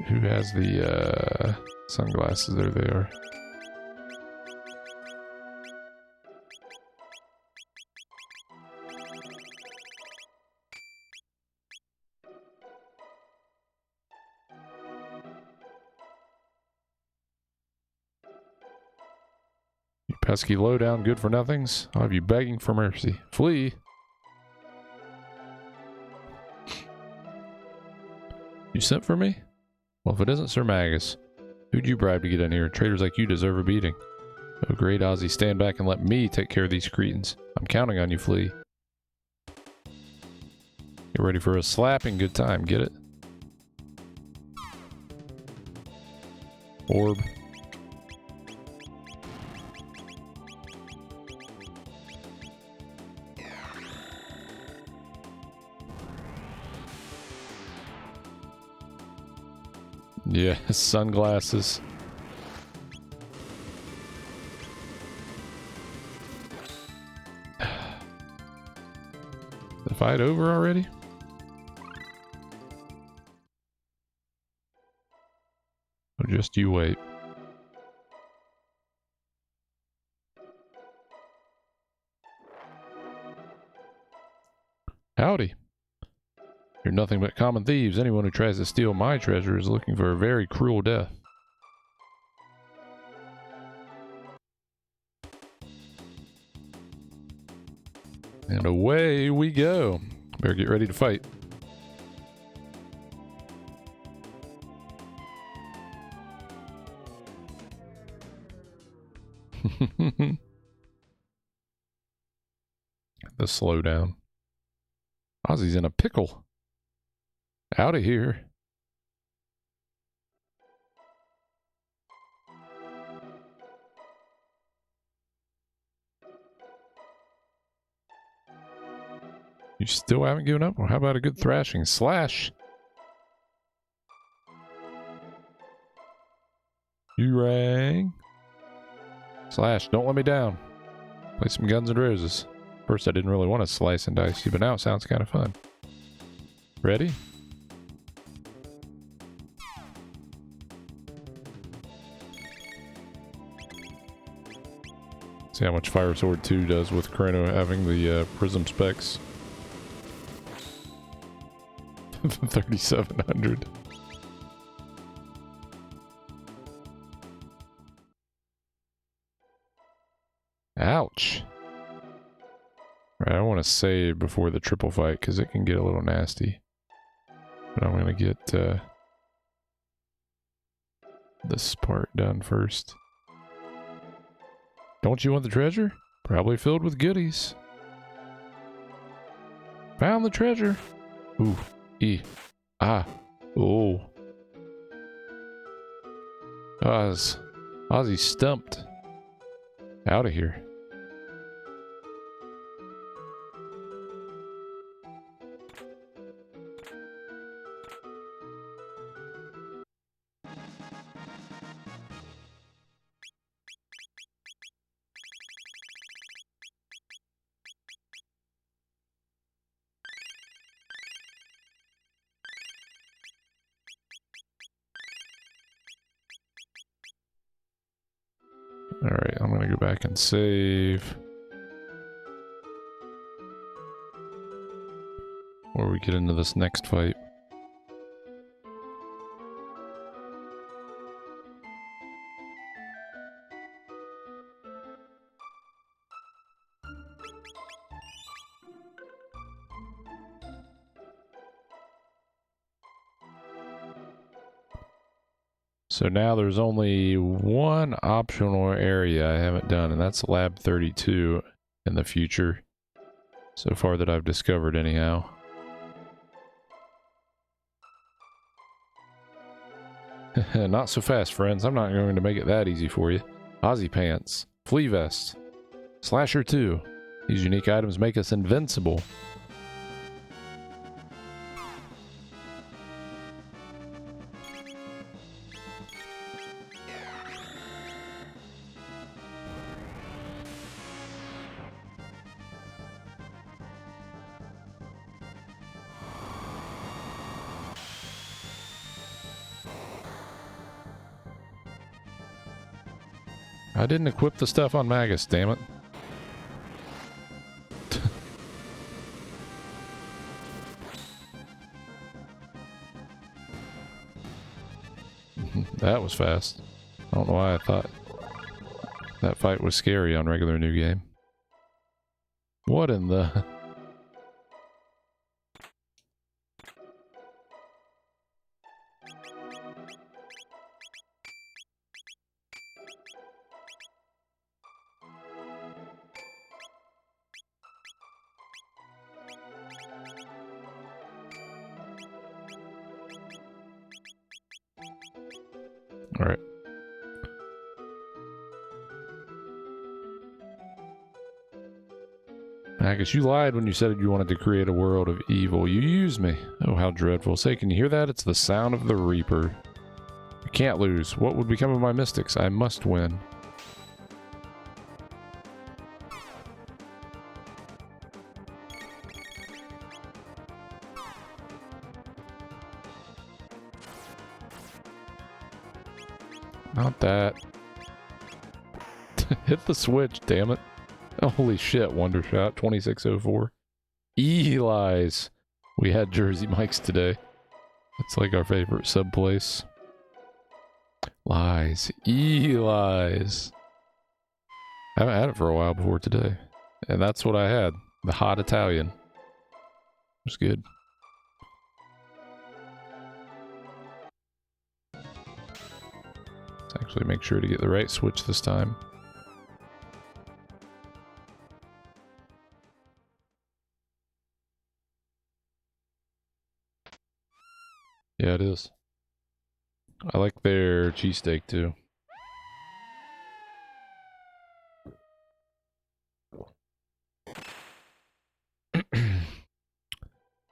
Who has the sunglasses? There they are. Pesky lowdown, good for nothings. I'll have you begging for mercy. Flee! You sent for me? Well, if it isn't Sir Magus, who'd you bribe to get in here? Traitors like you deserve a beating. Oh, great Ozzy, stand back and let me take care of these cretins. I'm counting on you, Flea. Get ready for a slapping good time, get it? Orb. Yeah, sunglasses. The fight over already? Oh, just you wait. Howdy. You're nothing but common thieves. Anyone who tries to steal my treasure is looking for a very cruel death. And away we go. Better get ready to fight. The slowdown. Ozzy's in a pickle. Out of here. You still haven't given up? Well, how about a good thrashing? Slash! You rang. Slash, don't let me down. Play some Guns N' Roses. First I didn't really want to slice and dice you, but now it sounds kind of fun. Ready? See how much Fire Sword 2 does with Chrono having the prism specs. 3,700. Ouch. Alright, I want to save before the triple fight because it can get a little nasty. But I'm going to get this part done first. Don't you want the treasure? Probably filled with goodies. Found the treasure. Ooh. E. Ah. Oh. Ozzy's stumped. Out of here. Alright, I'm gonna go back and save. Before we get into this next fight. So now there's only one optional area I haven't done, and that's Lab 32 in the future. So far that I've discovered, anyhow. Not so fast, friends. I'm not going to make it that easy for you. Ozzy Pants. Flea Vest. Slasher 2. These unique items make us invincible. I didn't equip the stuff on Magus, damn it. That was fast. I don't know why I thought That fight was scary on regular New Game. What in the... Alright. Magus, you lied when you said you wanted to create a world of evil. You used me. Oh, how dreadful. Say, can you hear that? It's the sound of the Reaper. I can't lose. What would become of my mystics? I must win. Not that. Hit the switch, damn it. Oh, holy shit, Wonder Shot, 2604. Eli's. We had Jersey Mike's today. It's like our favorite sub place. Lies. Eli's. I haven't had it for a while before today. And that's what I had. The hot Italian. It was good. Let's actually make sure to get the right switch this time. Yeah, it is. I like their cheesesteak too.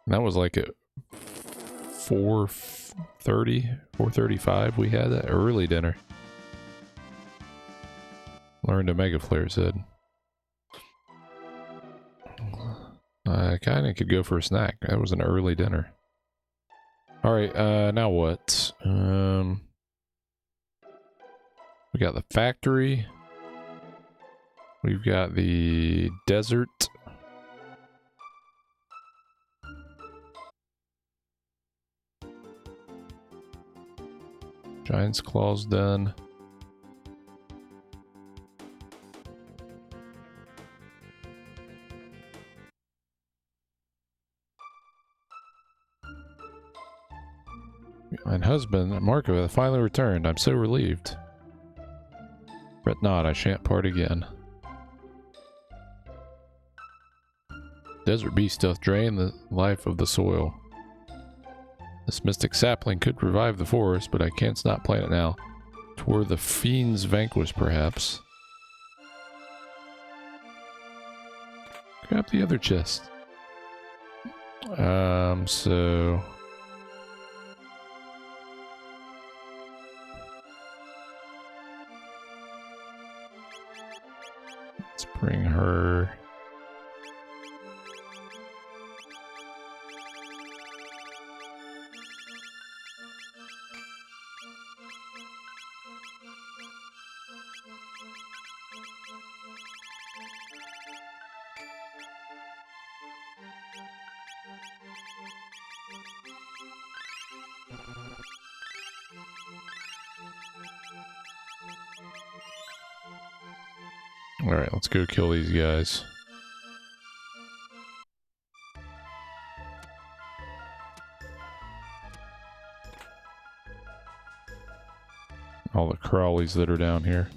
That was like at 4:30, 4:35 we had that early dinner. Learned a Mega Flare said. I kinda could go for a snack. That was an early dinner. Alright, now what? We got the factory. We've got the desert. Giant's Claw's done. My husband, Marco, has finally returned. I'm so relieved. Fret not, I shan't part again. Desert beast doth drain the life of the soil. This mystic sapling could revive the forest, but I canst not plant it now. 'Twere the fiends vanquished, perhaps. Grab the other chest. So... let's bring her... Alright, let's go kill these guys. All the crawlies that are down here.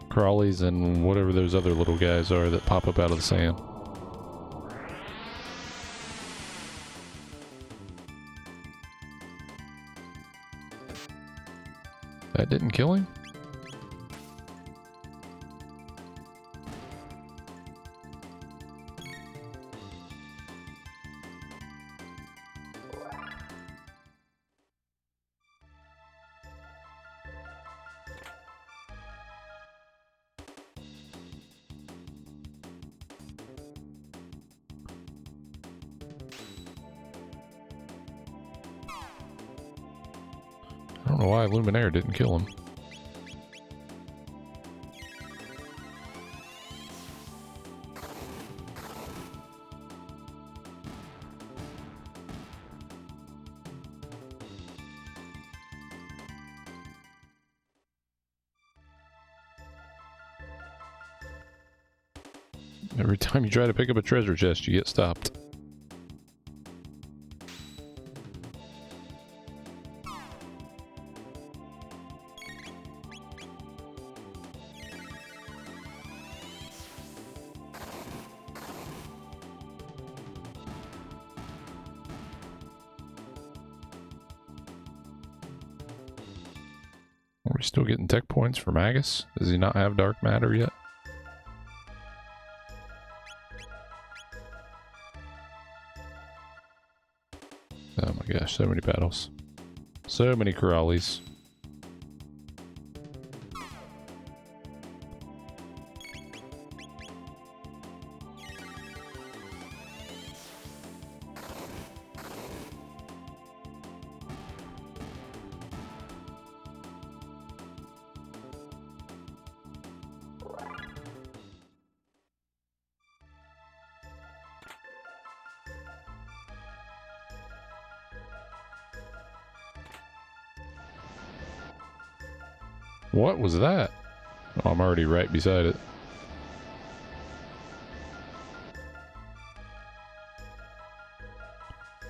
Crawlies and whatever those other little guys are that pop up out of the sand. That didn't kill him? I don't know why Luminaire didn't kill him. Every time you try to pick up a treasure chest, you get stopped. Are we still getting tech points for Magus? Does he not have dark matter yet? Oh my gosh, so many battles. So many Corrales. What was that? Oh, I'm already right beside it.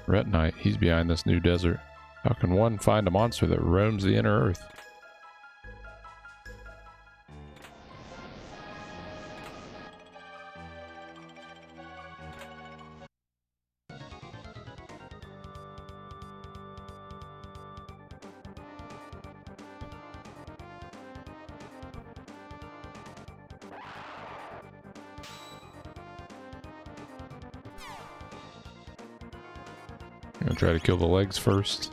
Ret Knight, he's behind this new desert. How can one find a monster that roams the inner earth? I'm gonna try to kill the legs first.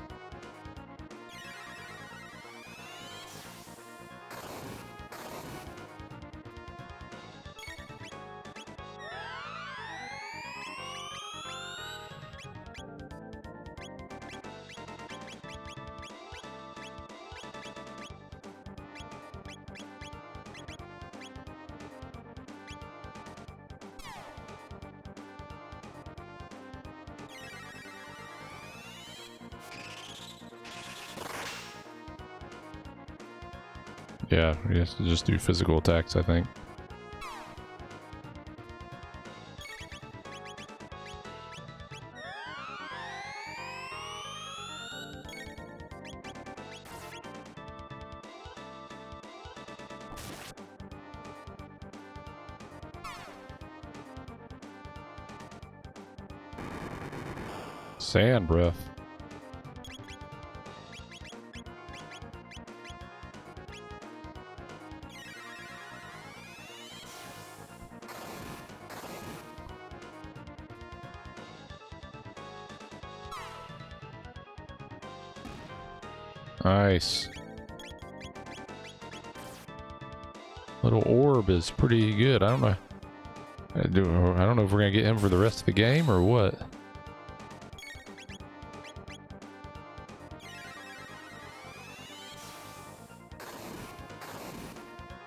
Yeah, he has to just do physical attacks, I think. Sand breath. Nice. Little orb is pretty good. I don't know. I don't know if we're gonna get him for the rest of the game or what.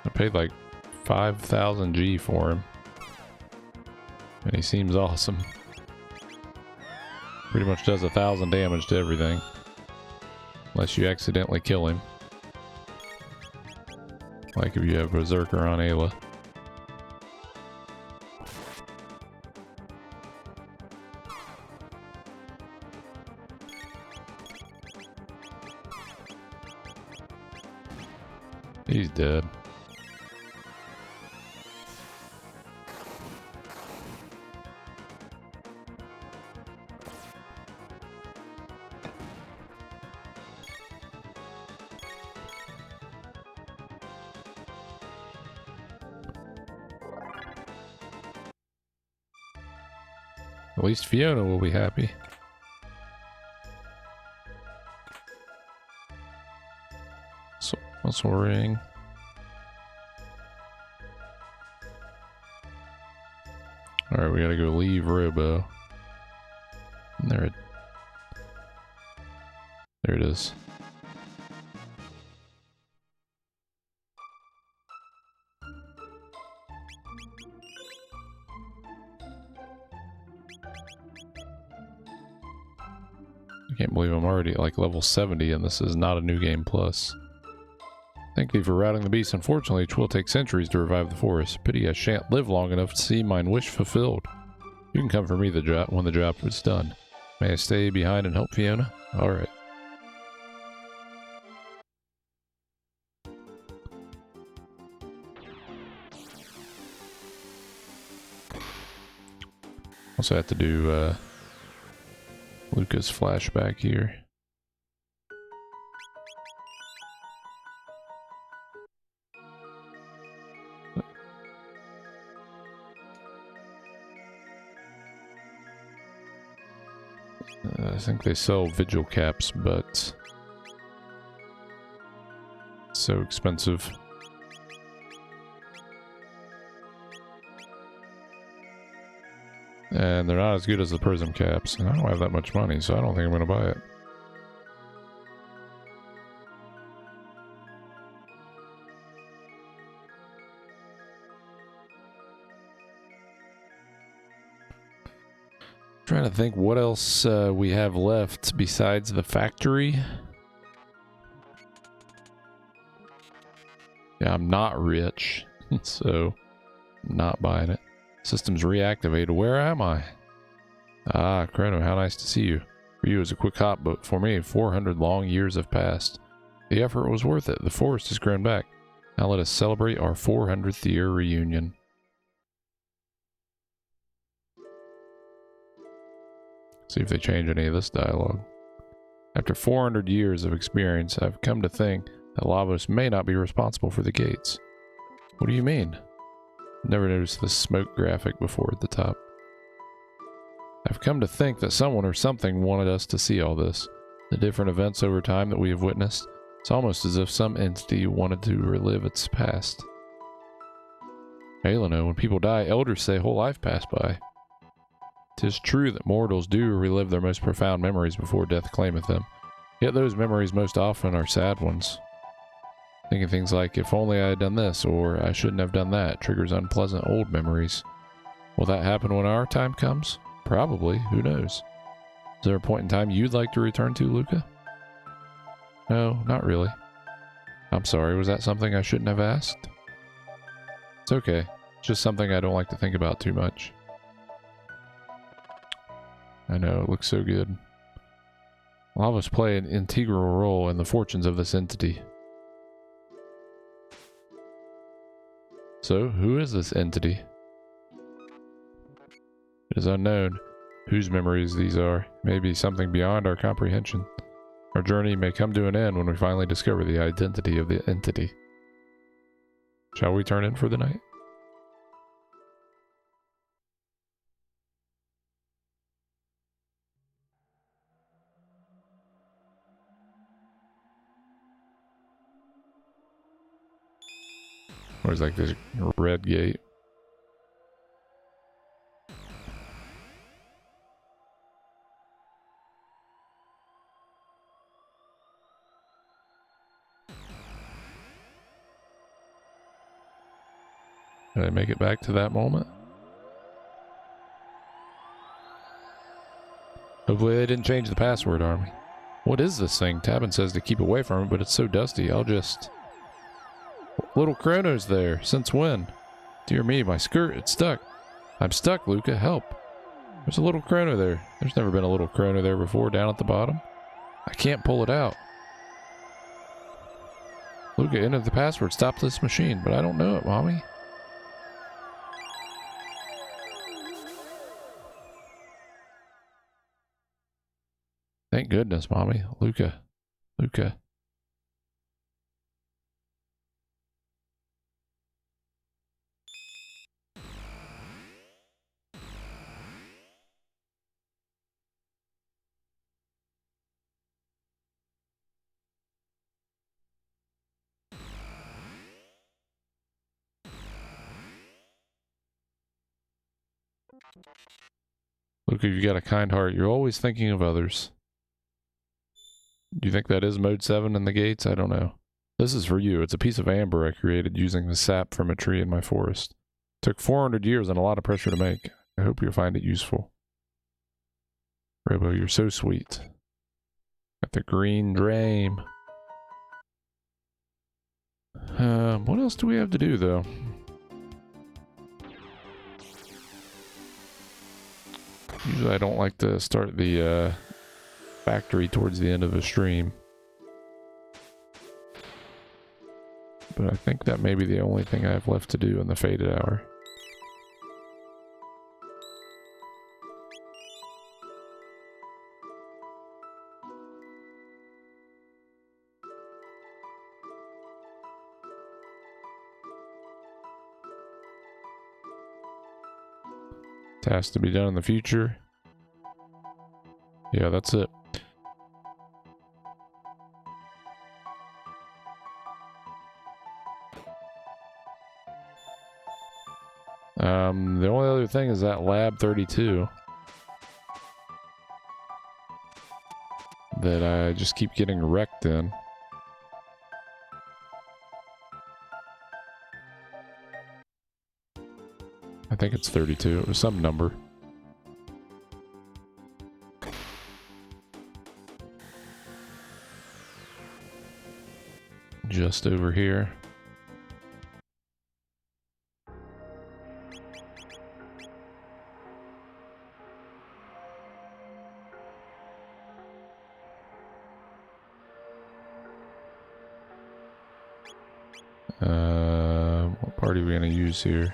I paid like 5,000 G for him. And he seems awesome. Pretty much does 1,000 damage to everything. Unless you accidentally kill him. Like if you have Berserker on Ayla. He's dead. At least Fiona will be happy. So, muscle ring. Alright, we gotta go leave Robo. There it is. I can't believe I'm already at like level 70 and this is not a new game plus. Thank thee for routing the beast. Unfortunately, it will take centuries to revive the forest. Pity I shan't live long enough to see mine wish fulfilled. You can come for me when the job is done. May I stay behind and help Fiona? Alright. Also have to do Luca's flashback here. I think they sell vigil caps, but it's so expensive. And they're not as good as the prism caps. And I don't have that much money, so I don't think I'm going to buy it. Trying to think what else we have left besides the factory. Yeah, I'm not rich, so I'm not buying it. System's reactivated. Where am I? Ah, Crono, how nice to see you. For you, it's a quick hop, but for me, 400 long years have passed. The effort was worth it. The forest has grown back. Now let us celebrate our 400th year reunion. See if they change any of this dialogue. After 400 years of experience, I've come to think that Lavos may not be responsible for the gates. What do you mean? Never noticed the smoke graphic before at the top. I've come to think that someone or something wanted us to see all this. The different events over time that we have witnessed. It's almost as if some entity wanted to relive its past. Heleno, when people die, elders say a whole life passed by. 'Tis true that mortals do relive their most profound memories before death claimeth them. Yet those memories most often are sad ones. Thinking things like, if only I had done this, or I shouldn't have done that, triggers unpleasant old memories. Will that happen when our time comes? Probably. Who knows? Is there a point in time you'd like to return to, Luca? No, not really. I'm sorry, was that something I shouldn't have asked? It's okay. It's just something I don't like to think about too much. I know, it looks so good. Lavos play an integral role in the fortunes of this entity. So, who is this entity? It is unknown whose memories these are. Maybe something beyond our comprehension. Our journey may come to an end when we finally discover the identity of the entity. Shall we turn in for the night? Or is like this red gate? Did I make it back to that moment? Hopefully they didn't change the password, Army. What is this thing? Tabin says to keep away from it, but it's so dusty. I'll just... Little Chrono's there. Since when? Dear me, my skirt, it's stuck. I'm stuck, Luca. Help. There's a little Crono there. There's never been a little Crono there before, down at the bottom. I can't pull it out. Luca, enter the password. Stop this machine, but I don't know it, Mommy. Thank goodness, Mommy. Luca. Luca. Luca, you've got a kind heart. You're always thinking of others. Do you think that is mode 7 in the gates? I don't know. This is for you. It's a piece of amber I created using the sap from a tree in my forest. It took 400 years and a lot of pressure to make. I hope you'll find it useful. Robo, you're so sweet. Got the green dream. What else do we have to do, though? Usually I don't like to start the factory towards the end of a stream. But I think that may be the only thing I have left to do in the faded hour. Tasks to be done in the future. Yeah, that's it. The only other thing is that lab 32 that I just keep getting wrecked in. I think it's 32. It was some number. Just over here. What part are we gonna use here?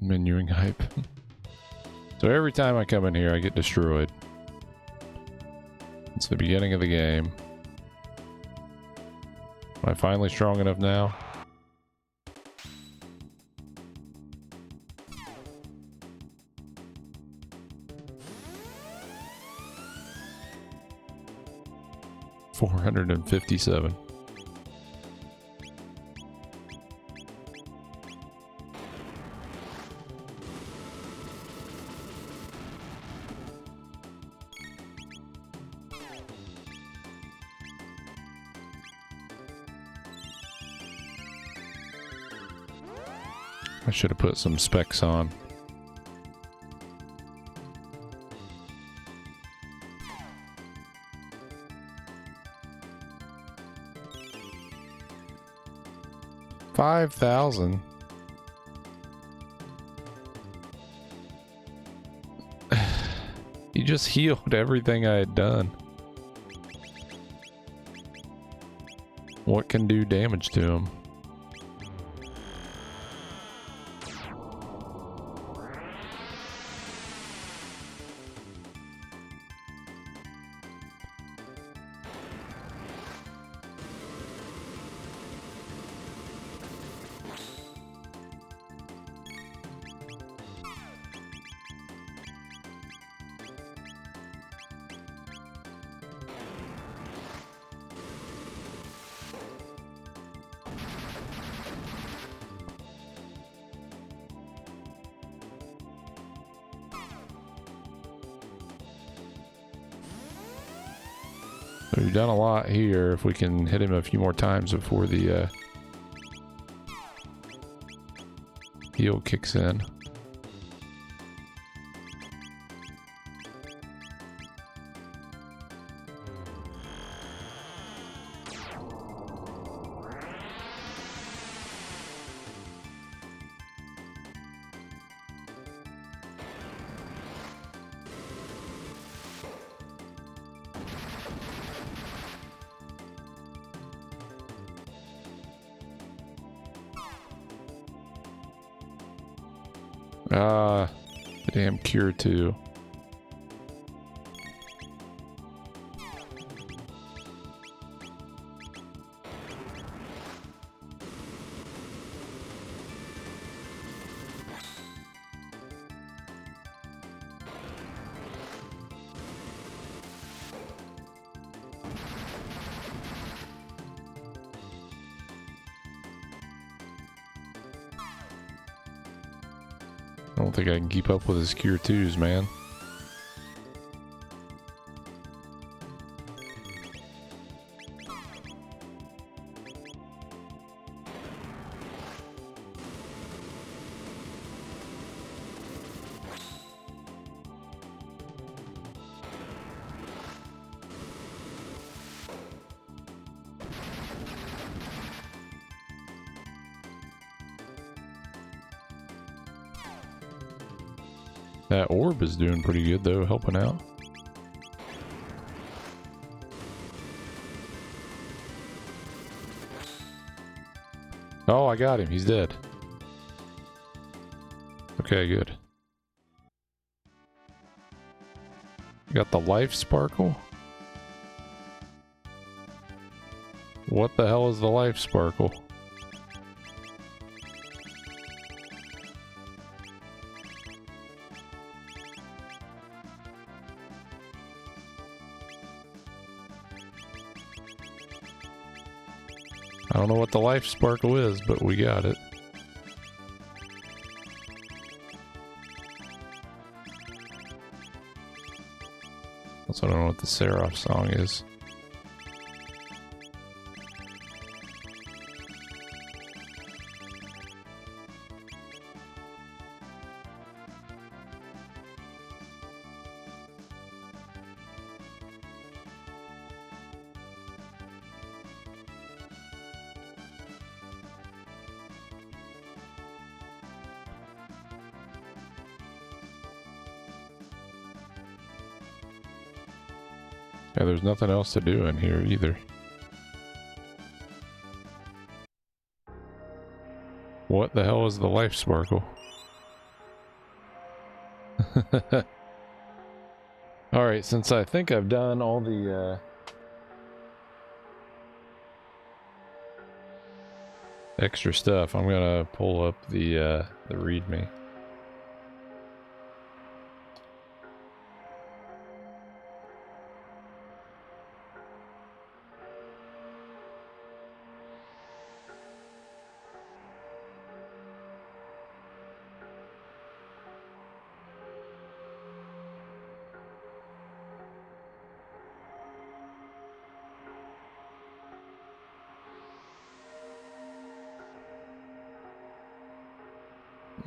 Menuing hype. So every time I come in here, I get destroyed. It's the beginning of the game. Am I finally strong enough now? $457. I should have put some specs on. $5,000. He just healed everything I had done. What can do damage to him? We've done a lot here. If we can hit him a few more times before the heal kicks in. Damn cure too. I don't think I can keep up with his Cure 2s, man. That orb is doing pretty good though, helping out. Oh, I got him. He's dead. Okay, good. Got the life sparkle? What the hell is the life sparkle? I don't know what the life sparkle is, but we got it. Also, I don't know what the Seraph song is. Yeah, there's nothing else to do in here either. What the hell is the life sparkle? Alright, since I think I've done all the extra stuff, I'm gonna pull up the readme.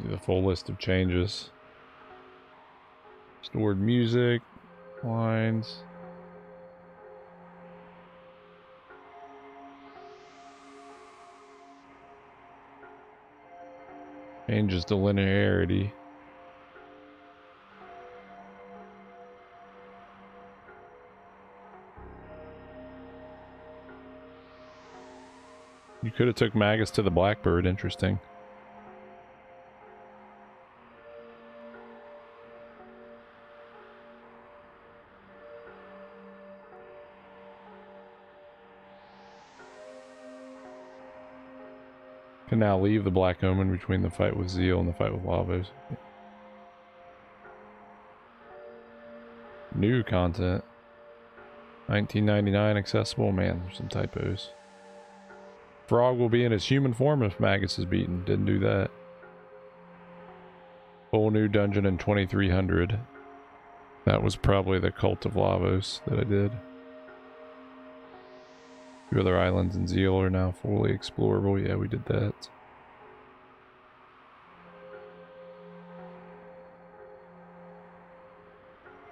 The full list of changes. Stored music, lines. Changes to linearity. You could have took Magus to the Blackbird, interesting. Can now leave the Black Omen between the fight with Zeal and the fight with Lavos. New content. 1999 accessible. Man, there's some typos. Frog will be in his human form if Magus is beaten. Didn't do that. Full new dungeon in 2300. That was probably the Cult of Lavos that I did. Two other islands in Zeal are now fully explorable. Yeah, we did that.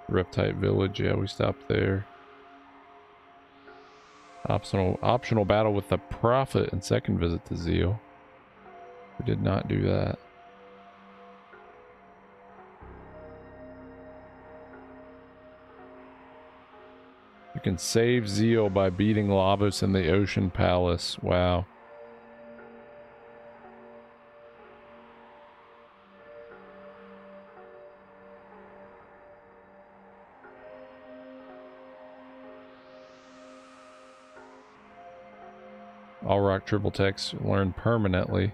Reptite Village, yeah, we stopped there. Optional battle with the Prophet and second visit to Zeal. We did not do that. You can save Zeal by beating Lavos in the Ocean Palace. Wow. All rock triple techs learn permanently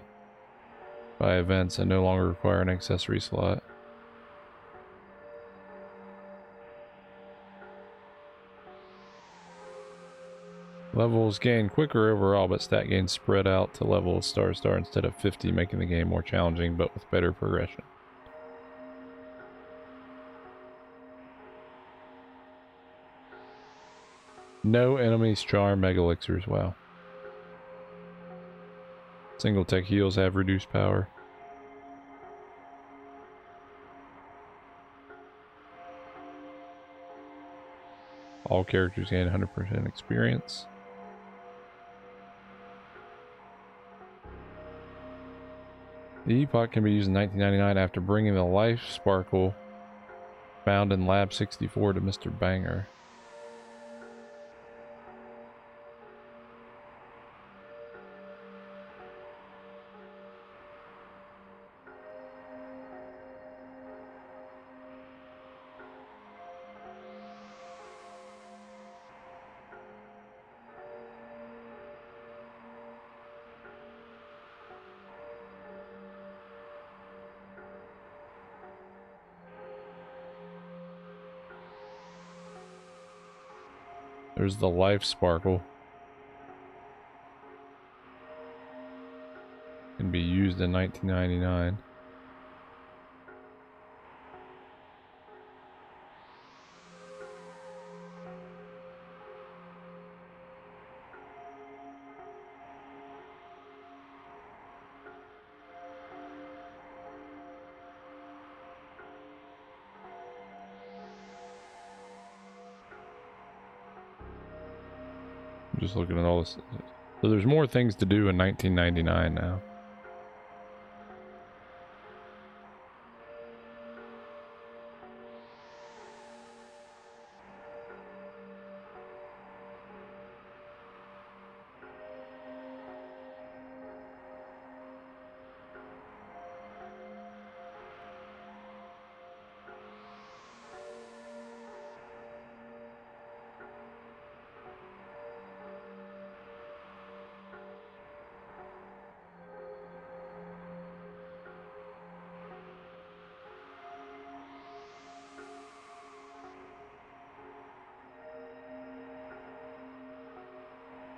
by events and no longer require an accessory slot. Levels gain quicker overall, but stat gains spread out to level star instead of 50, making the game more challenging but with better progression. No enemies charm mega elixirs. Wow. Single tech heals have reduced power. All characters gain 100% experience. The epoch can be used in 1999 after bringing the life sparkle found in Lab 64 to Mr. Banger. There's the life sparkle. Can be used in 1999. I'm just looking at all this. So there's more things to do in 1999 now.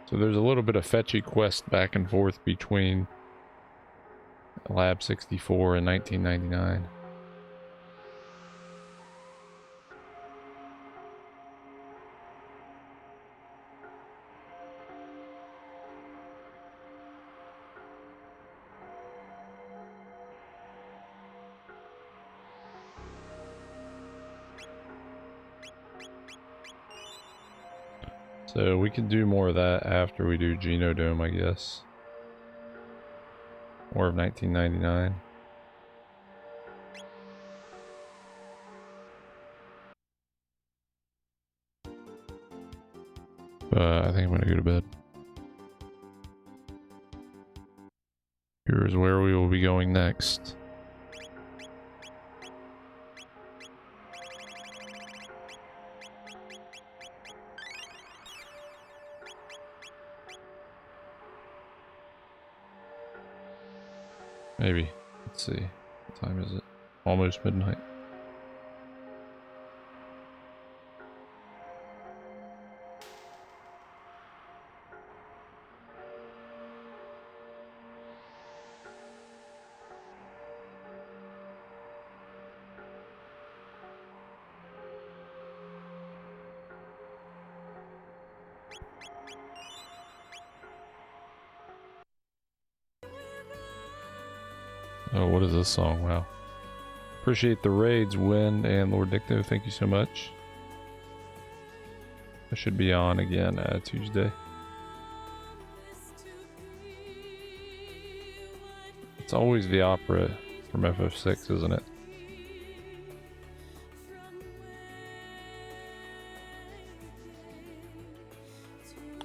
So there's a little bit of fetchy quest back and forth between Lab 64 and 1999. So we can do more of that after we do Genodome, I guess. More of 1999. I think I'm gonna go to bed. Here's where we will be going next. Maybe. Let's see. What time is it? Almost midnight. Oh, what is this song? Wow. Appreciate the raids, Wind and Lord Dicto. Thank you so much. I should be on again Tuesday. It's always the opera from FF6, isn't it?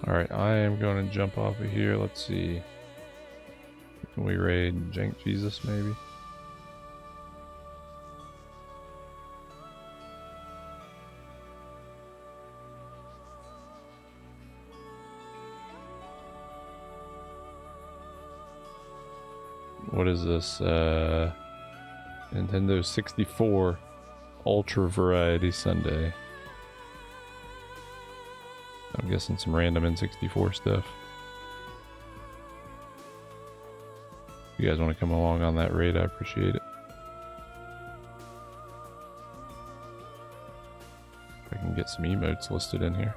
Alright, I am going to jump off of here. Let's see. Can we raid Jank Jesus, maybe? What is this? Nintendo 64 Ultra Variety Sunday. I'm guessing some random N64 stuff. If you guys want to come along on that raid, I appreciate it. If I can get some emotes listed in here.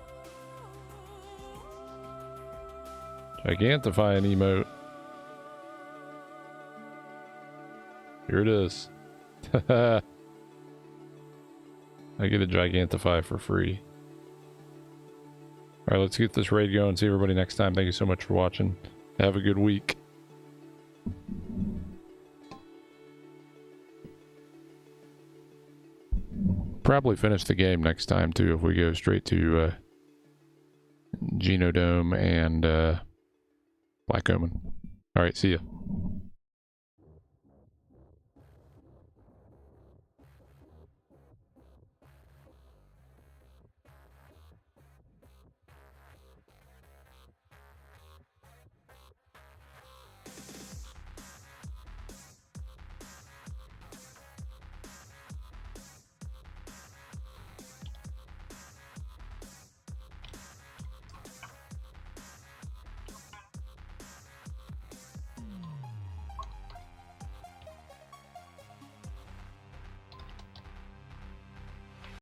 Gigantify an emote. Here it is. I get a Gigantify for free. Alright, let's get this raid going. See everybody next time. Thank you so much for watching. Have a good week. Probably finish the game next time too if we go straight to Genodome and Black Omen. Alright, see ya.